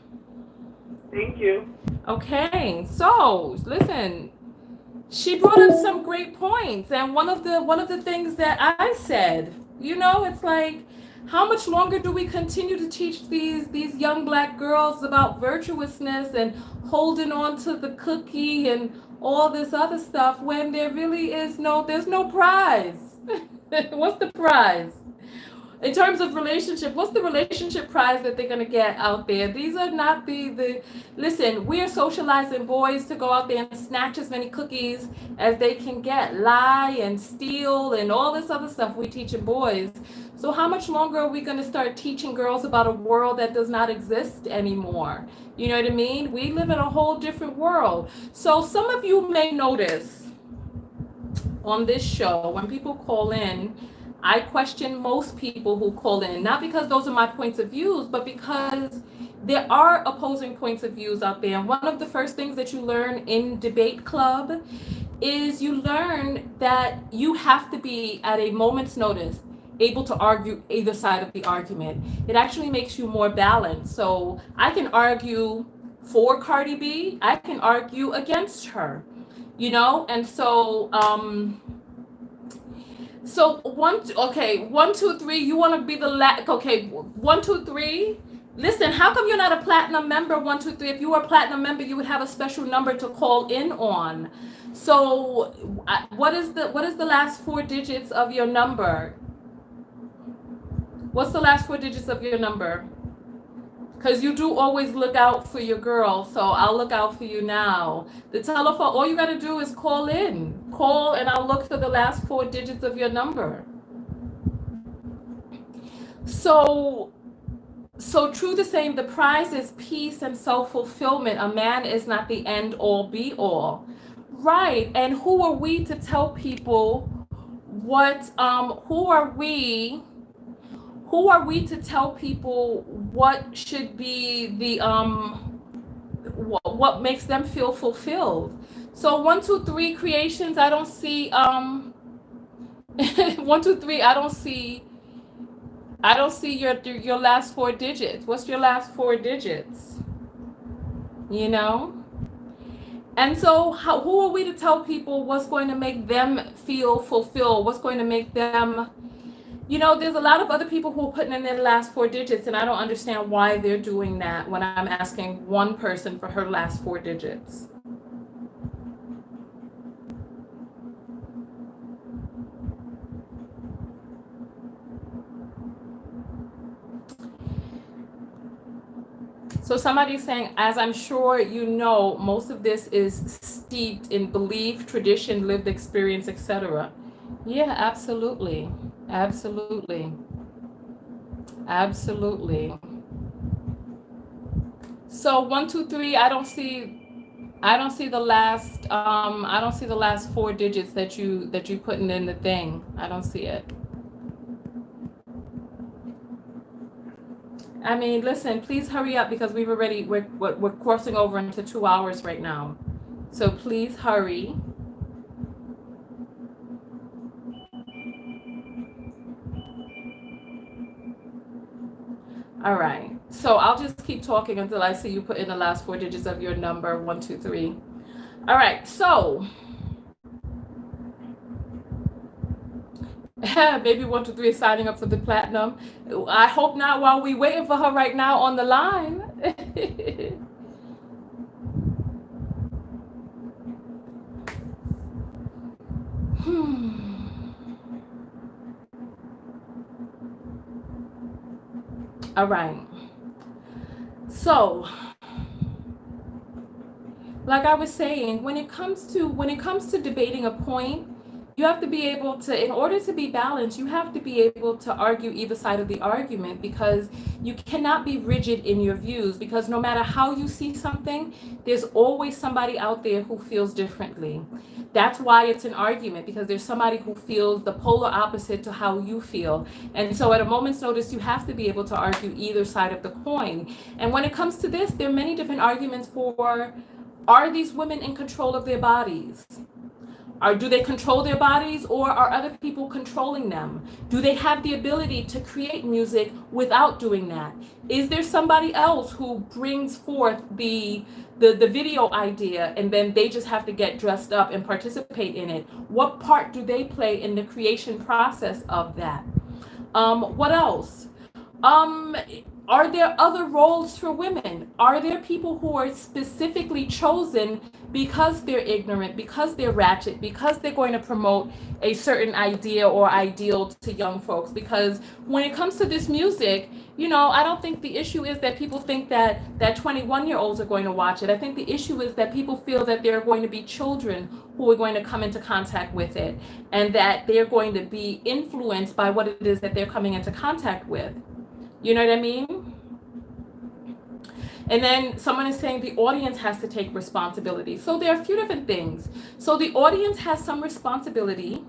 Thank you. Okay. So listen, she brought up some great points. And one of the things that I said, you know, it's like, how much longer do we continue to teach these young black girls about virtuousness and holding on to the cookie and all this other stuff when there really is there's no prize? What's the prize? In terms of relationship, what's the relationship prize that they're going to get out there? These are not listen, we are socializing boys to go out there and snatch as many cookies as they can get, lie and steal and all this other stuff we teaching boys. So how much longer are we going to start teaching girls about a world that does not exist anymore? You know what I mean? We live in a whole different world. So some of you may notice on this show, when people call in, I question most people who call in, not because those are my points of views, but because there are opposing points of views out there. And one of the first things that you learn in debate club is you learn that you have to be at a moment's notice able to argue either side of the argument. It actually makes you more balanced. So I can argue for Cardi B, I can argue against her, you know? And so, so 1, 2, 3, you want to be the okay, 1, 2, 3. Listen, how come you're not a platinum member? 1, 2, 3. If you were a platinum member, you would have a special number to call in on. So, what is the last 4 digits of your number? What's the last 4 digits of your number? Because you do always look out for your girl, so I'll look out for you now. The telephone, all you got to do is call in. Call, and I'll look for the last 4 digits of your number. So true to saying, the prize is peace and self-fulfillment. A man is not the end all be all. Right, and who are we to tell people what, who are we to tell people what should be the what makes them feel fulfilled? So 1, 2, 3 creations, I don't see 1, 2, 3, I don't see your last 4 digits. What's your last 4 digits? You know? And so who are we to tell people what's going to make them feel fulfilled? What's going to make them, you know, there's a lot of other people who are putting in their last 4 digits, and I don't understand why they're doing that when I'm asking one person for her last 4 digits. So somebody's saying, as I'm sure you know, most of this is steeped in belief, tradition, lived experience, etc. Yeah, absolutely. Absolutely. Absolutely. So 1, 2, 3, I don't see the last I don't see the last 4 digits that you putting in the thing. I don't see it. I mean, listen, please hurry up because we're crossing over into 2 hours right now. So please hurry. All right. So I'll just keep talking until I see you put in the last 4 digits of your number, 123. All right, so maybe 123 is signing up for the platinum. I hope not while we waiting for her right now on the line. All right. So, like I was saying, when it comes to debating a point, you have to be able to, in order to be balanced, you have to be able to argue either side of the argument, because you cannot be rigid in your views, because no matter how you see something, there's always somebody out there who feels differently. That's why it's an argument, because there's somebody who feels the polar opposite to how you feel. And so at a moment's notice, you have to be able to argue either side of the coin. And when it comes to this, there are many different arguments for, are these women in control of their bodies? Or do they control their bodies, or are other people controlling them? Do they have the ability to create music without doing that? Is there somebody else who brings forth the video idea and then they just have to get dressed up and participate in it? What part do they play in the creation process of that? What else? Are there other roles for women? Are there people who are specifically chosen because they're ignorant, because they're ratchet, because they're going to promote a certain idea or ideal to young folks? Because when it comes to this music, you know, I don't think the issue is that people think that 21-year-olds are going to watch it. I think the issue is that people feel that there are going to be children who are going to come into contact with it, and that they're going to be influenced by what it is that they're coming into contact with. You know what I mean? And then someone is saying the audience has to take responsibility. So there are a few different things. So the audience has some responsibility.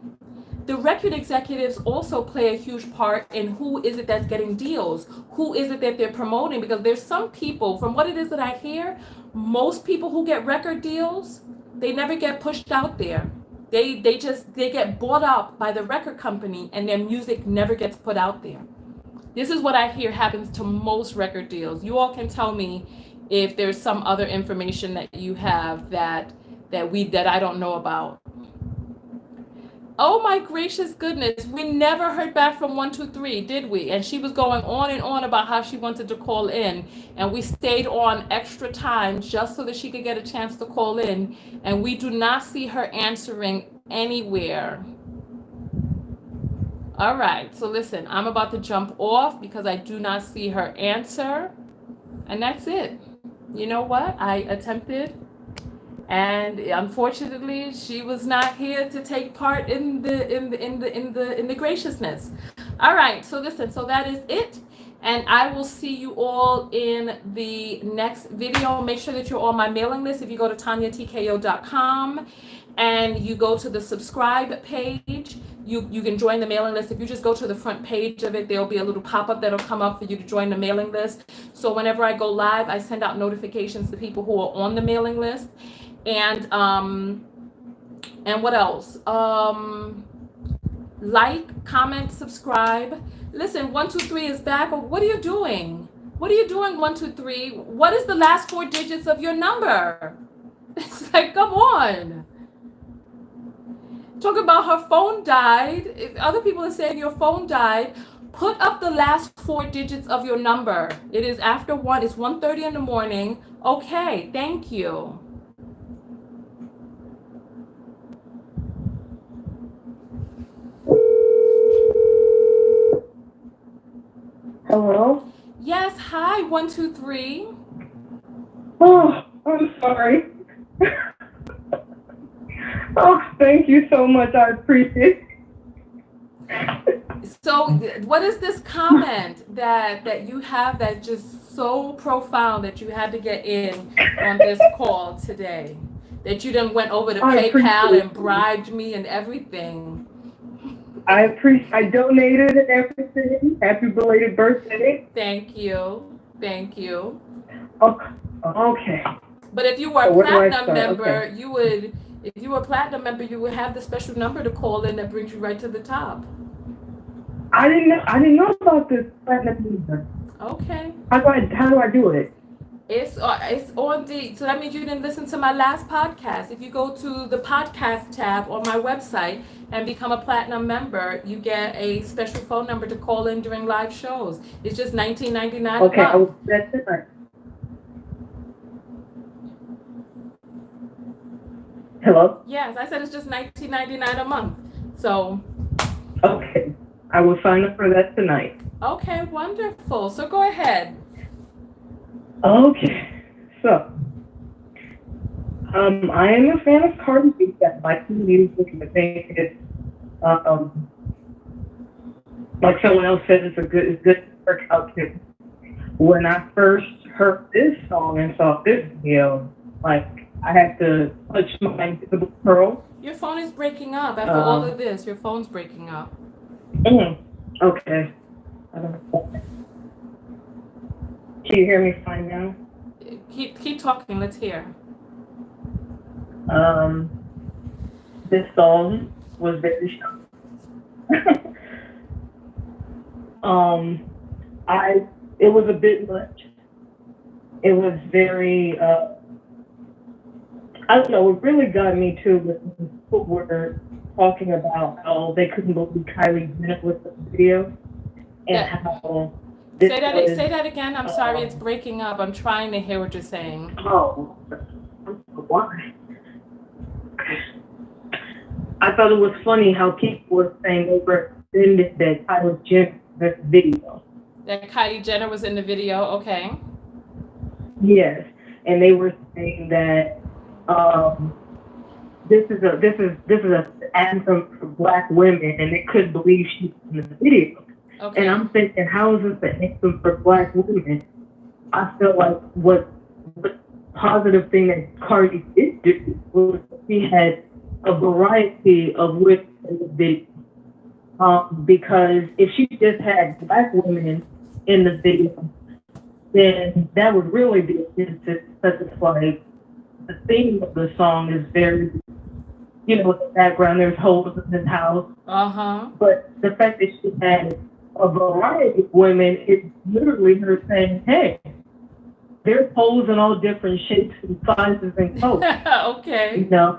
The record executives also play a huge part in who is it that's getting deals, who is it that they're promoting, because there's some people, from what it is that I hear, most people who get record deals, they never get pushed out there. They get bought up by the record company, and their music never gets put out there. This is what I hear happens to most record deals. You all can tell me if there's some other information that you have that I don't know about. Oh my gracious goodness, we never heard back from 123, did we? And she was going on and on about how she wanted to call in, and we stayed on extra time just so that she could get a chance to call in, and we do not see her answering anywhere. All right, so listen, I'm about to jump off because I do not see her answer, and that's it. You know what? I attempted, and unfortunately, she was not here to take part in the graciousness. All right, so listen, so that is it, and I will see you all in the next video. Make sure that you're on my mailing list. If you go to TonyaTKO.com and you go to the subscribe page, you can join the mailing list. If you just go to the front page of it, there'll be a little pop-up that'll come up for you to join the mailing list. So whenever I go live, I send out notifications to people who are on the mailing list. And what else? Like, comment, subscribe. Listen, 123 is back. What are you doing? What are you doing, 123? What is the last 4 digits of your number? It's like, come on. Talking about her phone died. If other people are saying your phone died, put up the last 4 digits of your number. It is after 1. It's 1:30 in the morning. Okay, thank you. Hello? Yes, hi, 123. Oh, I'm sorry. Oh, thank you so much. I appreciate it. So what is this comment that you have that's just so profound that you had to get in on this call today? That you done went over to PayPal and bribed me and everything. I donated and everything. Happy belated birthday. Thank you. Thank you. Okay. But if you were a platinum member, you would, if you were a platinum member, you would have the special number to call in that brings you right to the top. I didn't know about this platinum member. Okay. How do I do it? It's on the, so that means you didn't listen to my last podcast. If you go to the podcast tab on my website and become a platinum member, you get a special phone number to call in during live shows. It's just $19.99 Okay, a month. that's it. Hello? Yes, I said it's just $19.99 a month. So. Okay, I will sign up for that tonight. Okay, wonderful. So go ahead. Okay, so I am a fan of Cardi B. I like the music, and I think it's like someone else said, it's good workout too. When I first heard this song and saw this video, like I had to touch my invisible pearl. Your phone is breaking up after all of this. Your phone's breaking up. Okay. I don't know. Can you hear me fine now? Keep talking. Let's hear. This song was very shocking. It was a bit much. It was very, I don't know, it really got me too when people were talking about how they couldn't believe Kylie Jenner was the video and how this Say that again. I'm sorry, it's breaking up. I'm trying to hear what you're saying. Oh, why? I thought it was funny how people were saying they represented that Kylie Jenner in this video. That Kylie Jenner was in the video. Okay. Yes, and they were saying that this is an anthem for Black women, and they couldn't believe she was in the video. Okay. And I'm thinking, how is this an anthem for Black women? I feel like what positive thing that Cardi did do was she had a variety of women in the video. Because if she just had Black women in the video, then that would really be offensive, because it's like the theme of the song is very, in the background there's holes in his house. But the fact that she had a variety of women, it's literally her saying, hey, there's holes in all different shapes and sizes and colors. Okay. So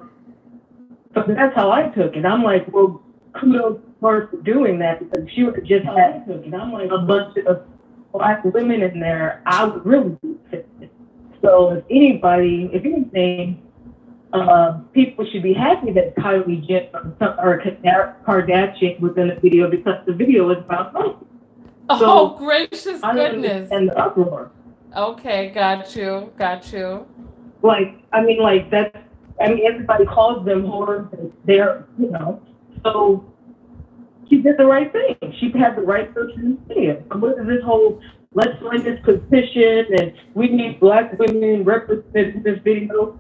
that's how I took it. I'm like, well, kudos to her for doing that, because she would have just had a bunch of Black women in there, I would really be offended. So if anything, people should be happy that Kylie Jenner or Kardashian was in the video, because the video is about something. Oh, gracious goodness. And the uproar. Okay, got you. Everybody calls them whores, and they're, so she did the right thing. She had the right person in the video. So what is this whole, let's sign this petition, and we need Black women represented in this video?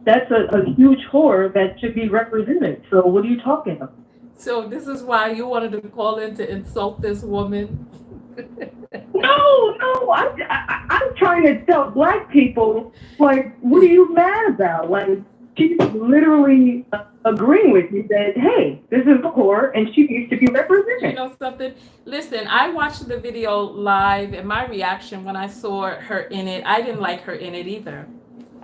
That's a huge whore that should be represented. So what are you talking about? So this is why you wanted to call in to insult this woman? No, I'm trying to tell Black people, like, what are you mad about? Like, she's literally agreeing with you that, hey, this is a whore and she needs to be represented. You know something? Listen, I watched the video live, and my reaction when I saw her in it, I didn't like her in it either.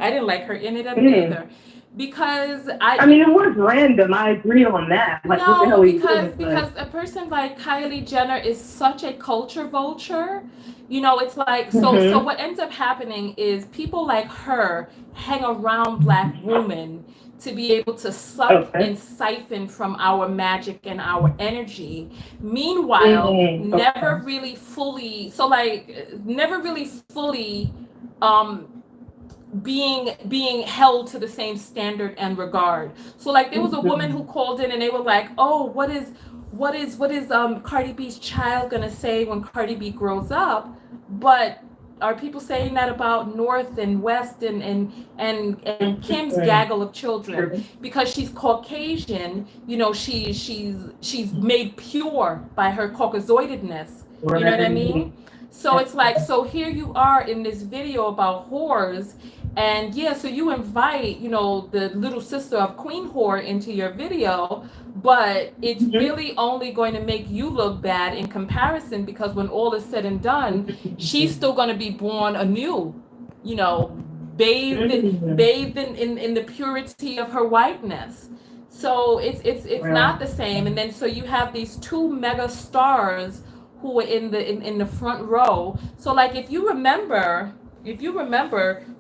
Either. Because it was random. I agree on that. Like, what the hell are you doing? Because a person like Kylie Jenner is such a culture vulture. It's like, so what ends up happening is people like her hang around Black women to be able to suck and siphon from our magic and our energy. Meanwhile, never really fully being held to the same standard and regard. So like there was a woman who called in and they were like, oh, what is Cardi B's child gonna say when Cardi B grows up? But are people saying that about North and West and Kim's gaggle of children? Because she's Caucasian, she's made pure by her Caucasoidedness. You know what I mean? So it's like, so here you are in this video about whores, and so you invite, the little sister of Queen Whore into your video, but it's really only going to make you look bad in comparison, because when all is said and done, she's still going to be born anew, you know, bathed in the purity of her whiteness. So it's not the same. And then so you have these two mega stars who were in the front row. So like if you remember,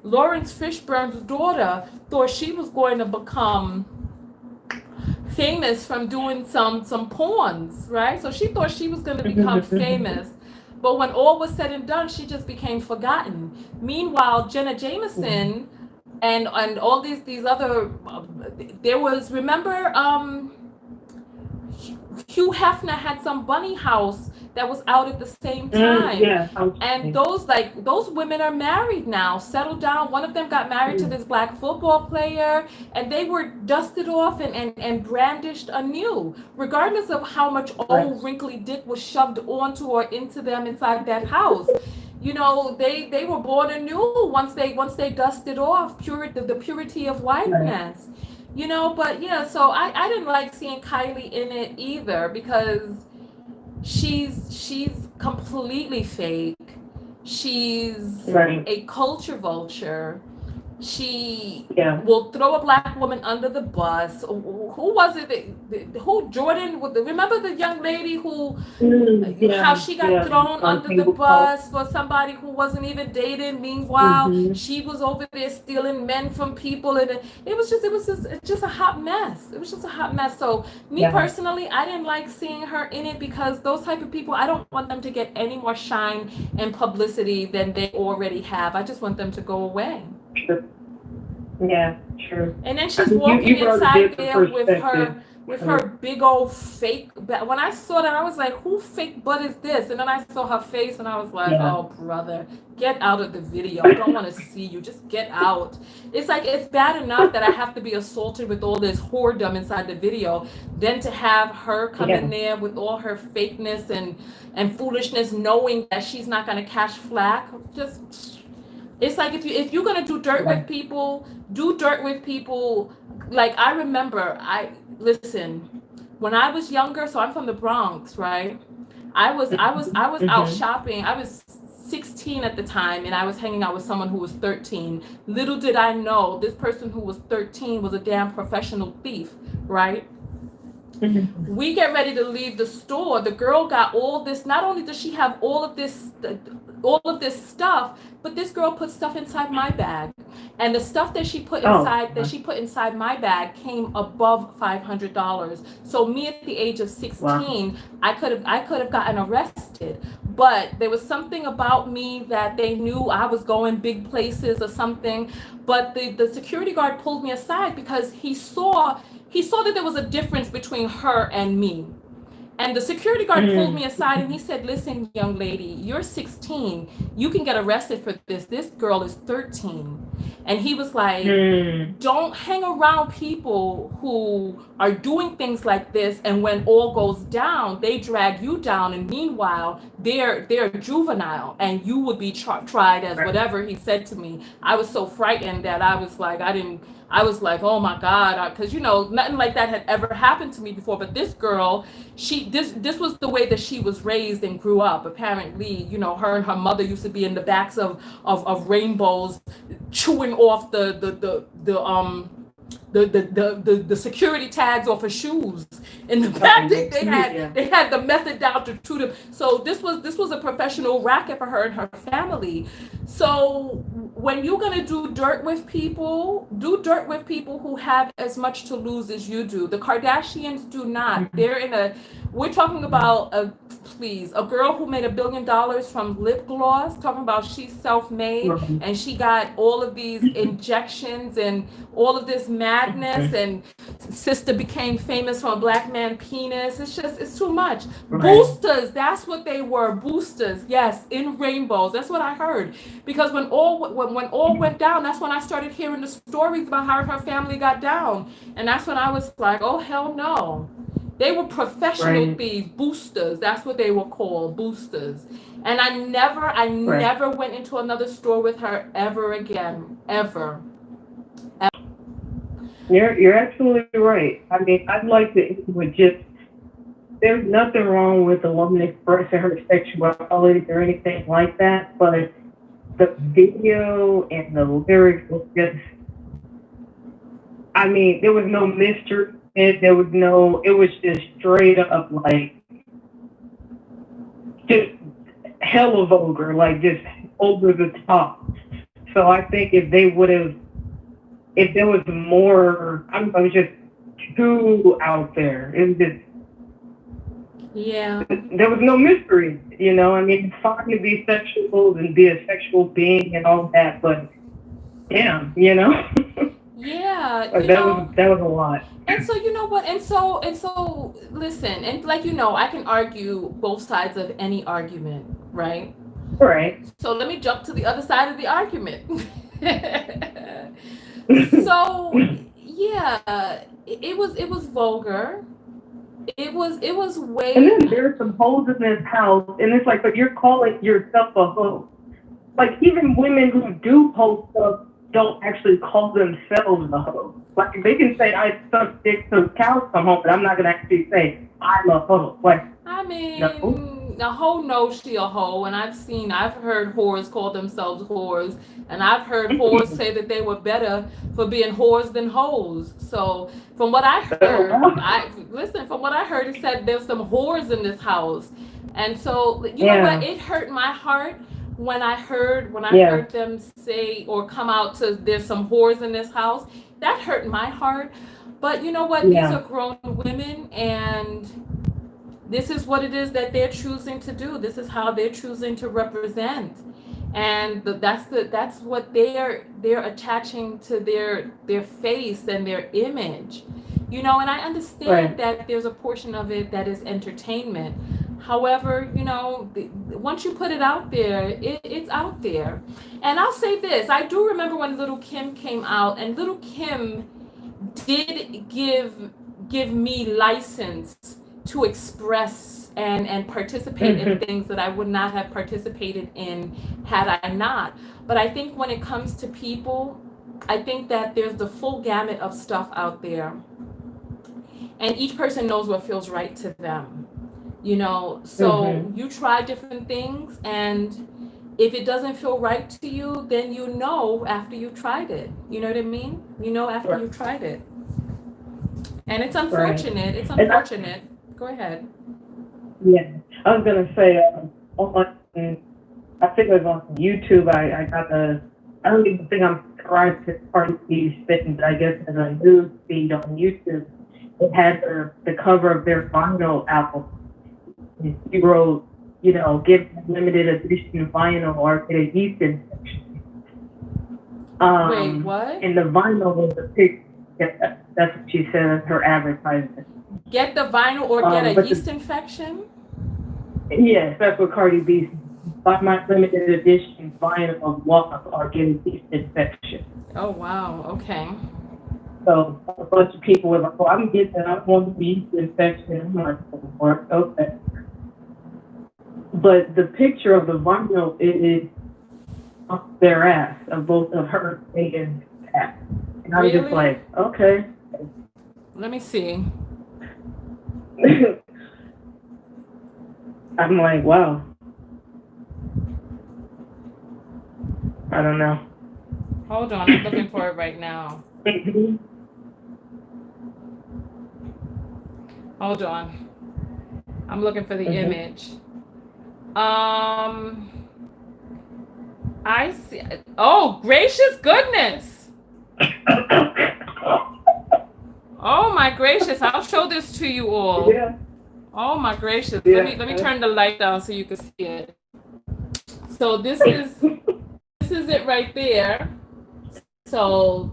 Lawrence Fishburne's daughter thought she was going to become famous from doing some porns, right? So she thought she was going to become famous. But when all was said and done, she just became forgotten. Meanwhile, Jenna Jameson and all these other, there was, remember, Hugh Hefner had some bunny house that was out at the same time. And those women are married now, settled down. One of them got married to this black football player, and they were dusted off and brandished anew, regardless of how much old wrinkly dick was shoved onto or into them inside that house. You know, they were born anew once they dusted off the purity of whiteness. You know, but yeah, so I didn't like seeing Kylie in it either, because she's completely fake. She's a culture vulture. She will throw a black woman under the bus. Who was it? Who Jordan? Remember the young lady who, how she got thrown under the bus for somebody who wasn't even dating. Meanwhile, she was over there stealing men from people, and it was just a hot mess. It was just a hot mess. So me personally, I didn't like seeing her in it, because those type of people, I don't want them to get any more shine and publicity than they already have. I just want them to go away. Yeah, true. And then she's walking inside there with her big old fake butt. When I saw that, I was like, who fake butt is this? And then I saw her face and I was like, oh, brother, get out of the video. I don't want to see you. Just get out. It's like, it's bad enough that I have to be assaulted with all this whoredom inside the video, then to have her come in there with all her fakeness and foolishness, knowing that she's not going to catch flack. Just... It's like if you're gonna do dirt with people, do dirt with people. Like I remember, listen, when I was younger, so I'm from the Bronx, right? I was out shopping. I was 16 at the time, and I was hanging out with someone who was 13. Little did I know, this person who was 13 was a damn professional thief, right? We get ready to leave the store. The girl got all this. Not only does she have all of this stuff, but this girl put stuff inside my bag, and the stuff that she put inside my bag came above $500. So me at the age of 16, I could have gotten arrested. But there was something about me that they knew I was going big places or something. But the security guard pulled me aside because he saw that there was a difference between her and me. And the security guard pulled me aside and he said, listen, young lady, you're 16. You can get arrested for this. This girl is 13. And he was like, don't hang around people who are doing things like this. And when all goes down, they drag you down. And meanwhile, they're juvenile and you would be tried as whatever he said to me. I was so frightened that I was like, oh my God, because nothing like that had ever happened to me before. But this girl, this was the way that she was raised and grew up. Apparently, her and her mother used to be in the backs of rainbows, chewing off the security tags off her shoes. In the back, they had the method down to them. So this was a professional racket for her and her family. So when you're gonna do dirt with people who have as much to lose as you do. The Kardashians do not. We're talking about a girl who made $1 billion from lip gloss, talking about she's self-made and she got all of these injections and all of this madness, and sister became famous from a black man penis. It's too much. Boosters, that's what they were. Boosters, yes, in rainbows. That's what I heard. Because when all went down, that's when I started hearing the stories about how her family got down. And that's when I was like, oh hell no. They were professional thieves, boosters. That's what they were called, boosters. And I never went into another store with her ever again, ever. You're absolutely right. I mean, I'd like to end with just, there's nothing wrong with a woman expressing her sexuality or anything like that, but the video and the lyrics was just, I mean, there was no mystery. It was just straight up like, just hella vulgar, like just over the top. So I think if there was more, it was just too out there. It was just, Yeah. there was no mystery, you know. I mean, it's fine to be sexual and be a sexual being and all that, but damn, you know. Yeah, Like, that was a lot. And so you know what? And so listen, and like I can argue both sides of any argument, right? Right. So let me jump to the other side of the argument. So yeah, it was vulgar. It was way. And then there's some hoes in this house, and it's like, but you're calling yourself a hoe. Like, even women who do post stuff don't actually call themselves a hoe. Like, they can say, I suck dick till cows come home, but I'm not going to actually say, I'm a hoe. Like, I mean, no. a hoe knows she a hoe, and I've heard whores call themselves whores, and I've heard whores say that they were better for being whores than hoes. So from what I heard, from what I heard, it said there's some whores in this house, and so you know what? It hurt my heart when I heard them say or come out to there's some whores in this house. That hurt my heart. But you know what? These are grown women, and this is what it is that they're choosing to do. This is how they're choosing to represent, and that's what they're attaching to their face and their image, you know. And I understand that there's a portion of it that is entertainment. However, you know, once you put it out there, it's out there. And I'll say this: I do remember when Little Kim came out, and Little Kim did give me license to express and participate in things that I would not have participated in had I not. But I think when it comes to people, I think that there's the full gamut of stuff out there, and each person knows what feels right to them, you know. So you try different things, and if it doesn't feel right to you, then you know after you tried it. You know what I mean? You know after you tried it. And it's unfortunate. It's unfortunate. Go ahead. Yeah, I was gonna say, I think it was on YouTube. I got I don't even think I'm subscribed to part of these things, but I guess as a news feed on YouTube, it had the cover of their vinyl album. She wrote, you know, give limited edition vinyl or get a yeast infection. Wait, what? And the vinyl was a picture. That's what she said in her advertisement. Get the vinyl or get a yeast infection? Yes, that's what Cardi B said. Buy my limited edition vinyl of WAP or get a yeast infection. Oh, wow. Okay. So a bunch of people were like, oh, I'm getting it. I want the yeast infection. I'm like, okay. But the picture of the vinyl is up their ass, of both of her and Pat. And I'm just like, okay. Let me see. I'm like, wow. I don't know. Hold on, I'm looking for it right now. Hold on. I'm looking for the image. I see. Oh, gracious goodness. Oh my gracious, I'll show this to you all. Yeah. Oh my gracious. Yeah. Let me turn the light down so you can see it. So this is it right there. So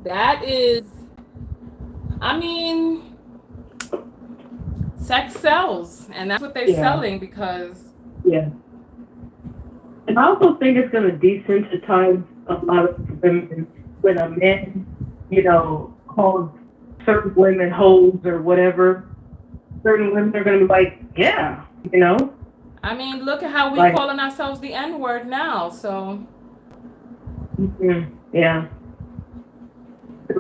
that is, I mean, sex sells, and that's what they're selling because. Yeah. And I also think it's going to desensitize a lot of women when a man, you know, calls certain women hoes or whatever. Certain women are going to be like, yeah, you know. I mean, look at how we're calling ourselves the N-word now, so. Yeah.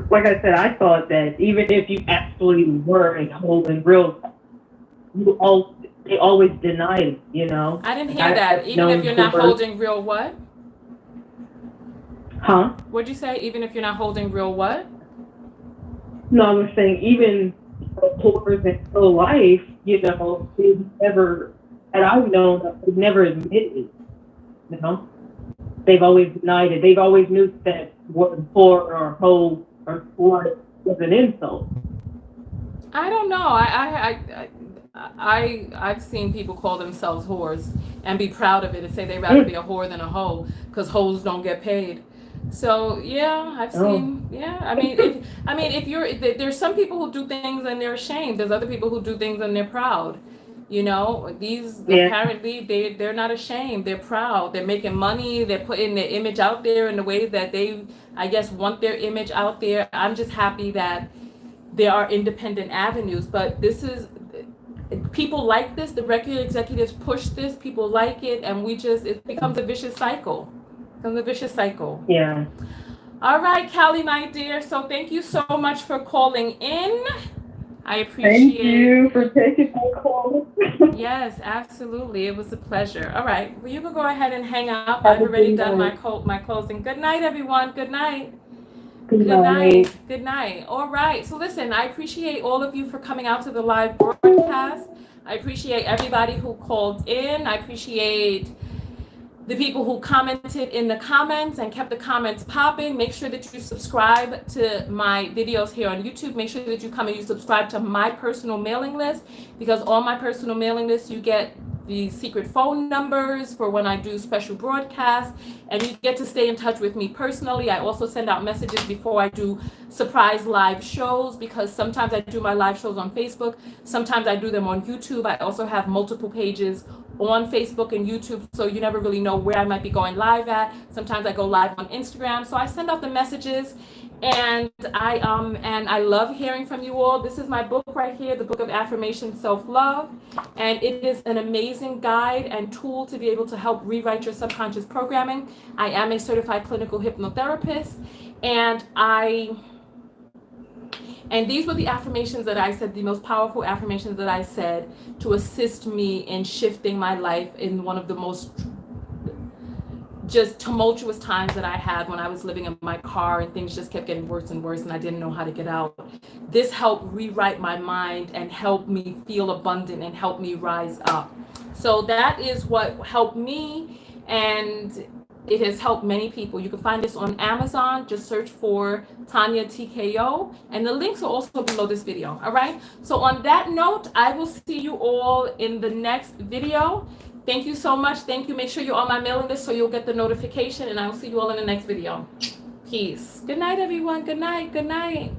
like I said, I thought that even if you actually were holding real, they always denied it, you know? I didn't Like, hear that. I've Even if known you're not whores- holding real what? Huh? What'd you say? Even if you're not holding real what? No, I was saying even whores in real life, you know, they've never, and I've known, they've never admitted it, you know? They've always denied it. They've always knew that word whore or hoe or slut was an insult. I don't know. I've seen people call themselves whores and be proud of it and say they'd rather be a whore than a hoe because hoes don't get paid. So yeah, I've seen. Yeah, I mean, if you're there's some people who do things and they're ashamed. There's other people who do things and they're proud. You know, apparently they're not ashamed. They're proud. They're making money. They're putting their image out there in the way that they, I guess, want their image out there. I'm just happy that there are independent avenues, but this is, people like this, the record executives push this, people like it, and it becomes a vicious cycle. Yeah. All right, Callie, my dear, so thank you so much for calling in. I appreciate Thank you for taking my call. Yes, absolutely. It was a pleasure. All right, well, you can go ahead and hang up. I've already done my closing. Good night, everyone. Good night. Good night. Good night. All right. So listen, I appreciate all of you for coming out to the live broadcast. I appreciate everybody who called in. I appreciate the people who commented in the comments and kept the comments popping. Make sure that you subscribe to my videos here on YouTube. Make sure that you come and you subscribe to my personal mailing list, because on my personal mailing list, you get the secret phone numbers for when I do special broadcasts, and you get to stay in touch with me personally. I also send out messages before I do surprise live shows, because sometimes I do my live shows on Facebook, sometimes I do them on YouTube. I also have multiple pages on Facebook and YouTube, so you never really know where I might be going live at. Sometimes I go live on Instagram, so I send out the messages, and I love hearing from you all. This is my book right here, the Book of Affirmation Self-Love, and it is an amazing guide and tool to be able to help rewrite your subconscious programming. I am a certified clinical hypnotherapist, and these were the affirmations that I said, the most powerful affirmations that I said to assist me in shifting my life in one of the most just tumultuous times that I had when I was living in my car and things just kept getting worse and worse and I didn't know how to get out. This helped rewrite my mind and help me feel abundant and help me rise up. So that is what helped me, and it has helped many people. You can find this on Amazon. Just search for Tonya TKO, and the links are also below this video. All right. So on that note, I will see you all in the next video. Thank you so much. Thank you. Make sure you're on my mailing list so you'll get the notification, and I will see you all in the next video. Peace. Good night, everyone. Good night. Good night.